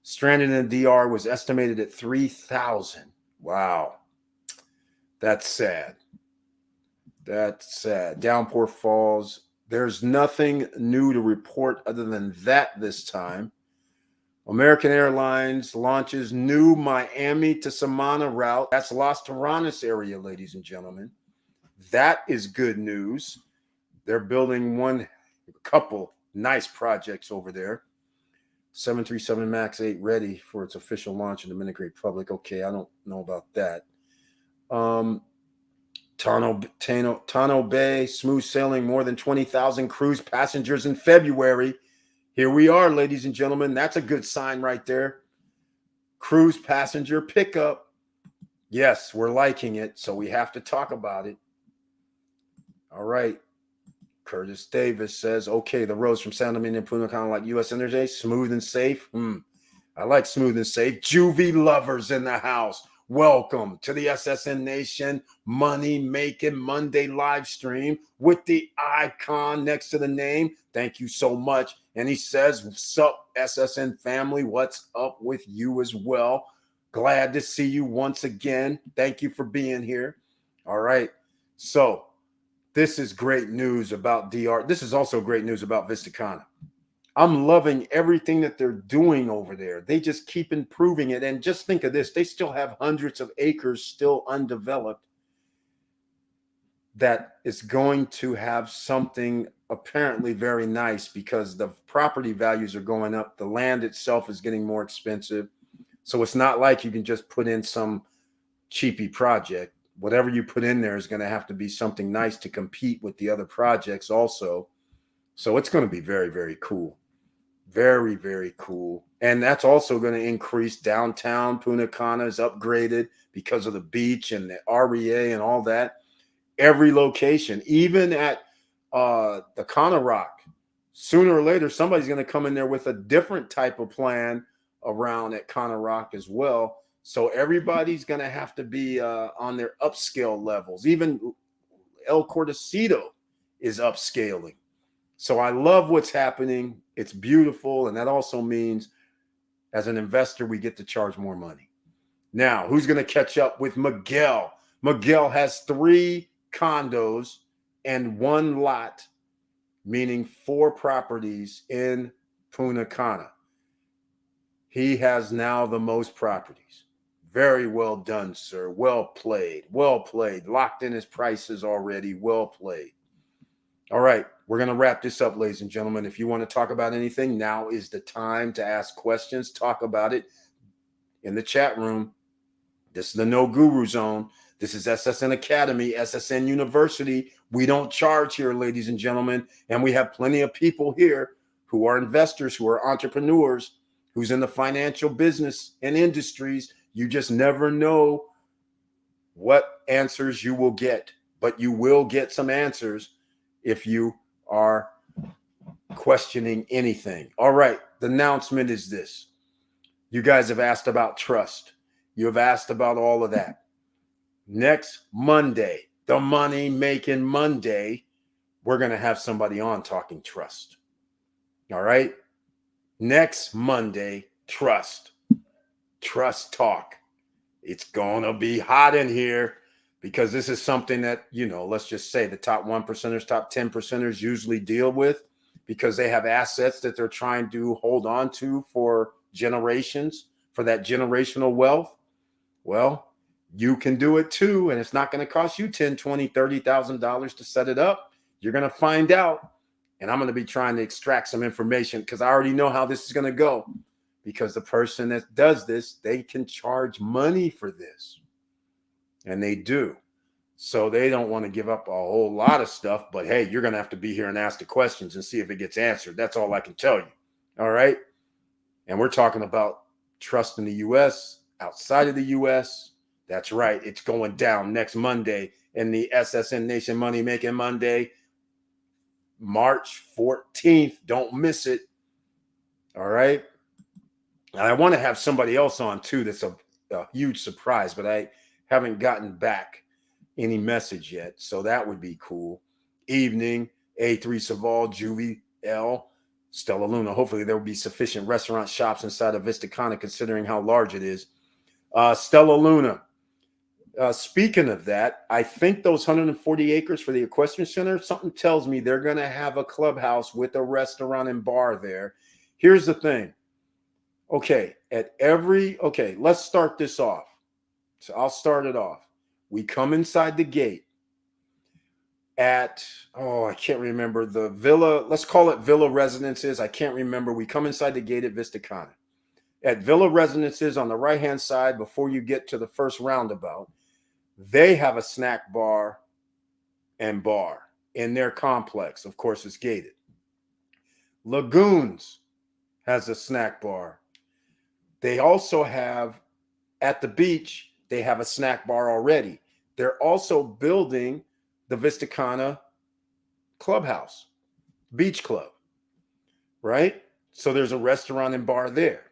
Stranded in the DR was estimated at 3,000. Wow. That's sad. That's sad. Downpour falls. There's nothing new to report other than that this time. American Airlines launches new Miami to Samana route. That's Las Terranas area, ladies and gentlemen. That is good news. They're building a couple nice projects over there. 737 MAX 8 ready for its official launch in the Dominican Republic. Okay, I don't know about that. Tano Bay, smooth sailing, more than 20,000 cruise passengers in February. Here we are, ladies and gentlemen. That's a good sign right there. Cruise passenger pickup. Yes, we're liking it, so we have to talk about it. All right. Curtis Davis says, okay, the roads from San Domingo and Punta Cana like U.S. Interstate, smooth and safe. I like smooth and safe. Juvie lovers in the house. Welcome to the SSN Nation Money Making Monday live stream with the icon next to the name. Thank you so much. And he says, what's up, SSN family? What's up with you as well? Glad to see you once again. Thank you for being here. All right. So this is great news about DR. This is also great news about Vista Cana. I'm loving everything that they're doing over there. They just keep improving it. And just think of this. They still have hundreds of acres still undeveloped that is going to have something apparently very nice, because the property values are going up. The land itself is getting more expensive. So it's not like you can just put in some cheapy project. Whatever you put in there is going to have to be something nice to compete with the other projects also. So it's going to be very, very cool. Very, very cool. And that's also going to increase downtown. Punta Cana is upgraded because of the beach and the REA and all that. Every location, even at the Cana Rock, sooner or later, somebody's going to come in there with a different type of plan around at Cana Rock as well. So everybody's going to have to be on their upscale levels. Even El Cortecito is upscaling. So I love what's happening. It's beautiful. And that also means as an investor, we get to charge more money. Now, who's going to catch up with Miguel? Miguel has 3 condos and 1 lot, meaning 4 properties in Punta Cana. He has now the most properties. Very well done, sir. Well played. Well played. Locked in his prices already. Well played. All right. We're going to wrap this up, ladies and gentlemen. If you want to talk about anything, now is the time to ask questions. Talk about it in the chat room. This is the No Guru Zone. This is SSN Academy, SSN University. We don't charge here, ladies and gentlemen. And we have plenty of people here who are investors, who are entrepreneurs, who's in the financial business and industries, you just never know what answers you will get, but you will get some answers if you are questioning anything. All right, the announcement is this. You guys have asked about trust. You have asked about all of that. Next Monday, the Money Making Monday, we're going to have somebody on talking trust. All right? Next Monday, trust talk. It's going to be hot in here because this is something that, let's just say the top 1%ers, top 10%ers usually deal with because they have assets that they're trying to hold on to for generations, for that generational wealth. Well, you can do it too, and it's not going to cost you $10,000, $20,000, $30,000 to set it up. You're going to find out, and I'm going to be trying to extract some information because I already know how this is going to go. Because the person that does this, they can charge money for this. And they do. So they don't want to give up a whole lot of stuff. But hey, you're going to have to be here and ask the questions and see if it gets answered. That's all I can tell you. All right. And we're talking about trust in the U.S., outside of the U.S. That's right. It's going down next Monday in the SSN Nation Money Making Monday, March 14th. Don't miss it. All right. And I want to have somebody else on too. That's a huge surprise, but I haven't gotten back any message yet. So that would be cool. Evening, A3 Saval, Juvie, L, Stella Luna. Hopefully there will be sufficient restaurant shops inside of Vistacana considering how large it is. Stella Luna. Speaking of that, I think those 140 acres for the Equestrian Center, something tells me they're going to have a clubhouse with a restaurant and bar there. Here's the thing. Okay, let's start this off. So I'll start it off. We come inside the gate at, I can't remember the villa. Let's call it Villa Residences. I can't remember. We come inside the gate at Vistacana. At Villa Residences on the right-hand side, before you get to the first roundabout, they have a snack bar and bar in their complex. Of course, it's gated. Lagoons has a snack bar. They also have, at the beach, they have a snack bar already. They're also building the Vistacana Clubhouse, Beach Club, right? So there's a restaurant and bar there.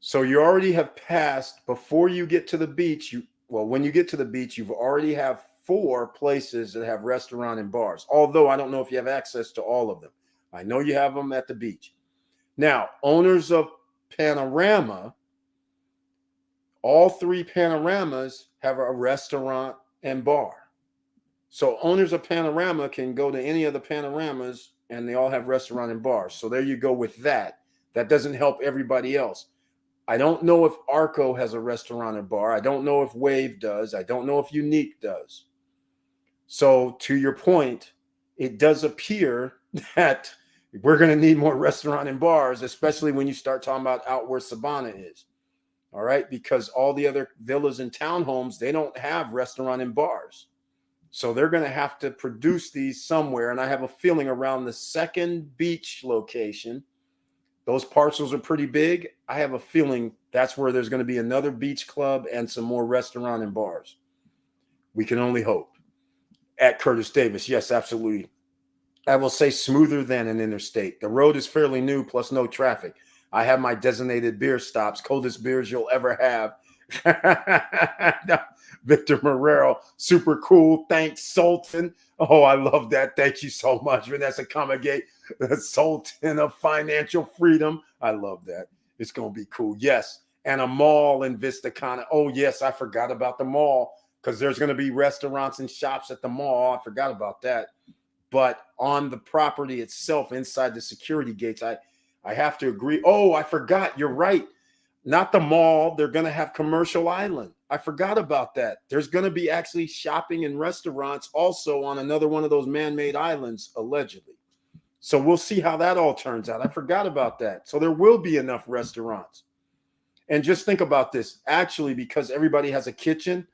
So you already have passed, before you get to the beach, when you get to the beach, you've already have 4 places that have restaurant and bars. Although I don't know if you have access to all of them. I know you have them at the beach. Now, owners of Panorama, all 3 Panoramas have a restaurant and bar. So owners of Panorama can go to any of the Panoramas and they all have restaurant and bars. So there you go with that. That doesn't help everybody else. I don't know if Arco has a restaurant or bar. I don't know if Wave does. I don't know if Unique does. So to your point, it does appear that we're going to need more restaurant and bars, especially when you start talking about out where Sabana is. All right. Because all the other villas and townhomes, they don't have restaurant and bars. So they're going to have to produce these somewhere. And I have a feeling around the second beach location, those parcels are pretty big. I have a feeling that's where there's going to be another beach club and some more restaurant and bars. We can only hope. At Curtis Davis. Yes, absolutely. I will say smoother than an interstate. The road is fairly new, plus no traffic. I have my designated beer stops, coldest beers you'll ever have. Victor Marrero, super cool. Thanks, Sultan. Oh, I love that. Thank you so much, Vanessa Comagate, the Sultan of financial freedom. I love that. It's going to be cool. Yes. And a mall in Vistacana. Oh, yes. I forgot about the mall because there's going to be restaurants and shops at the mall. I forgot about that. But on the property itself, inside the security gates, I have to agree. Oh, I forgot. You're right. Not the mall. They're going to have Commercial Island. I forgot about that. There's going to be actually shopping and restaurants also on another one of those man-made islands, allegedly. So we'll see how that all turns out. I forgot about that. So there will be enough restaurants. And just think about this. Actually, because everybody has a kitchen,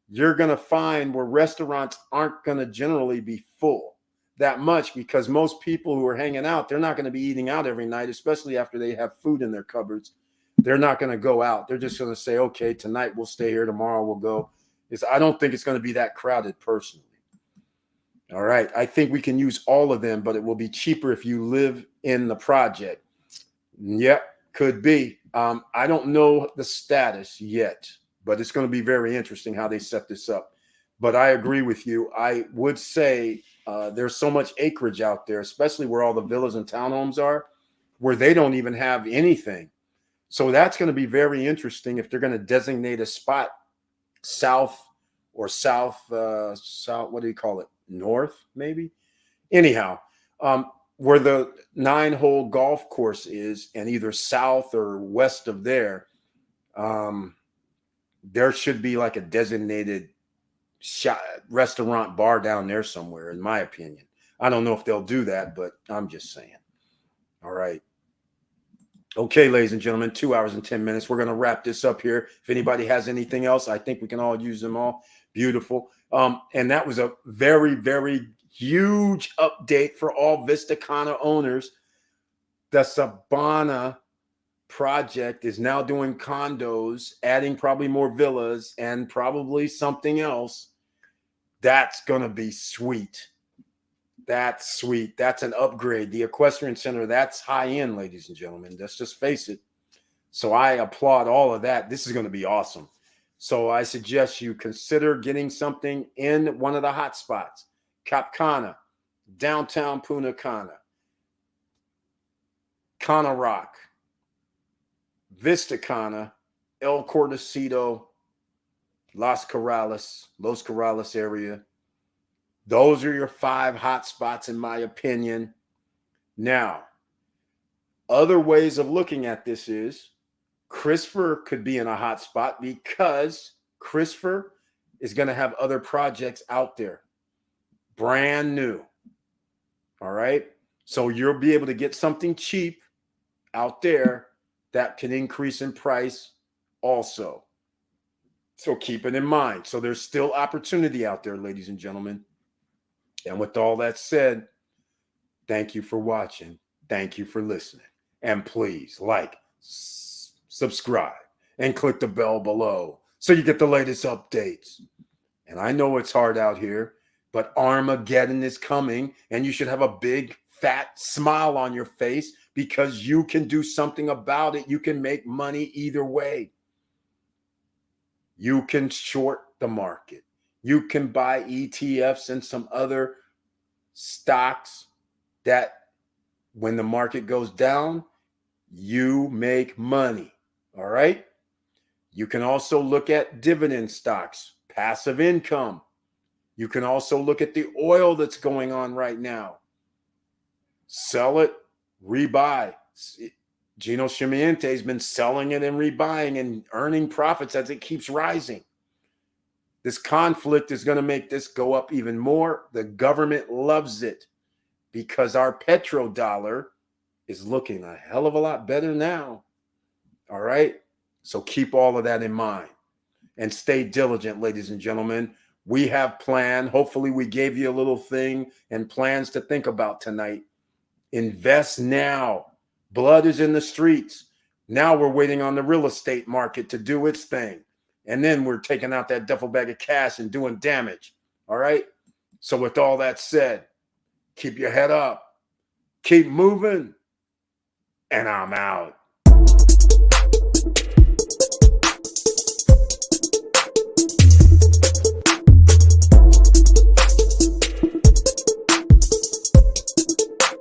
you're going to find where restaurants aren't going to generally be full. that much, because most people who are hanging out, they're not going to be eating out every night, especially after they have food in their cupboards. They're not going to go out. They're just going to say, okay, tonight we'll stay here, tomorrow we'll go. I don't think it's going to be that crowded personally. All right. I think we can use all of them, but it will be cheaper if you live in the project. Yep, could be. I don't know the status yet, but it's going to be very interesting how they set this up. But I agree with you. I would say there's so much acreage out there, especially where all the villas and townhomes are, where they don't even have anything. So that's going to be very interesting if they're going to designate a spot south, what do you call it? North, maybe? Anyhow, where the 9-hole golf course is, and either south or west of there, there should be like a designated restaurant bar down there somewhere, in my opinion. I don't know if they'll do that, but I'm just saying. All right. Okay, ladies and gentlemen, 2 hours and 10 minutes. We're going to wrap this up here. If anybody has anything else, I think we can all use them all. Beautiful. And that was a very, very huge update for all Vistacana owners. The Sabana project is now doing condos, adding probably more villas and probably something else. That's going to be sweet. That's sweet. That's an upgrade. The Equestrian Center, that's high end, ladies and gentlemen. Let's just face it. So I applaud all of that. This is going to be awesome. So I suggest you consider getting something in one of the hot spots. Cap Cana, downtown Punta Cana, Cana Rock, Vista Cana, El Cordacito, Los Corrales area. Those are your 5 hot spots, in my opinion. Now, other ways of looking at this is Christopher could be in a hot spot because Christopher is going to have other projects out there, brand new. All right. So you'll be able to get something cheap out there that can increase in price also. So keep it in mind. So there's still opportunity out there, ladies and gentlemen. And with all that said, thank you for watching. Thank you for listening. And please like, subscribe, and click the bell below so you get the latest updates. And I know it's hard out here, but Armageddon is coming, and you should have a big, fat smile on your face because you can do something about it. You can make money either way. You can short the market. You can buy ETFs and some other stocks that when the market goes down, you make money. All right. You can also look at dividend stocks, passive income. You can also look at the oil that's going on right now. Sell it, rebuy. Gino Chimiente has been selling it and rebuying and earning profits as it keeps rising. This conflict is going to make this go up even more. The government loves it because our petrodollar is looking a hell of a lot better now. All right. So keep all of that in mind and stay diligent, ladies and gentlemen. We have planned. Hopefully we gave you a little thing and plans to think about tonight. Invest now. Blood is in the streets. Now we're waiting on the real estate market to do its thing. And then we're taking out that duffel bag of cash and doing damage. All right. So with all that said, keep your head up, keep moving, and I'm out.